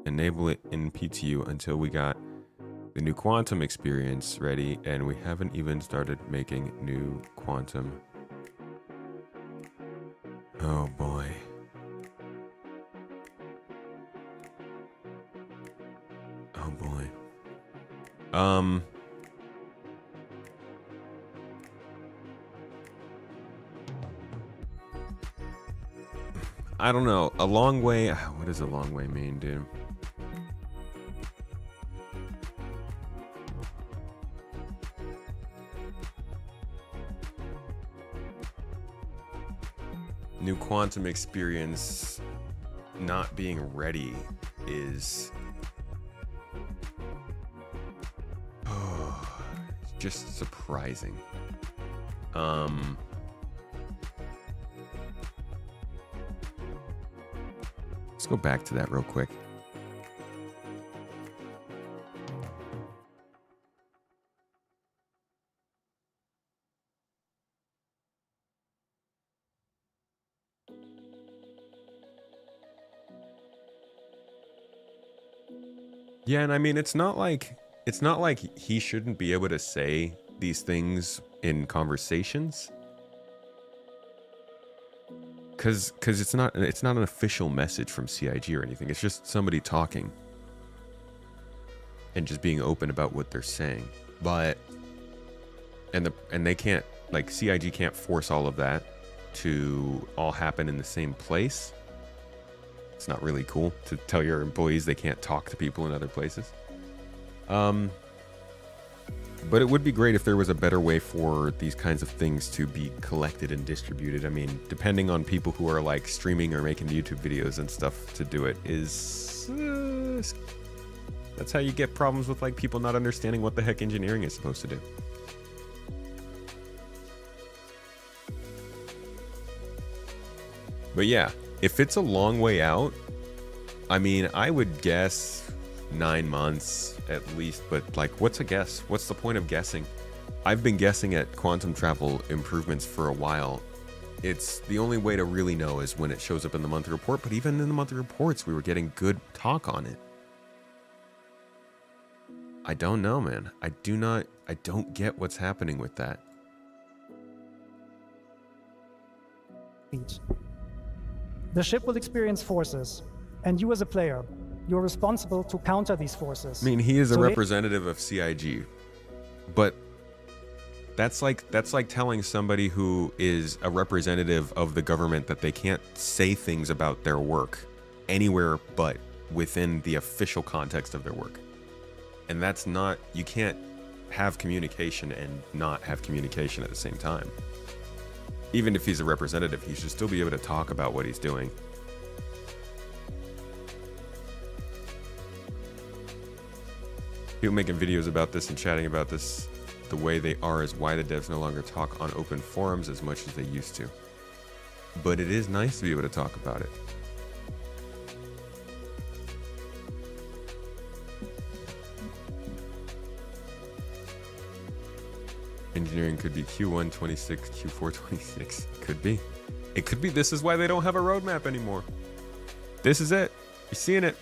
enable it in PTU until we got the new Quantum experience ready, and we haven't even started making new Quantum. Oh boy. Oh boy. I don't know. A long way. What does a long way mean, dude? New Quantum experience not being ready is just surprising. Let's go back to that real quick. Yeah, and I mean, it's not like he shouldn't be able to say these things in conversations. Cause it's not an official message from CIG or anything. It's just somebody talking and just being open about what they're saying. But and they can't, like, CIG can't force all of that to all happen in the same place. It's not really cool to tell your employees they can't talk to people in other places. But it would be great if there was a better way for these kinds of things to be collected and distributed. I mean, depending on people who are like streaming or making YouTube videos and stuff to do it is... that's how you get problems with like people not understanding what the heck engineering is supposed to do. But yeah, if it's a long way out, I mean, I would guess 9 months at least, but like, what's a guess? What's the point of guessing? I've been guessing at quantum travel improvements for a while. It's the only way to really know is when it shows up in the monthly report, but even in the monthly reports, we were getting good talk on it. I don't know, man. I don't get what's happening with that. The ship will experience forces, and you as a player, you're responsible to counter these forces. I mean, he is a representative of CIG, but that's like telling somebody who is a representative of the government that they can't say things about their work anywhere but within the official context of their work. And that's not, you can't have communication and not have communication at the same time. Even if he's a representative, he should still be able to talk about what he's doing. People making videos about this and chatting about this the way they are is why the devs no longer talk on open forums as much as they used to. But it is nice to be able to talk about it. Engineering could be Q1 26, Q4 26. Could be. It could be this is why they don't have a roadmap anymore. This is it. You're seeing it.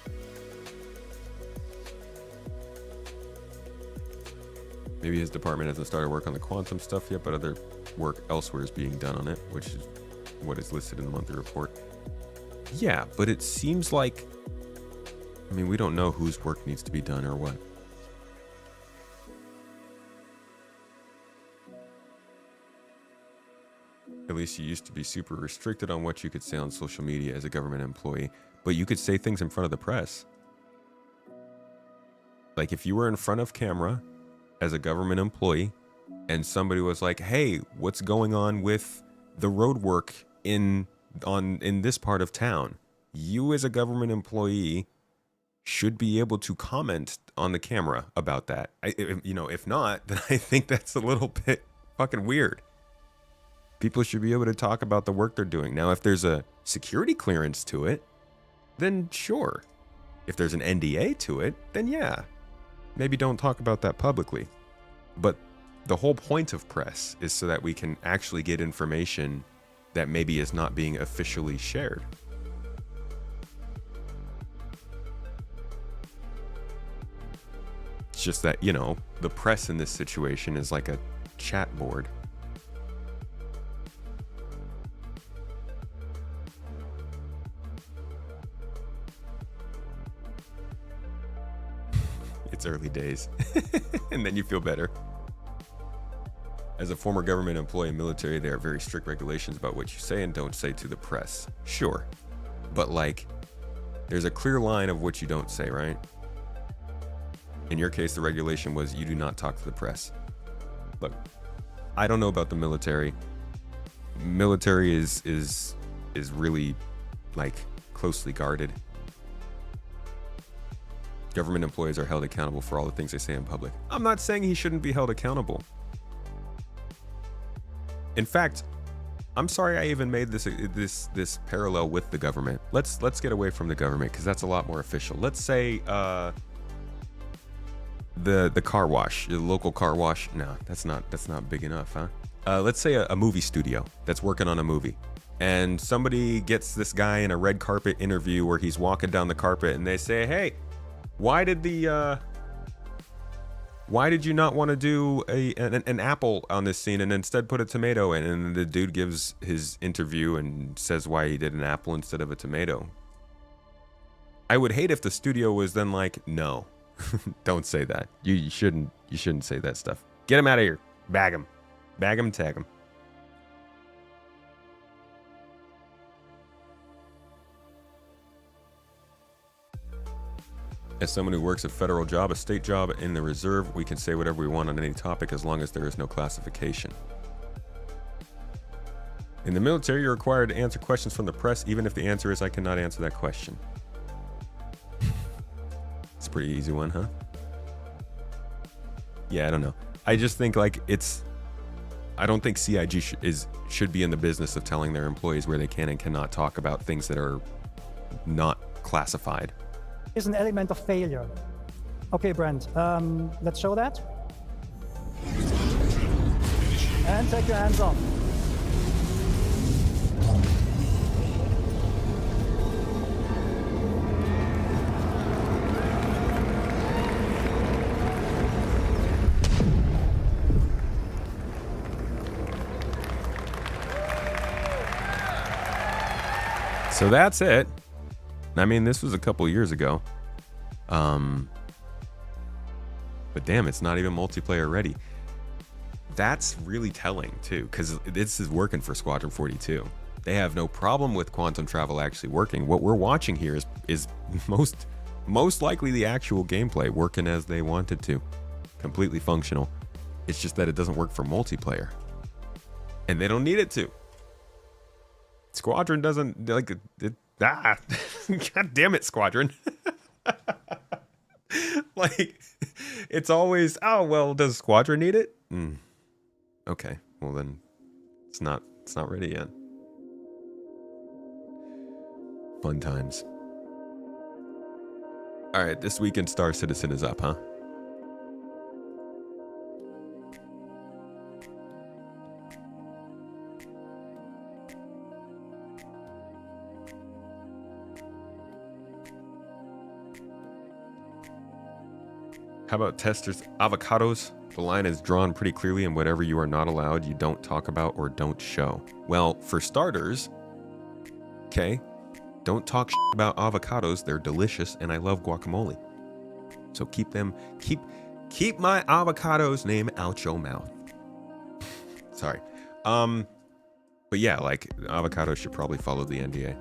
Maybe his department hasn't started work on the quantum stuff yet, but other work elsewhere is being done on it, which is what is listed in the monthly report. Yeah, but it seems like, I mean, we don't know whose work needs to be done or what. At least you used to be super restricted on what you could say on social media as a government employee, but you could say things in front of the press. Like if you were in front of camera as a government employee and somebody was like, hey, what's going on with the road work in this part of town? You as a government employee should be able to comment on the camera about that. If not, then I think that's a little bit fucking weird. People should be able to talk about the work they're doing. Now, if there's a security clearance to it, then sure. If there's an NDA to it, then yeah. Maybe don't talk about that publicly. But the whole point of press is so that we can actually get information that maybe is not being officially shared. It's just that, the press in this situation is like a chat board. It's early days. And then you feel better. As a former government employee and military, there are very strict regulations about what you say and don't say to the press. Sure. But there's a clear line of what you don't say, right? In your case, the regulation was you do not talk to the press. Look, I don't know about the military. Military is really closely guarded. Government employees are held accountable for all the things they say in public. I'm not saying he shouldn't be held accountable. In fact, I'm sorry I even made this parallel with the government. Let's get away from the government because that's a lot more official. Let's say the car wash, the local car wash. No, that's not big enough, huh? Let's say a movie studio that's working on a movie. And somebody gets this guy in a red carpet interview where he's walking down the carpet and they say, hey, why did you not want to do an apple on this scene and instead put a tomato in? And the dude gives his interview and says why he did an apple instead of a tomato. I would hate if the studio was then like, no, don't say that. You shouldn't say that stuff. Get him out of here. Bag him, tag him. As someone who works a federal job, a state job, in the reserve, we can say whatever we want on any topic as long as there is no classification. In the military, you're required to answer questions from the press, even if the answer is I cannot answer that question. It's a pretty easy one, huh? Yeah, I don't know. I just think I don't think CIG should be in the business of telling their employees where they can and cannot talk about things that are not classified. Is an element of failure. Okay, Brent, let's show that. And take your hands off. So that's it. I mean, this was a couple years ago. But damn, it's not even multiplayer ready. That's really telling too, because this is working for Squadron 42. They have no problem with quantum travel actually working. What we're watching here is most likely the actual gameplay working as they wanted to. Completely functional. It's just that it doesn't work for multiplayer. And they don't need it to. Squadron doesn't, like, God damn it, Squadron. Like, it's always, oh, well, does Squadron need it? Okay, well then, it's not ready yet. Fun times. All right, this weekend Star Citizen is up, huh? How about testers? Avocados. The line is drawn pretty clearly, and whatever you are not allowed, you don't talk about or don't show. Well, for starters, okay, don't talk about avocados. They're delicious, and I love guacamole. So keep my avocados name out your mouth. Sorry. But yeah, like, avocados should probably follow the NDA.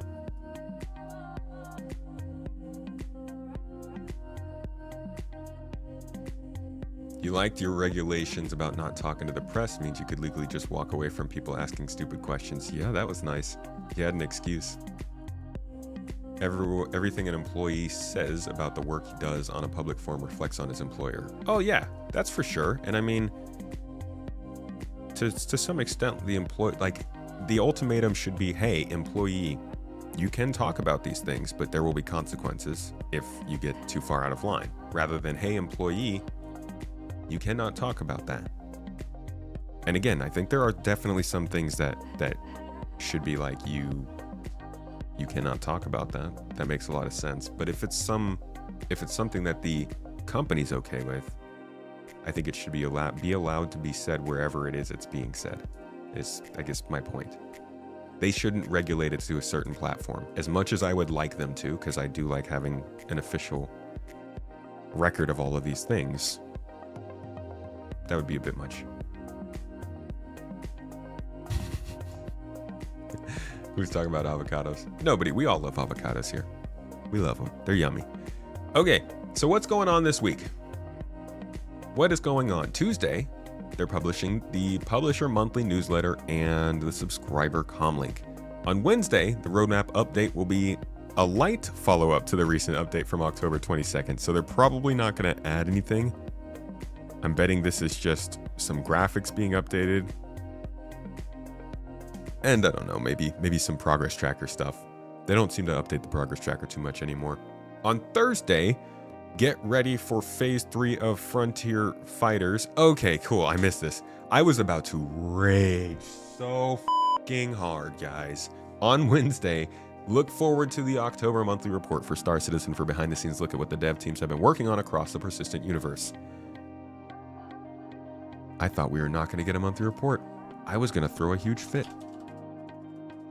You liked your regulations about not talking to the press means you could legally just walk away from people asking stupid questions. Yeah, that was nice. You had an excuse. Everything an employee says about the work he does on a public forum reflects on his employer. Oh yeah, that's for sure. And I mean, to some extent, the ultimatum should be, hey, employee, you can talk about these things, but there will be consequences if you get too far out of line. Rather than, hey, employee, you cannot talk about that. And again, I think there are definitely some things that should be like, you cannot talk about that. That makes a lot of sense. But if it's something that the company's okay with, I think it should be allowed to be said wherever it is it's being said. Is, I guess, my point. They shouldn't regulate it to a certain platform. As much as I would like them to, because I do like having an official record of all of these things, that would be a bit much. Who's talking about avocados? Nobody. We all love avocados here. We love them. They're yummy. Okay, so what's going on this week? What is going on? Tuesday, they're publishing the Publisher Monthly newsletter and the subscriber comlink. On Wednesday, the roadmap update will be a light follow-up to the recent update from October 22nd, so they're probably not going to add anything. I'm betting this is just some graphics being updated. And I don't know, maybe some progress tracker stuff. They don't seem to update the progress tracker too much anymore. On Thursday, get ready for Phase 3 of Frontier Fighters. Okay, cool, I missed this. I was about to rage so fucking hard, guys. On Wednesday, look forward to the October monthly report for Star Citizen for behind-the-scenes look at what the dev teams have been working on across the persistent universe. I thought we were not going to get a monthly report. I was going to throw a huge fit.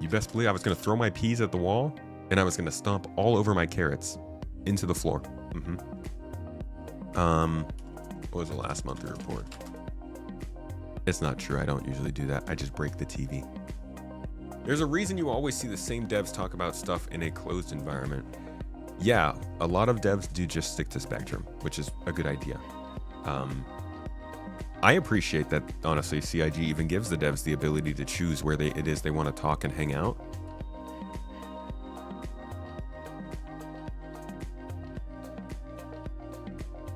You best believe I was going to throw my peas at the wall, and I was going to stomp all over my carrots into the floor. What was the last monthly report? It's not true. I don't usually do that. I just break the TV. There's a reason you always see the same devs talk about stuff in a closed environment. Yeah, a lot of devs do just stick to Spectrum, which is a good idea. I appreciate that, honestly, CIG even gives the devs the ability to choose where it is they want to talk and hang out.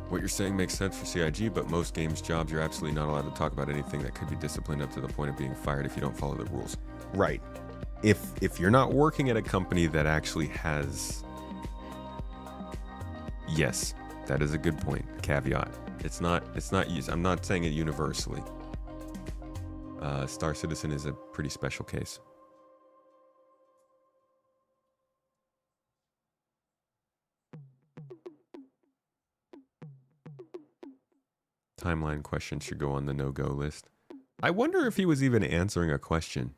What you're saying makes sense for CIG, but most games jobs, you're absolutely not allowed to talk about anything that could be disciplined up to the point of being fired if you don't follow the rules. Right. If you're not working at a company that actually has... Yes, that is a good point. Caveat. It's not used. I'm not saying it universally. Star Citizen is a pretty special case. Timeline question should go on the no-go list. I wonder if he was even answering a question.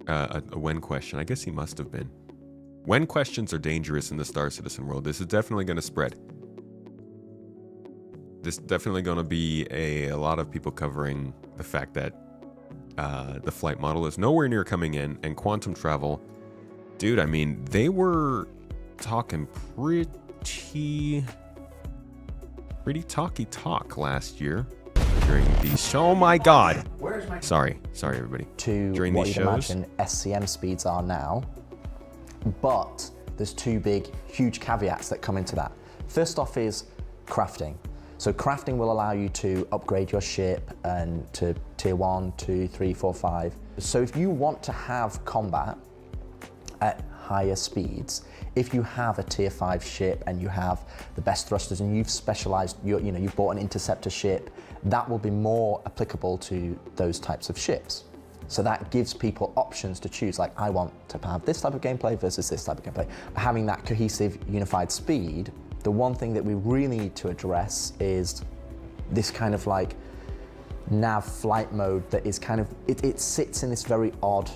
A when question. I guess he must have been. When questions are dangerous in the Star Citizen world. This is definitely going to spread. This is definitely going to be a lot of people covering the fact that the flight model is nowhere near coming in, and quantum travel, dude, I mean, they were talking pretty talky talk last year. during these. Oh my God! Sorry, everybody. To during what these you'd shows. imagine SCM speeds are now, but there's two big, huge caveats that come into that. First off is crafting. So crafting will allow you to upgrade your ship and to tier 1, 2, 3, 4, 5. So if you want to have combat at higher speeds, if you have a tier 5 ship and you have the best thrusters and you've specialized, you've bought an interceptor ship, that will be more applicable to those types of ships. So that gives people options to choose, like I want to have this type of gameplay versus this type of gameplay. Having that cohesive, unified speed, the one thing that we really need to address is this kind of like nav flight mode that is kind of, it sits in this very odd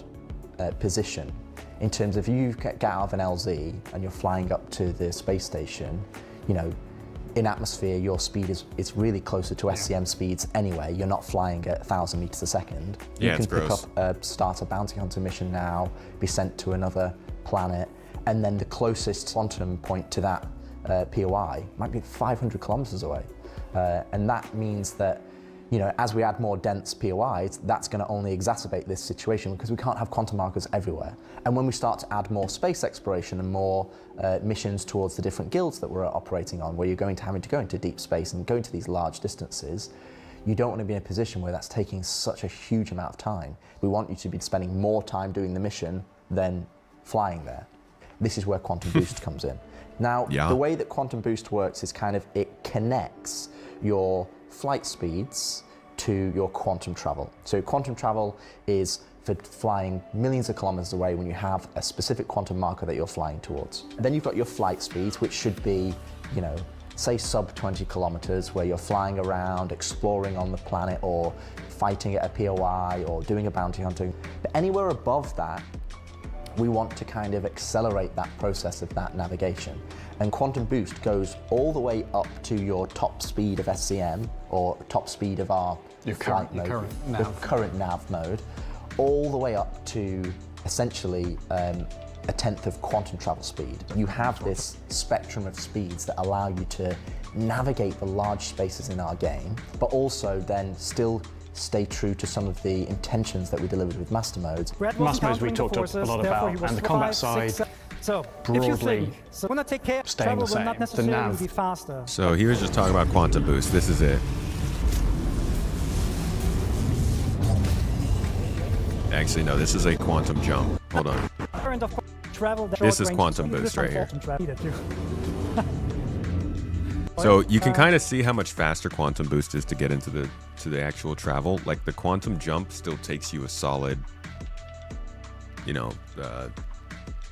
position in terms of you get out of an LZ and you're flying up to the space station, in atmosphere, your speed is really closer to SCM speeds anyway. You're not flying at 1,000 meters a second. Yeah, you can it's pick gross. up, start a bounty hunter mission now, be sent to another planet, and then the closest quantum point to that POI might be 500 kilometers away. And that means that, as we add more dense POIs, that's going to only exacerbate this situation because we can't have quantum markers everywhere. And when we start to add more space exploration and more missions towards the different guilds that we're operating on, where you're having to go into deep space and go into these large distances, you don't want to be in a position where that's taking such a huge amount of time. We want you to be spending more time doing the mission than flying there. This is where Quantum Boost comes in. Now, the way that Quantum Boost works is it connects your flight speeds to your quantum travel. So quantum travel is for flying millions of kilometers away when you have a specific quantum marker that you're flying towards. And then you've got your flight speeds, which should be, say sub 20 kilometers, where you're flying around, exploring on the planet, or fighting at a POI, or doing a bounty hunting. But anywhere above that, we want to kind of accelerate that process of that navigation. And Quantum Boost goes all the way up to your top speed of SCM, or top speed of our flight mode, the current nav mode, all the way up to essentially a tenth of quantum travel speed. You have this spectrum of speeds that allow you to navigate the large spaces in our game, but also then still stay true to some of the intentions that we delivered with master modes. Master modes we talked a lot about, and the combat side, so broadly, want to take care, staying the travel will not same. necessarily The nav. be faster. So he was just talking about Quantum Boost. This is it. Actually, no, this is a quantum jump. Hold on. Current of travel that This is short-range Quantum is Boost different right here. quantum travel. So you can kind of see how much faster Quantum Boost is to get into the actual travel. Like the quantum jump still takes you a solid,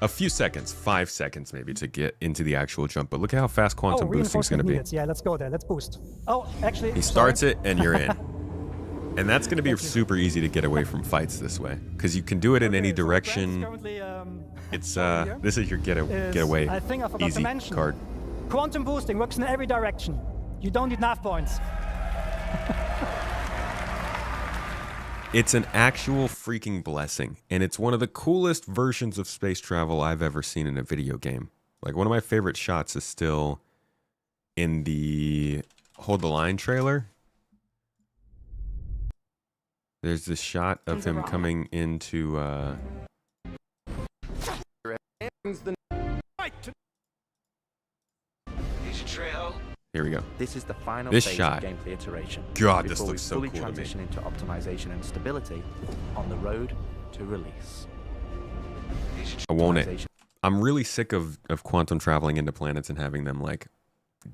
a few seconds, 5 seconds maybe, to get into the actual jump. But look at how fast quantum boosting is going to be. Yeah, let's go there. Let's boost. Oh, actually, He starts it and you're in. And that's going to be super easy to get away from fights this way, because you can do it in any direction. It's this is your getaway I think I forgot to easy mention. card. Quantum boosting works in every direction. You don't need nav points. It's an actual freaking blessing, and it's one of the coolest versions of space travel I've ever seen in a video game. Like, one of my favorite shots is still in the Hold the Line trailer. There's this shot of him coming into here we go. This is the final This phase shot. of gameplay iteration. God, this before we looks so fully cool to me. transition into optimization and stability on the road to release. I want it. I'm really sick of quantum traveling into planets and having them like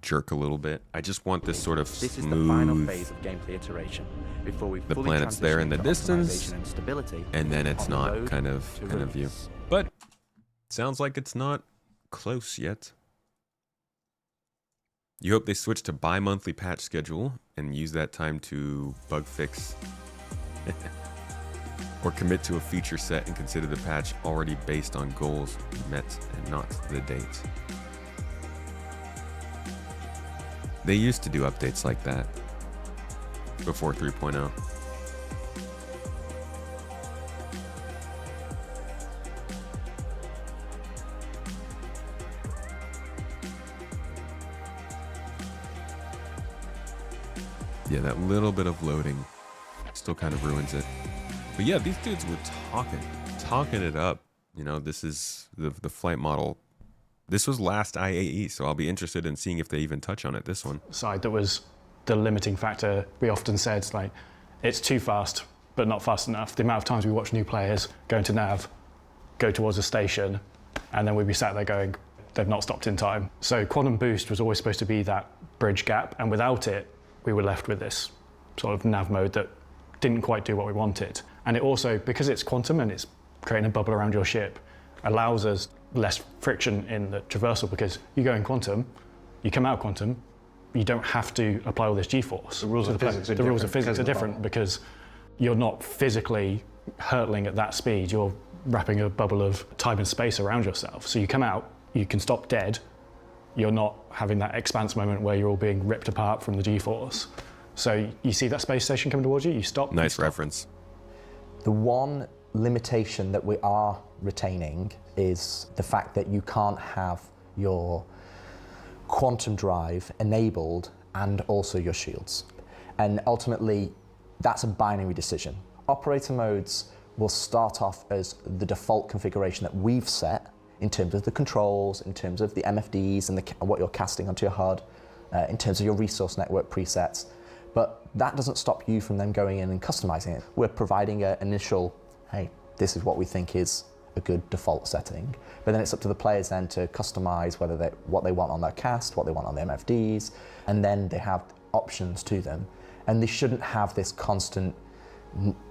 jerk a little bit. I just want this sort of This is the final smooth. phase of gameplay iteration before we The fully planet's there in the transition into distance, optimization and stability and then it's on the not road kind of to view. release. But sounds like it's not close yet. You hope they switch to bi-monthly patch schedule and use that time to bug fix or commit to a feature set and consider the patch already based on goals met and not the date. They used to do updates like that before 3.0. Yeah, that little bit of loading still kind of ruins it. But yeah, these dudes were talking it up. You know, this is the flight model. This was last IAE, so I'll be interested in seeing if they even touch on it this one. Side that was the limiting factor. We often said, like, it's too fast, but not fast enough. The amount of times we watch new players go into nav, go towards a station, and then we'd be sat there going, they've not stopped in time. So quantum boost was always supposed to be that bridge gap, and without it, we were left with this sort of nav mode that didn't quite do what we wanted. And it also, because it's quantum and it's creating a bubble around your ship, allows us less friction in the traversal, because you go in quantum, you come out quantum, you don't have to apply all this G-force. The rules of physics are the rules of physics are different because you're not physically hurtling at that speed. You're wrapping a bubble of time and space around yourself. So you come out, you can stop dead. You're not having that expanse moment where you're all being ripped apart from the G-force. So you see that space station coming towards you, you stop. Nice reference. The one limitation that we are retaining is the fact that you can't have your quantum drive enabled and also your shields. And ultimately, that's a binary decision. Operator modes will start off as the default configuration that we've set in terms of the controls, in terms of the MFDs and what you're casting onto your HUD, in terms of your resource network presets. But that doesn't stop you from then going in and customizing it. We're providing an initial, hey, this is what we think is a good default setting. But then it's up to the players then to customize what they want on their cast, what they want on the MFDs, and then they have options to them. And they shouldn't have this constant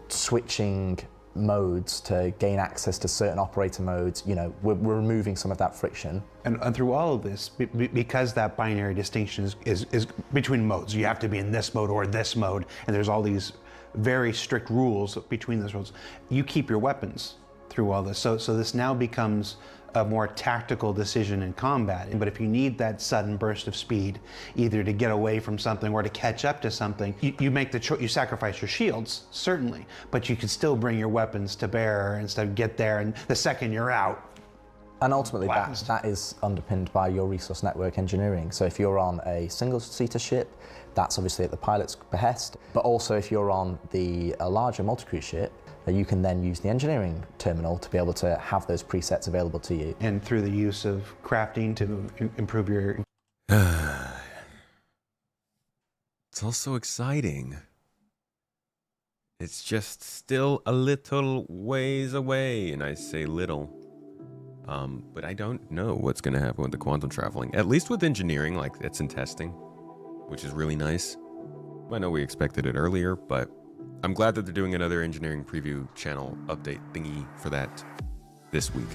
switching modes to gain access to certain operator modes. You know, we're removing some of that friction. And through all of this, because that binary distinction is between modes, you have to be in this mode or this mode, and there's all these very strict rules between those modes. You keep your weapons through all this. So this now becomes a more tactical decision in combat. But if you need that sudden burst of speed, either to get away from something or to catch up to something, you make the choice. You sacrifice your shields, certainly, but you can still bring your weapons to bear and stuff, get there, and the second you're out. And ultimately, that is underpinned by your resource network engineering. So if you're on a single-seater ship, that's obviously at the pilot's behest. But also if you're on a larger multi-crew ship, you can then use the engineering terminal to be able to have those presets available to you. And through the use of crafting to improve your... It's also exciting. It's just still a little ways away, and I say little. But I don't know what's going to happen with the quantum traveling. At least with engineering, like it's in testing, which is really nice. I know we expected it earlier, but I'm glad that they're doing another engineering preview channel update thingy for that this week.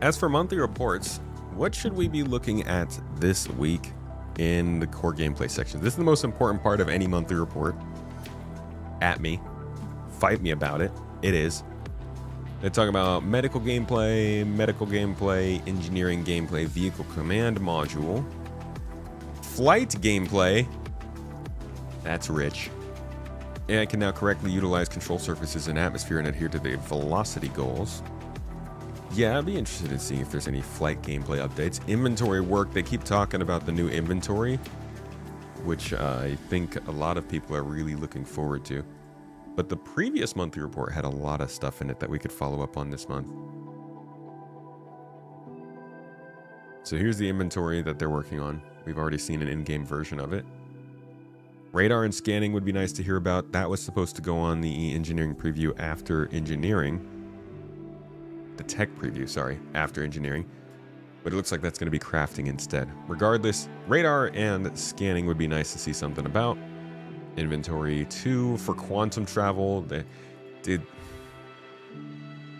As for monthly reports, what should we be looking at this week in the core gameplay section? This is the most important part of any monthly report. At me. Fight me about it. It is. They're talking about medical gameplay, engineering gameplay, vehicle command module, flight gameplay. That's rich. AI can now correctly utilize control surfaces in atmosphere and adhere to the velocity goals. Yeah, I'd be interested in seeing if there's any flight gameplay updates. Inventory work, they keep talking about the new inventory, which I think a lot of people are really looking forward to. But the previous monthly report had a lot of stuff in it that we could follow up on this month. So here's the inventory that they're working on. We've already seen an in-game version of it. Radar and scanning would be nice to hear about. That was supposed to go on the engineering preview after engineering. The tech preview, sorry, after engineering. But it looks like that's going to be crafting instead. Regardless, radar and scanning would be nice to see something about. Inventory 2 for quantum travel. They did.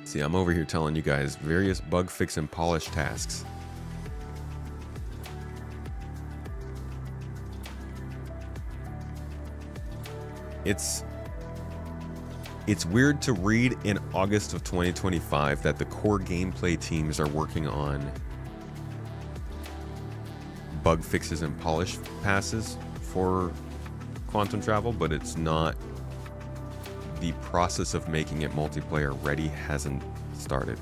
See, I'm over here telling you guys various bug fix and polish tasks. It's weird to read in August of 2025 that the core gameplay teams are working on bug fixes and polish passes for quantum travel, but it's not. The process of making it multiplayer ready hasn't started.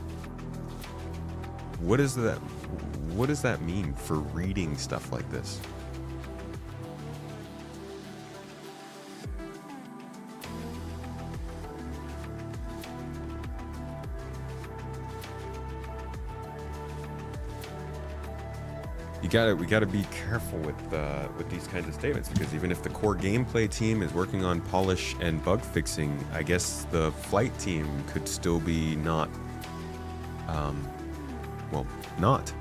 What does that mean for reading stuff like this? we gotta be careful with these kinds of statements, because even if the core gameplay team is working on polish and bug fixing, I guess the flight team could still be not, well, not.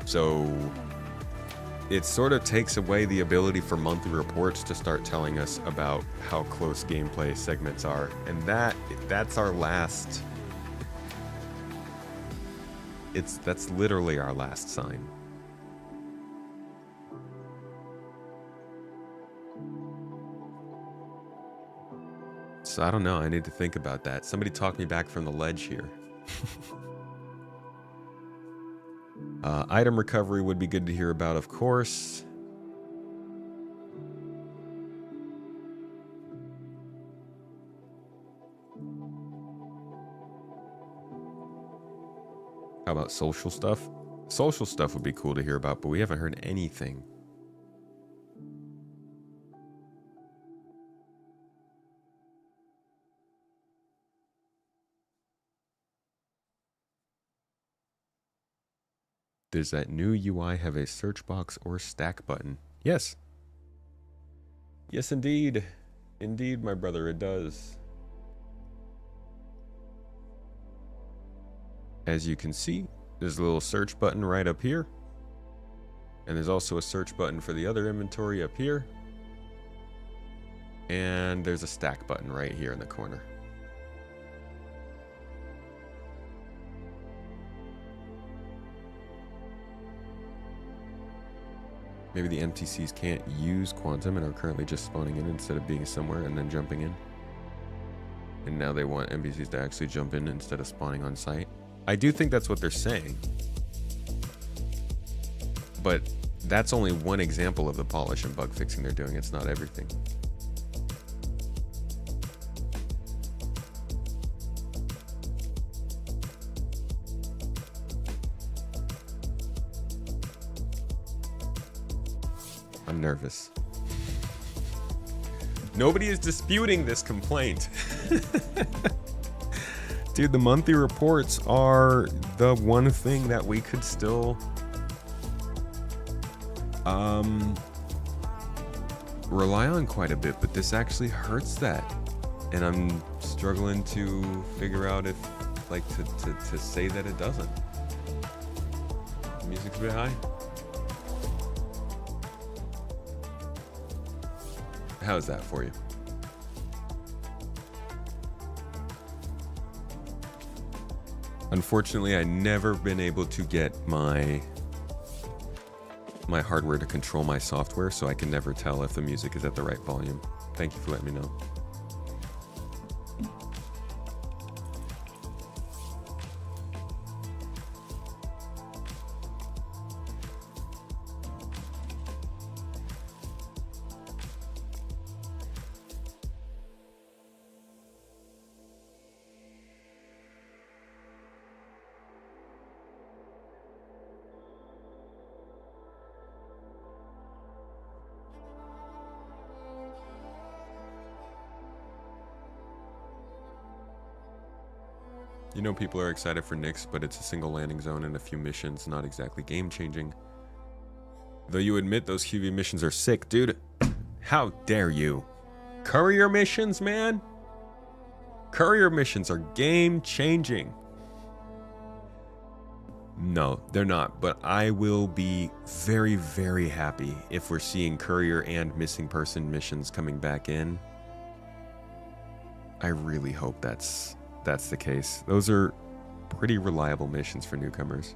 So it sort of takes away the ability for monthly reports to start telling us about how close gameplay segments are, and that's our last. That's literally our last sign. So I don't know. I need to think about that. Somebody talk me back from the ledge here. Item recovery would be good to hear about, of course. How about social stuff? Social stuff would be cool to hear about, but we haven't heard anything. Does that new UI have a search box or stack button? Yes. Yes, indeed. Indeed, my brother, it does. As you can see, there's a little search button right up here. And there's also a search button for the other inventory up here. And there's a stack button right here in the corner. Maybe the MTCs can't use Quantum and are currently just spawning in instead of being somewhere and then jumping in. And now they want NPCs to actually jump in instead of spawning on site. I do think that's what they're saying. But that's only one example of the polish and bug fixing they're doing. It's not everything. I'm nervous. Nobody is disputing this complaint. Dude, the monthly reports are the one thing that we could still rely on quite a bit, but this actually hurts that. And I'm struggling to figure out if, like, to say that it doesn't. Music's a bit high. How's that for you? Unfortunately, I've never been able to get my hardware to control my software, so I can never tell if the music is at the right volume. Thank you for letting me know. You know, people are excited for Nyx, but it's a single landing zone and a few missions, not exactly game-changing. Though you admit those QV missions are sick, dude. How dare you? Courier missions, man? Courier missions are game-changing. No, they're not, but I will be very, very happy if we're seeing courier and missing person missions coming back in. I really hope that's the case. Those are pretty reliable missions for newcomers.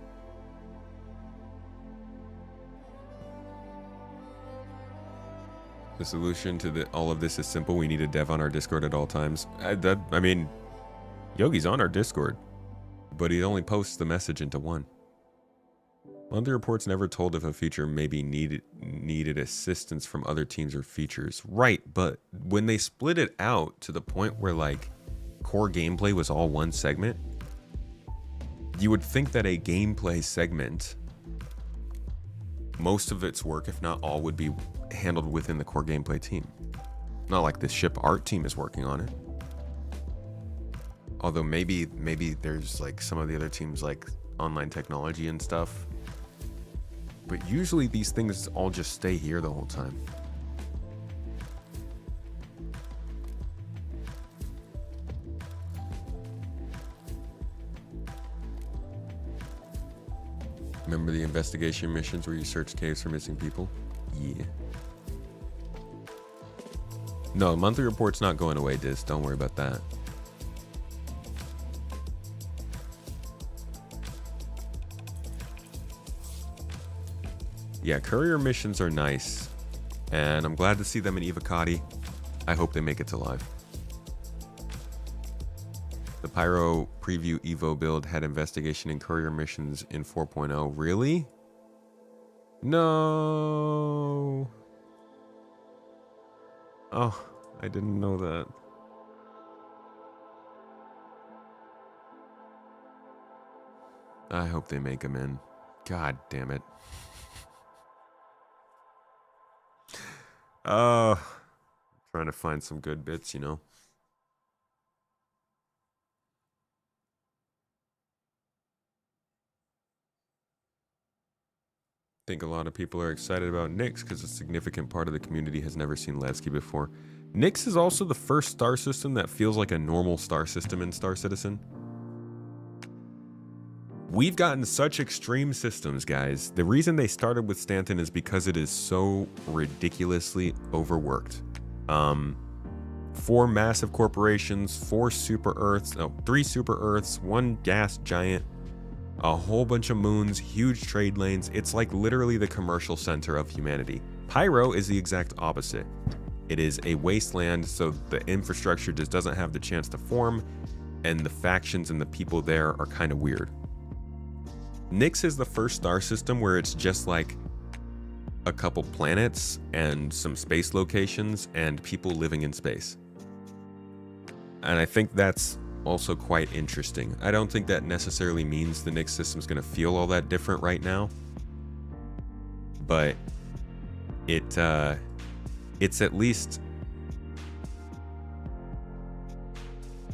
The solution to all of this is simple. We need a dev on our Discord at all times. I mean, Yogi's on our Discord, but he only posts the message into one. Monthly reports never told if a feature maybe needed assistance from other teams or features. Right, but when they split it out to the point where, like, core gameplay was all one segment, you would think that a gameplay segment, most of its work, if not all, would be handled within the core gameplay team. Not like the ship art team is working on it. Although maybe there's like some of the other teams like online technology and stuff. But usually these things all just stay here the whole time. Remember the investigation missions where you search caves for missing people? Yeah. No, monthly report's not going away, Diz. Don't worry about that. Yeah, courier missions are nice. And I'm glad to see them in Evocati. I hope they make it to live. The Pyro preview Evo build had investigation and courier missions in 4.0. Really? No. Oh, I didn't know that. I hope they make them in. God damn it. Trying to find some good bits, you know. I think a lot of people are excited about Nyx because a significant part of the community has never seen Levski before. Nyx is also the first star system that feels like a normal star system in Star Citizen. We've gotten such extreme systems, guys. The reason they started with Stanton is because it is so ridiculously overworked. 4 massive corporations, 4 super Earths, no, 3 super Earths, 1 gas giant, a whole bunch of moons, huge trade lanes. It's like literally the commercial center of humanity. Pyro is the exact opposite. It is a wasteland, so the infrastructure just doesn't have the chance to form, and the factions and the people there are kind of weird. Nyx is the first star system where it's just like a couple planets and some space locations and people living in space. And I think that's also quite interesting. I don't think that necessarily means the Nyx system's going to feel all that different right now, but it's at least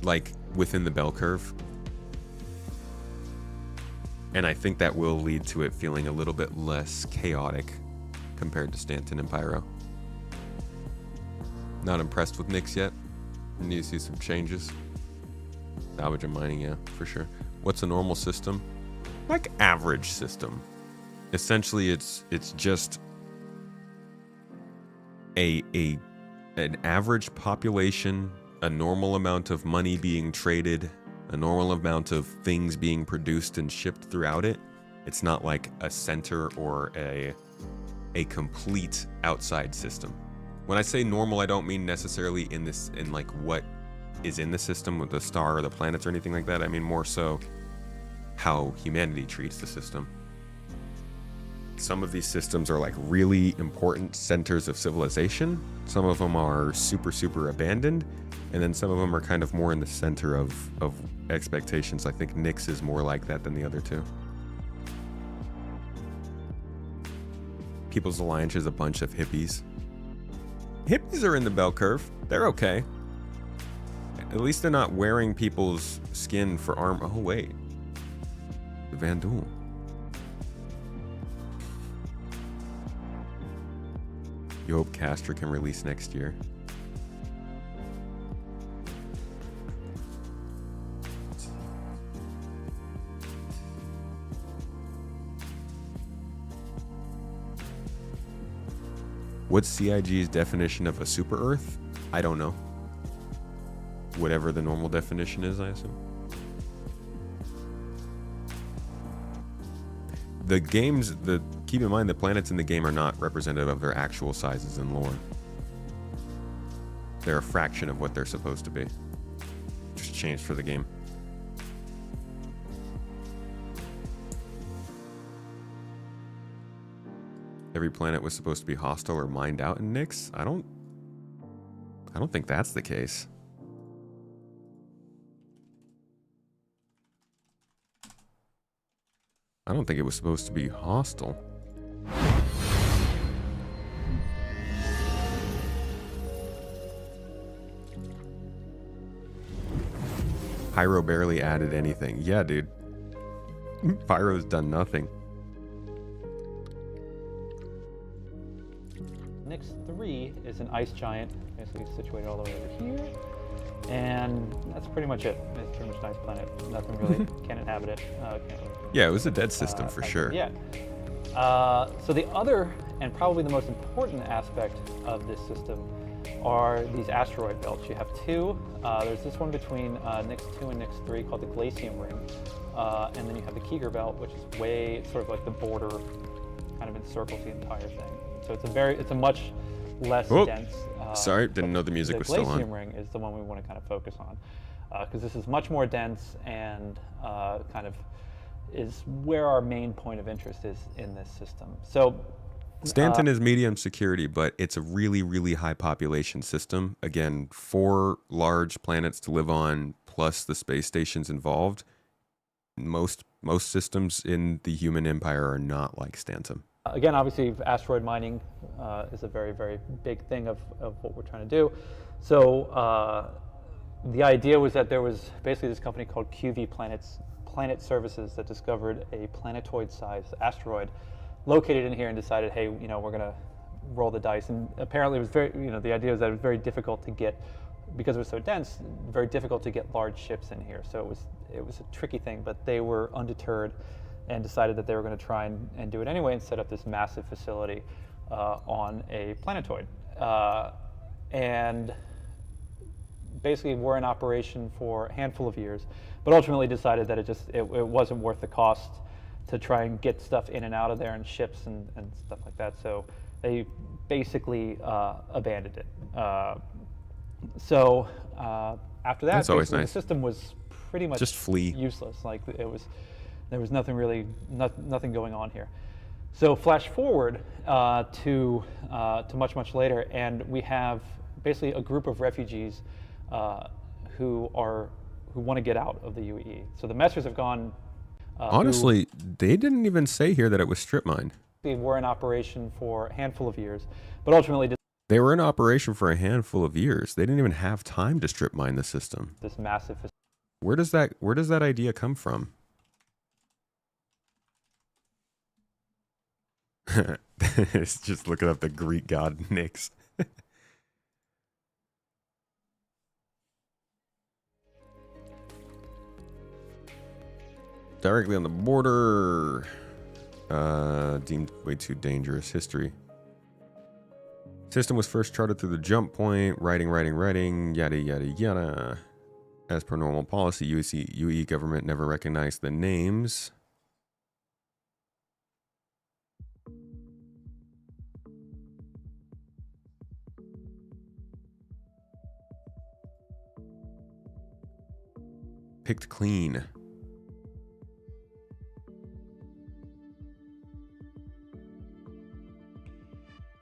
like within the bell curve, and I think that will lead to it feeling a little bit less chaotic compared to Stanton and Pyro. Not impressed with Nyx yet. Need to see some changes. Salvage and mining, yeah, for sure. What's a normal system? Like average system. Essentially, it's just an average population, a normal amount of money being traded, a normal amount of things being produced and shipped throughout it. It's not like a center or a complete outside system. When I say normal, I don't mean necessarily in like what is in the system with the star or the planets or anything like that. I mean more so how humanity treats the system. Some of these systems are like really important centers of civilization. Some of them are super abandoned, and then some of them are kind of more in the center of expectations. I think Nyx is more like that than the other two. People's Alliance is a bunch of hippies. Hippies are in the bell curve. They're okay. At least they're not wearing people's skin for armor. Oh, wait. The Vandal. You hope Castor can release next year. What's CIG's definition of a super Earth? I don't know. Whatever the normal definition is, I assume. The games, keep in mind the planets in the game are not representative of their actual sizes and lore. They're a fraction of what they're supposed to be. Just changed for the game. Every planet was supposed to be hostile or mined out in Nyx? I don't think that's the case. I don't think it was supposed to be hostile. Pyro barely added anything. Yeah, dude. Pyro's done nothing. Nix 3 is an ice giant, basically situated all the way over here. And that's pretty much it. It's pretty much an ice planet. Nothing really can inhabit it. Yeah, it was a dead system for sure. Yeah. So the other, and probably the most important aspect of this system are these asteroid belts. You have two. There's this one between Nix 2 and Nix 3 called the Glacium Ring. And then you have the Keeger Belt, which is way sort of like the border, kind of encircles the entire thing. So it's a much less dense. Sorry, didn't know the music was still on. The Glacium Ring is the one we want to kind of focus on, because this is much more dense and kind of is where our main point of interest is in this system. So Stanton is medium security, but it's a really, really high population system. Again, 4 large planets to live on, plus the space stations involved. Most systems in the human empire are not like Stanton. Again, obviously, asteroid mining is a very, very big thing of what we're trying to do. So the idea was that there was basically this company called QV Planet Services that discovered a planetoid-sized asteroid located in here and decided, hey, you know, we're going to roll the dice. And apparently, it was very, you know, the idea was that it was very difficult to get, because it was so dense, very difficult to get large ships in here. So it was a tricky thing, but they were undeterred and decided that they were going to try and do it anyway and set up this massive facility on a planetoid. And basically were in operation for a handful of years, but ultimately decided that it wasn't worth the cost to try and get stuff in and out of there and ships and stuff like that. So they basically abandoned it. So after that, that's always nice. The system was pretty much just flee. Useless. Like there was nothing really, nothing going on here. So flash forward to much later, and we have basically a group of refugees who want to get out of the UEE. So the Messers have gone. Honestly, they didn't even say here that it was strip mined. They were in operation for a handful of years, but ultimately they were in operation for a handful of years. They didn't even have time to strip mine the system. This massive. Where does that idea come from? It's just looking up the Greek god Nix. Directly on the border. Deemed way too dangerous. History. System was first charted through the jump point. Writing, yada, yada, yada. As per normal policy, UE government never recognized the names. Picked clean.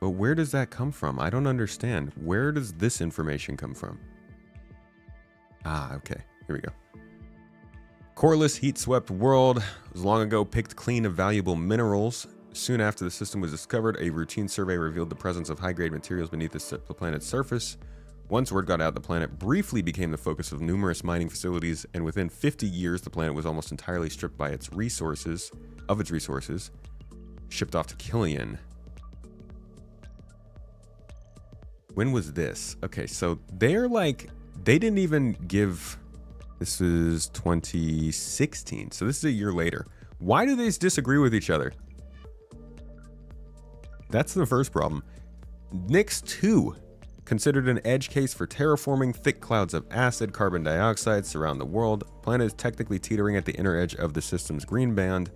But where does that come from? I don't understand. Where does this information come from? Ah, okay. Here we go. Coreless, heat-swept world was long ago picked clean of valuable minerals. Soon after the system was discovered, a routine survey revealed the presence of high-grade materials beneath the planet's surface. Once word got out, the planet briefly became the focus of numerous mining facilities, and within 50 years, the planet was almost entirely stripped by its resources, shipped off to Killian. When was this? Okay, so they're like, they didn't even give, this is 2016, so this is a year later. Why do they disagree with each other? That's the first problem. Nix 2, considered an edge case for terraforming. Thick clouds of acid, carbon dioxide surround the world. Planet is technically teetering at the inner edge of the system's green band.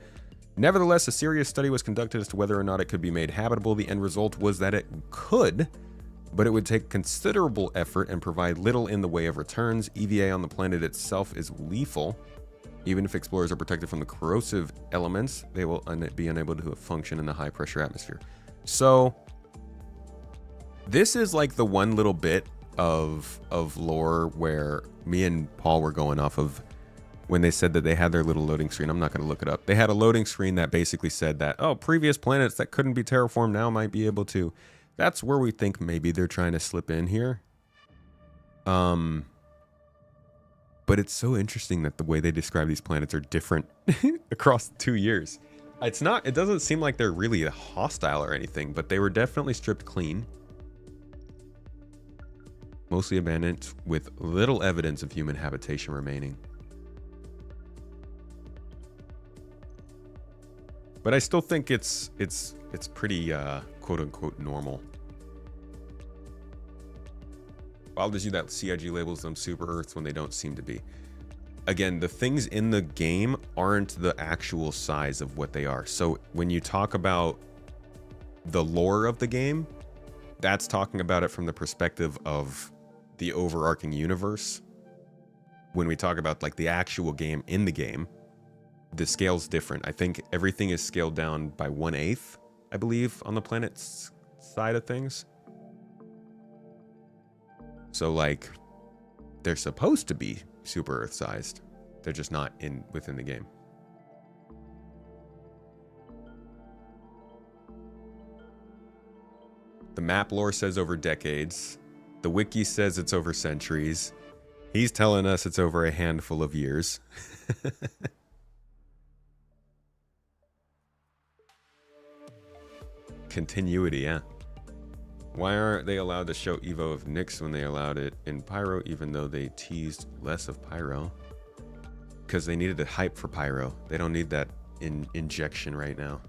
Nevertheless, a serious study was conducted as to whether or not it could be made habitable. The end result was that it could, but it would take considerable effort and provide little in the way of returns. EVA on the planet itself is lethal. Even if explorers are protected from the corrosive elements, they will be unable to function in the high pressure atmosphere. So this is like the one little bit of lore where me and Paul were going off of when they said that they had their little loading screen. I'm not going to look it up. They had a loading screen that basically said that, oh, previous planets that couldn't be terraformed now might be able to. That's where we think maybe they're trying to slip in here. But it's so interesting that the way they describe these planets are different across 2 years. It doesn't seem like they're really hostile or anything, but they were definitely stripped clean. Mostly abandoned with little evidence of human habitation remaining. But I still think it's pretty quote unquote normal. Bothers you that CIG labels them super Earths when they don't seem to be. Again, the things in the game aren't the actual size of what they are. So when you talk about the lore of the game, that's talking about it from the perspective of the overarching universe. When we talk about like the actual game in the game, the scale's different. I think everything is scaled down by 1/8, I believe, on the planet's side of things. So like, they're supposed to be super Earth-sized. They're just not within the game. The map lore says over decades. The wiki says it's over centuries. He's telling us it's over a handful of years. Continuity, yeah. Why aren't they allowed to show Evo of Nyx when they allowed it in Pyro, even though they teased less of Pyro? Because they needed a hype for Pyro. They don't need that injection right now.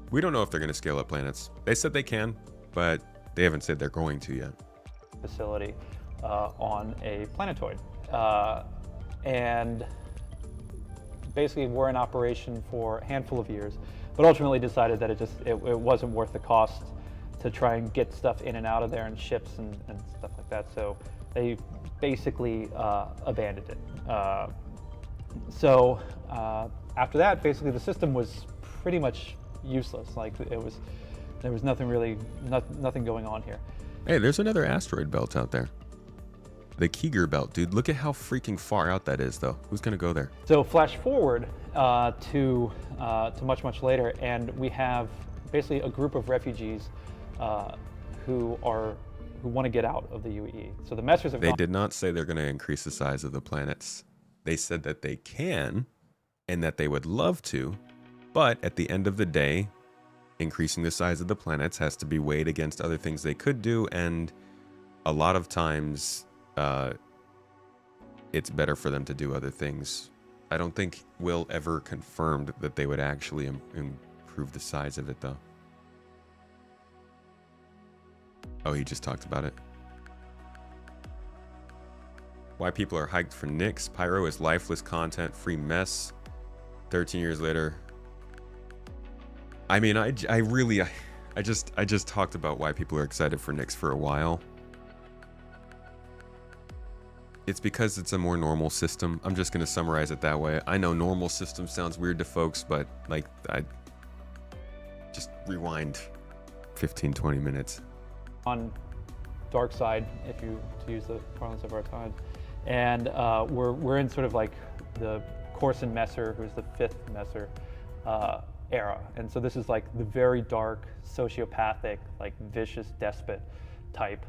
We don't know if they're going to scale up planets. They said they can, but they haven't said they're going to yet. Facility on a planetoid. And basically were in operation for a handful of years, but ultimately decided that it wasn't worth the cost to try and get stuff in and out of there and ships and stuff like that. So they basically abandoned it. After that, basically the system was pretty much useless. Like there was nothing really, nothing going on here. Hey, there's another asteroid belt out there. The Keeger belt, dude. Look at how freaking far out that is, though. Who's gonna go there? So flash forward to much later, and we have basically a group of refugees who want to get out of the UEE. So the Messers have They did not say they're gonna increase the size of the planets. They said that they can, and that they would love to, but at the end of the day, increasing the size of the planets has to be weighed against other things they could do, and a lot of times it's better for them to do other things. I don't think Will ever confirmed that they would actually improve the size of it, though. Oh, he just talked about it. Why people are hyped for Nyx. Pyro is lifeless content, free mess. 13 years later. I mean, I just talked about why people are excited for Nyx for a while. It's because it's a more normal system. I'm just going to summarize it that way. I know normal system sounds weird to folks, but like, I just rewind 15, 20 minutes. On dark side, to use the parlance of our time. And we're in sort of like the Corson Messer, who's the 5th Messer era. And so this is like the very dark, sociopathic, like vicious despot type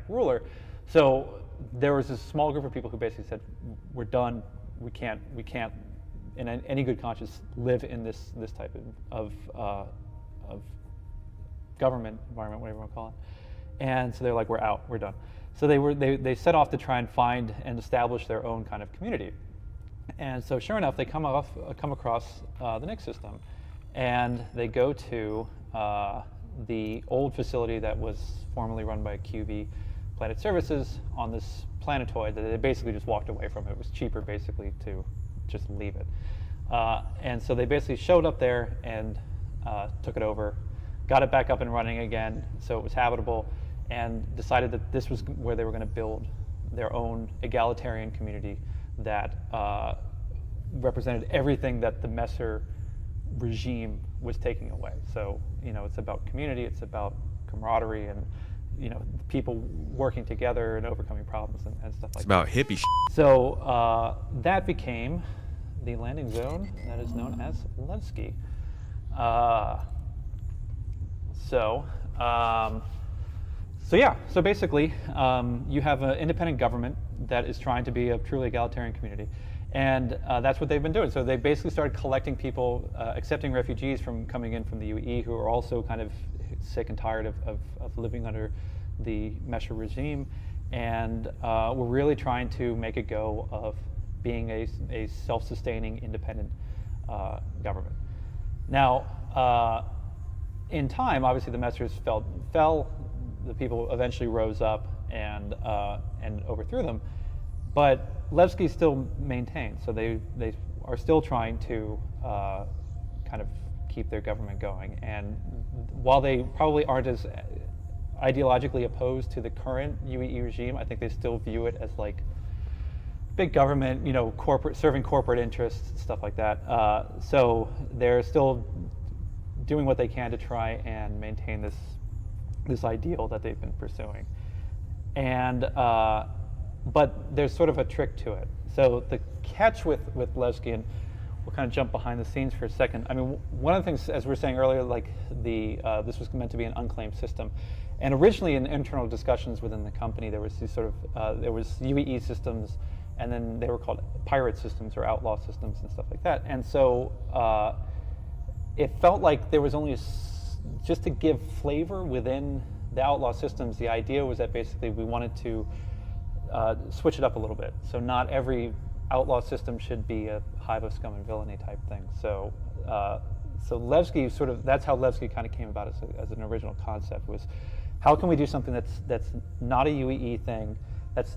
ruler. So there was this small group of people who basically said, we're done. We can't in any good conscience live in this type of government environment, whatever you want to call it. And so they're like, we're out, we're done. So they set off to try and find and establish their own kind of community. And so sure enough, they come across the Nyx system, and they go to the old facility that was formerly run by QV Planet Services on this planetoid that they basically just walked away from. It was cheaper basically to just leave it. And so they basically showed up there and took it over, got it back up and running again so it was habitable, and decided that this was where they were going to build their own egalitarian community that represented everything that the Messer regime was taking away. So, it's about community, it's about camaraderie, and people working together and overcoming problems and stuff like that. It's about hippie shit. So that became the landing zone that is known as Levski. So yeah, so basically, you have an independent government that is trying to be a truly egalitarian community, and that's what they've been doing. So they basically started collecting people, accepting refugees from coming in from the UAE who are also kind of sick and tired of living under the Mesher regime, and we're really trying to make a go of being a self-sustaining, independent government. Now, in time, obviously the Meshers fell. The people eventually rose up and overthrew them, but Levski still maintained. So they are still trying to kind of keep their government going. And while they probably aren't as ideologically opposed to the current UAE regime, I think they still view it as like big government, you know, serving corporate interests, stuff like that. So they're still doing what they can to try and maintain this ideal that they've been pursuing. And but there's sort of a trick to it. So the catch with Levski, and we'll kind of jump behind the scenes for a second. I mean, one of the things, as we were saying earlier, like this was meant to be an unclaimed system. And originally in internal discussions within the company, there was these sort of, there was UAE systems, and then they were called pirate systems or outlaw systems and stuff like that. And so it felt like there was only just to give flavor within the outlaw systems. The idea was that basically we wanted to switch it up a little bit. So not every outlaw system should be a hive of scum and villainy type thing. So so Levski sort of, that's how Levski kind of came about as an original concept, was how can we do something that's not a UEE thing, that's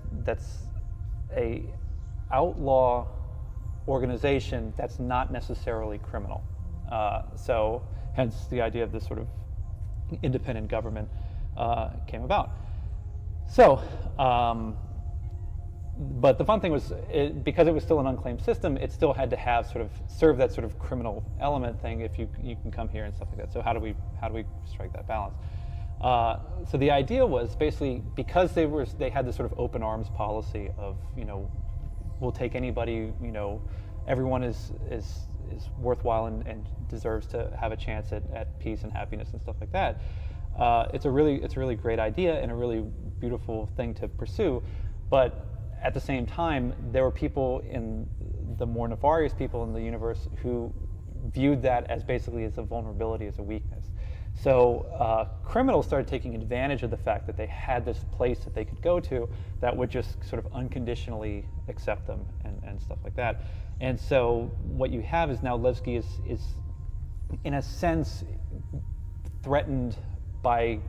a outlaw organization that's not necessarily criminal. So hence the idea of this sort of independent government came about. So, but the fun thing was, because it was still an unclaimed system, it still had to have serve that sort of criminal element thing. If you can come here and stuff like that. So how do we strike that balance? So the idea was basically, because they had this sort of open arms policy of, you know, we'll take anybody, you know, everyone is worthwhile and deserves to have a chance at peace and happiness and stuff like that. It's a really great idea and a really beautiful thing to pursue, but at the same time, there were people in the more nefarious people in the universe who viewed that as basically as a vulnerability, as a weakness. So criminals started taking advantage of the fact that they had this place that they could go to that would just sort of unconditionally accept them and stuff like that. And so what you have is now Levski is in a sense threatened by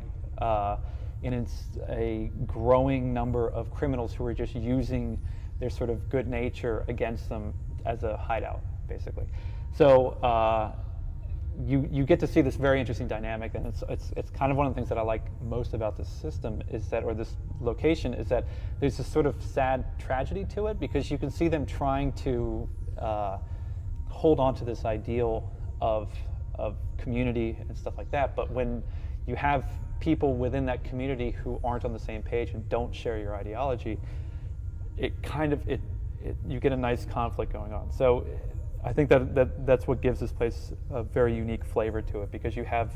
a growing number of criminals who are just using their sort of good nature against them as a hideout, basically. So you get to see this very interesting dynamic, and it's kind of one of the things that I like most about this system is that, or this location, is that there's this sort of sad tragedy to it, because you can see them trying to hold on to this ideal of community and stuff like that, but when you have people within that community who aren't on the same page and don't share your ideology, you get a nice conflict going on. So I think that's what gives this place a very unique flavor to it, because you have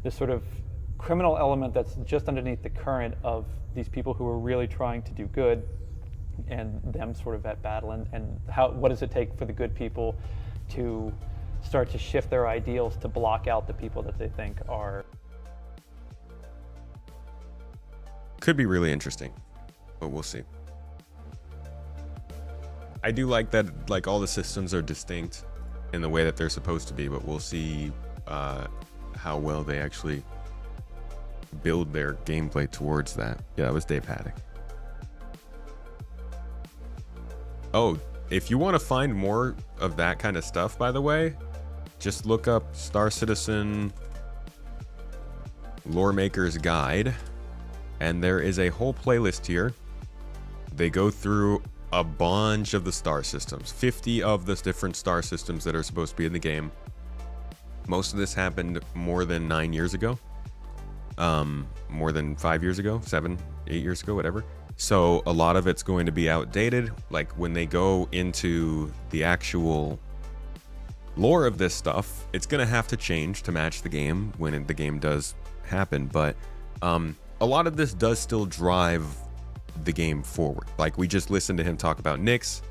this sort of criminal element that's just underneath the current of these people who are really trying to do good, and them sort of at battle, and what does it take for the good people to start to shift their ideals to block out the people that they think are. Could be really interesting, but we'll see. I do like that, like, all the systems are distinct in the way that they're supposed to be, but we'll see how well they actually build their gameplay towards that. Yeah, that was Dave Haddock. Oh, if you want to find more of that kind of stuff, by the way, just look up Star Citizen Lore Maker's Guide, and there is a whole playlist here. They go through a bunch of the star systems, 50 of the different star systems that are supposed to be in the game. Most of this happened more than 9 years ago, more than 5 years ago, 7, 8 years ago, whatever. So a lot of it's going to be outdated. Like, when they go into the actual lore of this stuff, it's going to have to change to match the game when the game does happen. But a lot of this does still drive the game forward. Like, we just listened to him talk about Nyx.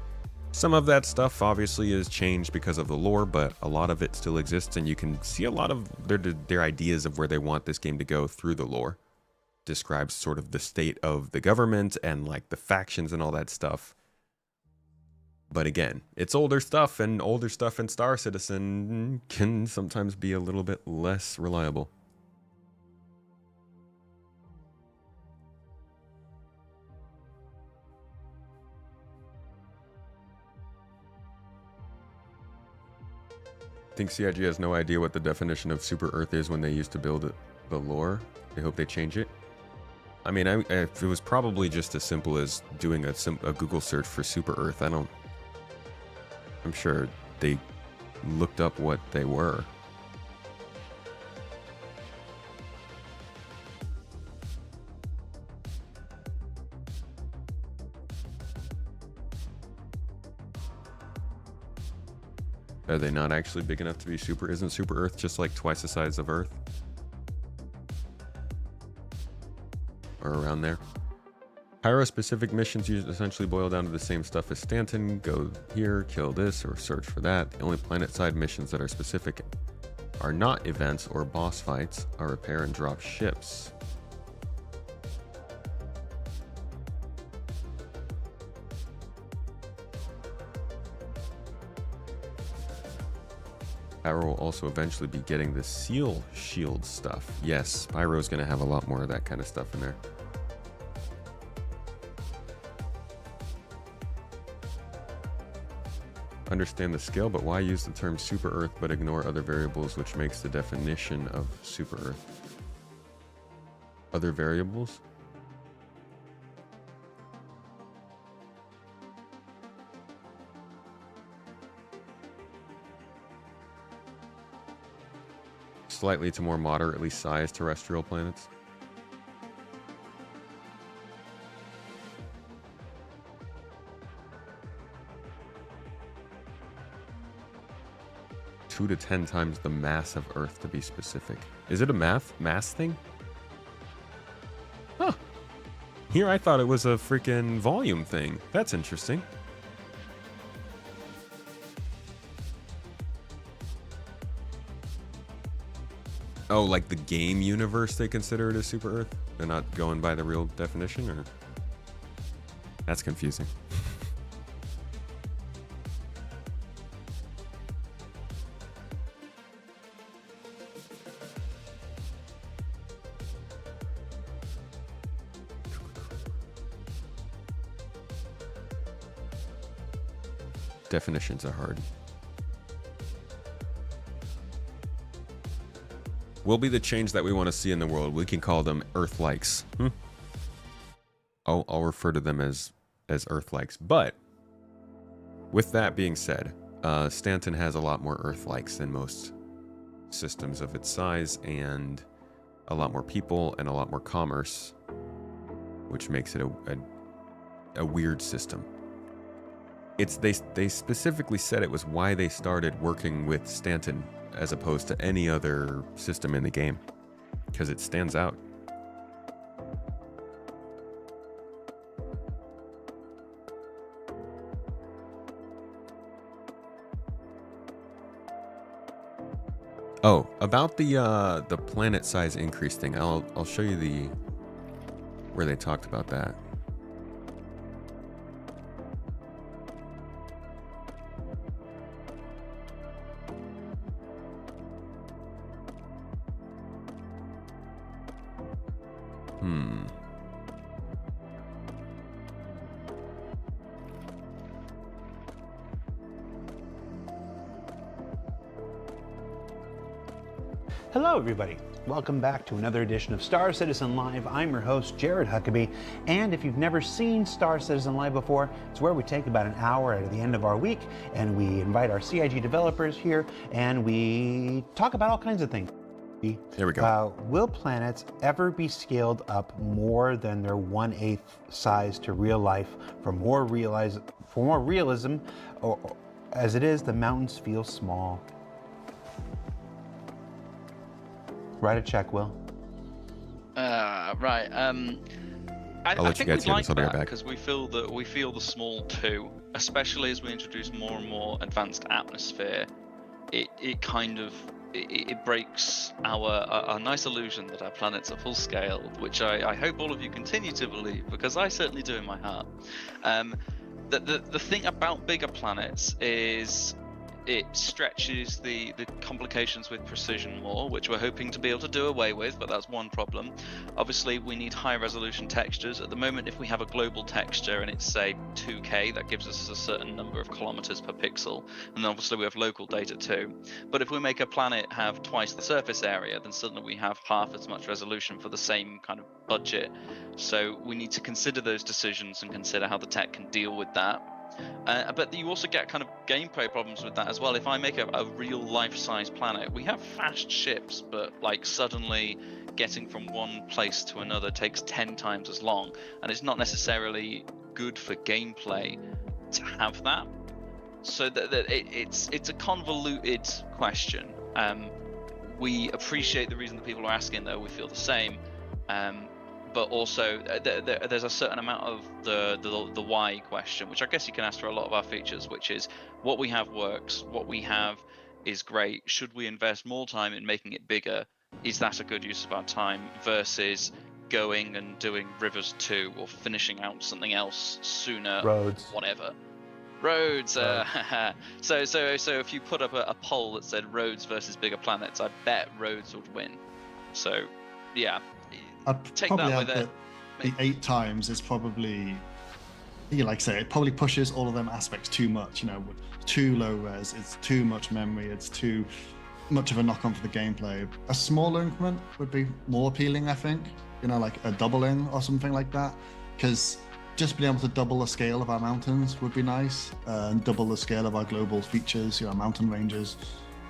Some of that stuff obviously is changed because of the lore, but a lot of it still exists, and you can see a lot of their ideas of where they want this game to go through the lore. Describes sort of the state of the government and like the factions and all that stuff. But again, it's older stuff in Star Citizen can sometimes be a little bit less reliable. I think CIG has no idea what the definition of Super Earth is when they used to build the lore. I hope they change it. I mean, it was probably just as simple as doing a Google search for Super Earth. I'm sure they looked up what they were. Are they not actually big enough to be super? Isn't Super Earth just like twice the size of Earth? Or around there? Pyro-specific missions essentially boil down to the same stuff as Stanton. Go here, kill this, or search for that. The only planet-side missions that are specific are not events or boss fights, are repair and drop ships. Pyro will also eventually be getting the seal shield stuff. Yes, Pyro's going to have a lot more of that kind of stuff in there. Understand the scale, but why use the term Super Earth but ignore other variables, which makes the definition of Super Earth? Other variables? Slightly to more moderately sized terrestrial planets. Two to 10 times the mass of Earth, to be specific. Is it a mass thing? Huh. Here I thought it was a freaking volume thing. That's interesting. Oh, like the game universe, they consider it a super Earth? They're not going by the real definition, or? That's confusing. Definitions are hard. Will be the change that we want to see in the world. We can call them Earth-likes. I'll refer to them as Earth-likes. But with that being said, Stanton has a lot more Earth-likes than most systems of its size, and a lot more people and a lot more commerce, which makes it a weird system. They specifically said it was why they started working with Stanton as opposed to any other system in the game, because it stands out. Oh, about the planet size increase thing, I'll show you where they talked about that. Hello, everybody. Welcome back to another edition of Star Citizen Live. I'm your host, Jared Huckabee, and if you've never seen Star Citizen Live before, it's where we take about an hour at the end of our week, and we invite our CIG developers here, and we talk about all kinds of things. There we go. Will planets ever be scaled up more than their 1/8 size to real life for more realism, or as it is, the mountains feel small? Write a check, Will. Right. I'll let you guys get this. I'll be right back. Because we feel the small too, especially as we introduce more and more advanced atmosphere. It kind of breaks our nice illusion that our planets are full scale, which I hope all of you continue to believe, because I certainly do in my heart. The thing about bigger planets is it stretches the complications with precision more, which we're hoping to be able to do away with, but that's one problem. Obviously, we need high resolution textures. At the moment, if we have a global texture and it's, say, 2K, that gives us a certain number of kilometers per pixel, and then obviously we have local data too. But if we make a planet have twice the surface area, then suddenly we have half as much resolution for the same kind of budget. So we need to consider those decisions and consider how the tech can deal with that. But you also get kind of gameplay problems with that as well. If I make a real life-size planet, we have fast ships, but like suddenly getting from one place to another takes 10 times as long, and it's not necessarily good for gameplay to have that. So it's a convoluted question. We appreciate the reason that people are asking, though. We feel the same. But also there's a certain amount of the why question, which I guess you can ask for a lot of our features, which is what we have works, what we have is great. Should we invest more time in making it bigger? Is that a good use of our time versus going and doing Rivers 2 or finishing out something else sooner? Roads. Whatever. Roads. So if you put up a poll that said roads versus bigger planets, I bet roads would win. So yeah. I'd Take probably that with add that the 8 times is probably, like I say, it probably pushes all of them aspects too much. Too low res, it's too much memory, it's too much of a knock-on for the gameplay. A smaller increment would be more appealing, I think. Like a doubling or something like that, because just being able to double the scale of our mountains would be nice, and double the scale of our global features, mountain ranges.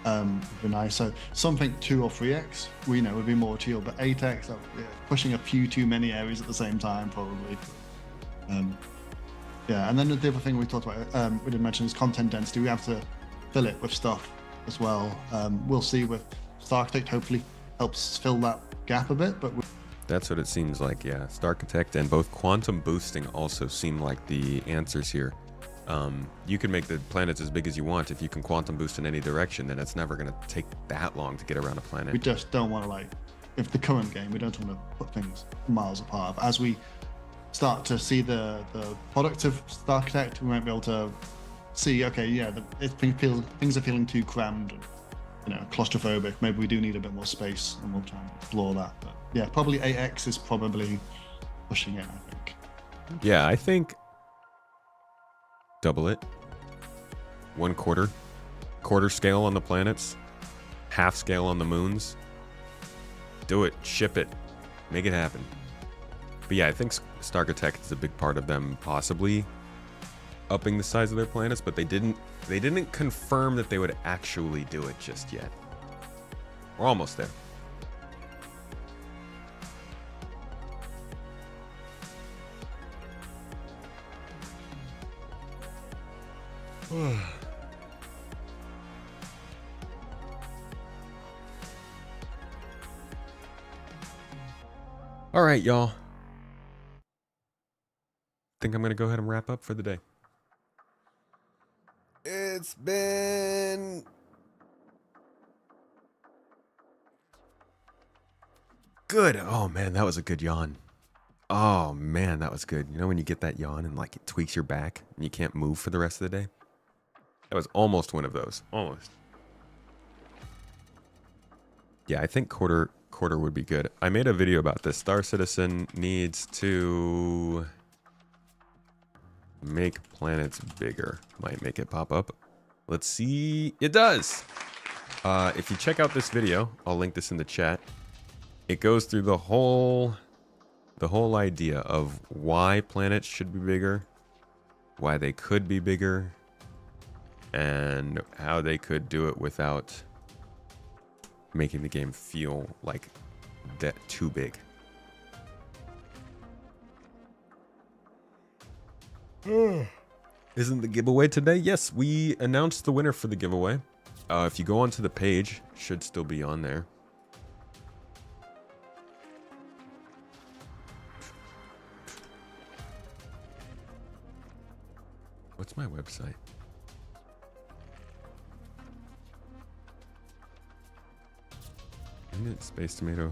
Would be nice. So something 2 or 3x, would be more chill. But 8x, pushing a few too many areas at the same time, probably. And then the other thing we talked about, we didn't mention, is content density. We have to fill it with stuff as well. We'll see with Star Architect. Hopefully, helps fill that gap a bit. But that's what it seems like. Yeah, Star Architect and both quantum boosting also seem like the answers here. You can make the planets as big as you want. If you can quantum boost in any direction, then it's never going to take that long to get around a planet. We just don't want to, if the current game, we don't want to put things miles apart. But as we start to see the product of Star Architect, we might be able to see, okay, yeah, things are feeling too crammed and, claustrophobic. Maybe we do need a bit more space, and we'll try and explore that. But yeah, probably 8x is probably pushing it, I think. Yeah, I think double it. 1/4. Quarter scale on the planets. Half scale on the moons. Do it. Ship it. Make it happen. But yeah, I think Star Architect is a big part of them possibly upping the size of their planets, but they didn't confirm that they would actually do it just yet. We're almost there. All right, y'all. Think I'm going to go ahead and wrap up for the day. It's been good. Oh man, that was a good yawn. Oh man, that was good. When you get that yawn and it tweaks your back and you can't move for the rest of the day? That was almost one of those. Almost. Yeah, I think quarter would be good. I made a video about this. Star Citizen needs to make planets bigger. Might make it pop up. Let's see. It does. If you check out this video, I'll link this in the chat. It goes through the whole idea of why planets should be bigger, why they could be bigger, and how they could do it without making the game feel like that too big. Isn't the giveaway today? Yes, we announced the winner for the giveaway. If you go onto the page, should still be on there. What's my website? Isn't it Space Tomato?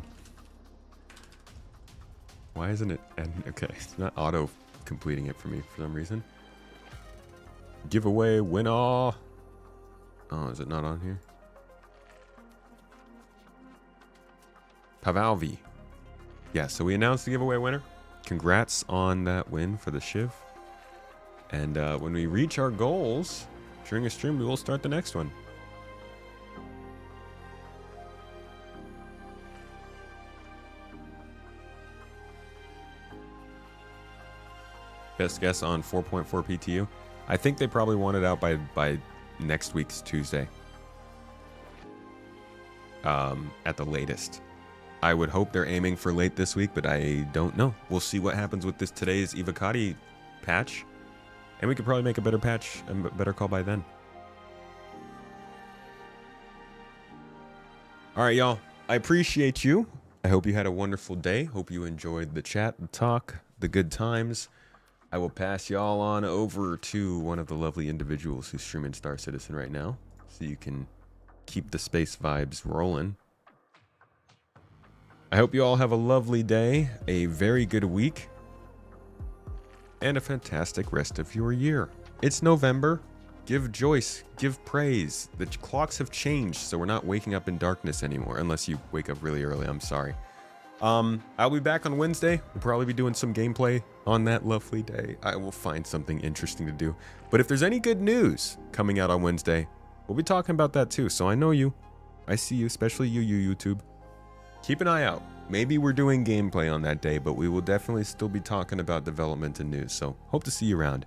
Why isn't it? Okay, it's not auto completing it for me for some reason. Giveaway winner. Oh, is it not on here? Pavalvi. Yeah, so we announced the giveaway winner. Congrats on that win for the Shiv. And when we reach our goals during a stream, we will start the next one. Best guess on 4.4 PTU. I think they probably want it out by next week's Tuesday. At the latest. I would hope they're aiming for late this week, but I don't know. We'll see what happens with today's Ivacati patch. And we could probably make a better patch, a better call by then. All right, y'all. I appreciate you. I hope you had a wonderful day. Hope you enjoyed the chat, the talk, the good times. I will pass y'all on over to one of the lovely individuals who's streaming Star Citizen right now, so you can keep the space vibes rolling. I hope you all have a lovely day, a very good week, and a fantastic rest of your year. It's November. Give Joyce, give praise. The clocks have changed, so we're not waking up in darkness anymore, unless you wake up really early. I'm sorry. I'll be back on Wednesday. We'll probably be doing some gameplay on that lovely day. I will find something interesting to do. But if there's any good news coming out on Wednesday, we'll be talking about that too. So I know you. I see you, especially you YouTube. Keep an eye out. Maybe we're doing gameplay on that day, but we will definitely still be talking about development and news. So hope to see you around.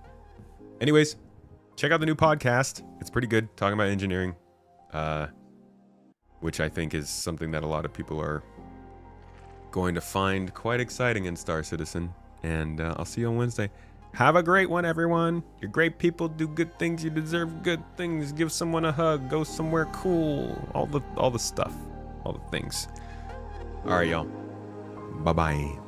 Anyways, check out the new podcast. It's pretty good, talking about engineering, which I think is something that a lot of people are going to find quite exciting in Star Citizen. And I'll see you on Wednesday. Have a great one, everyone. You're great people. Do good things. You deserve good things. Give someone a hug. Go somewhere cool. All the stuff. All the things. All right, y'all. Bye-bye.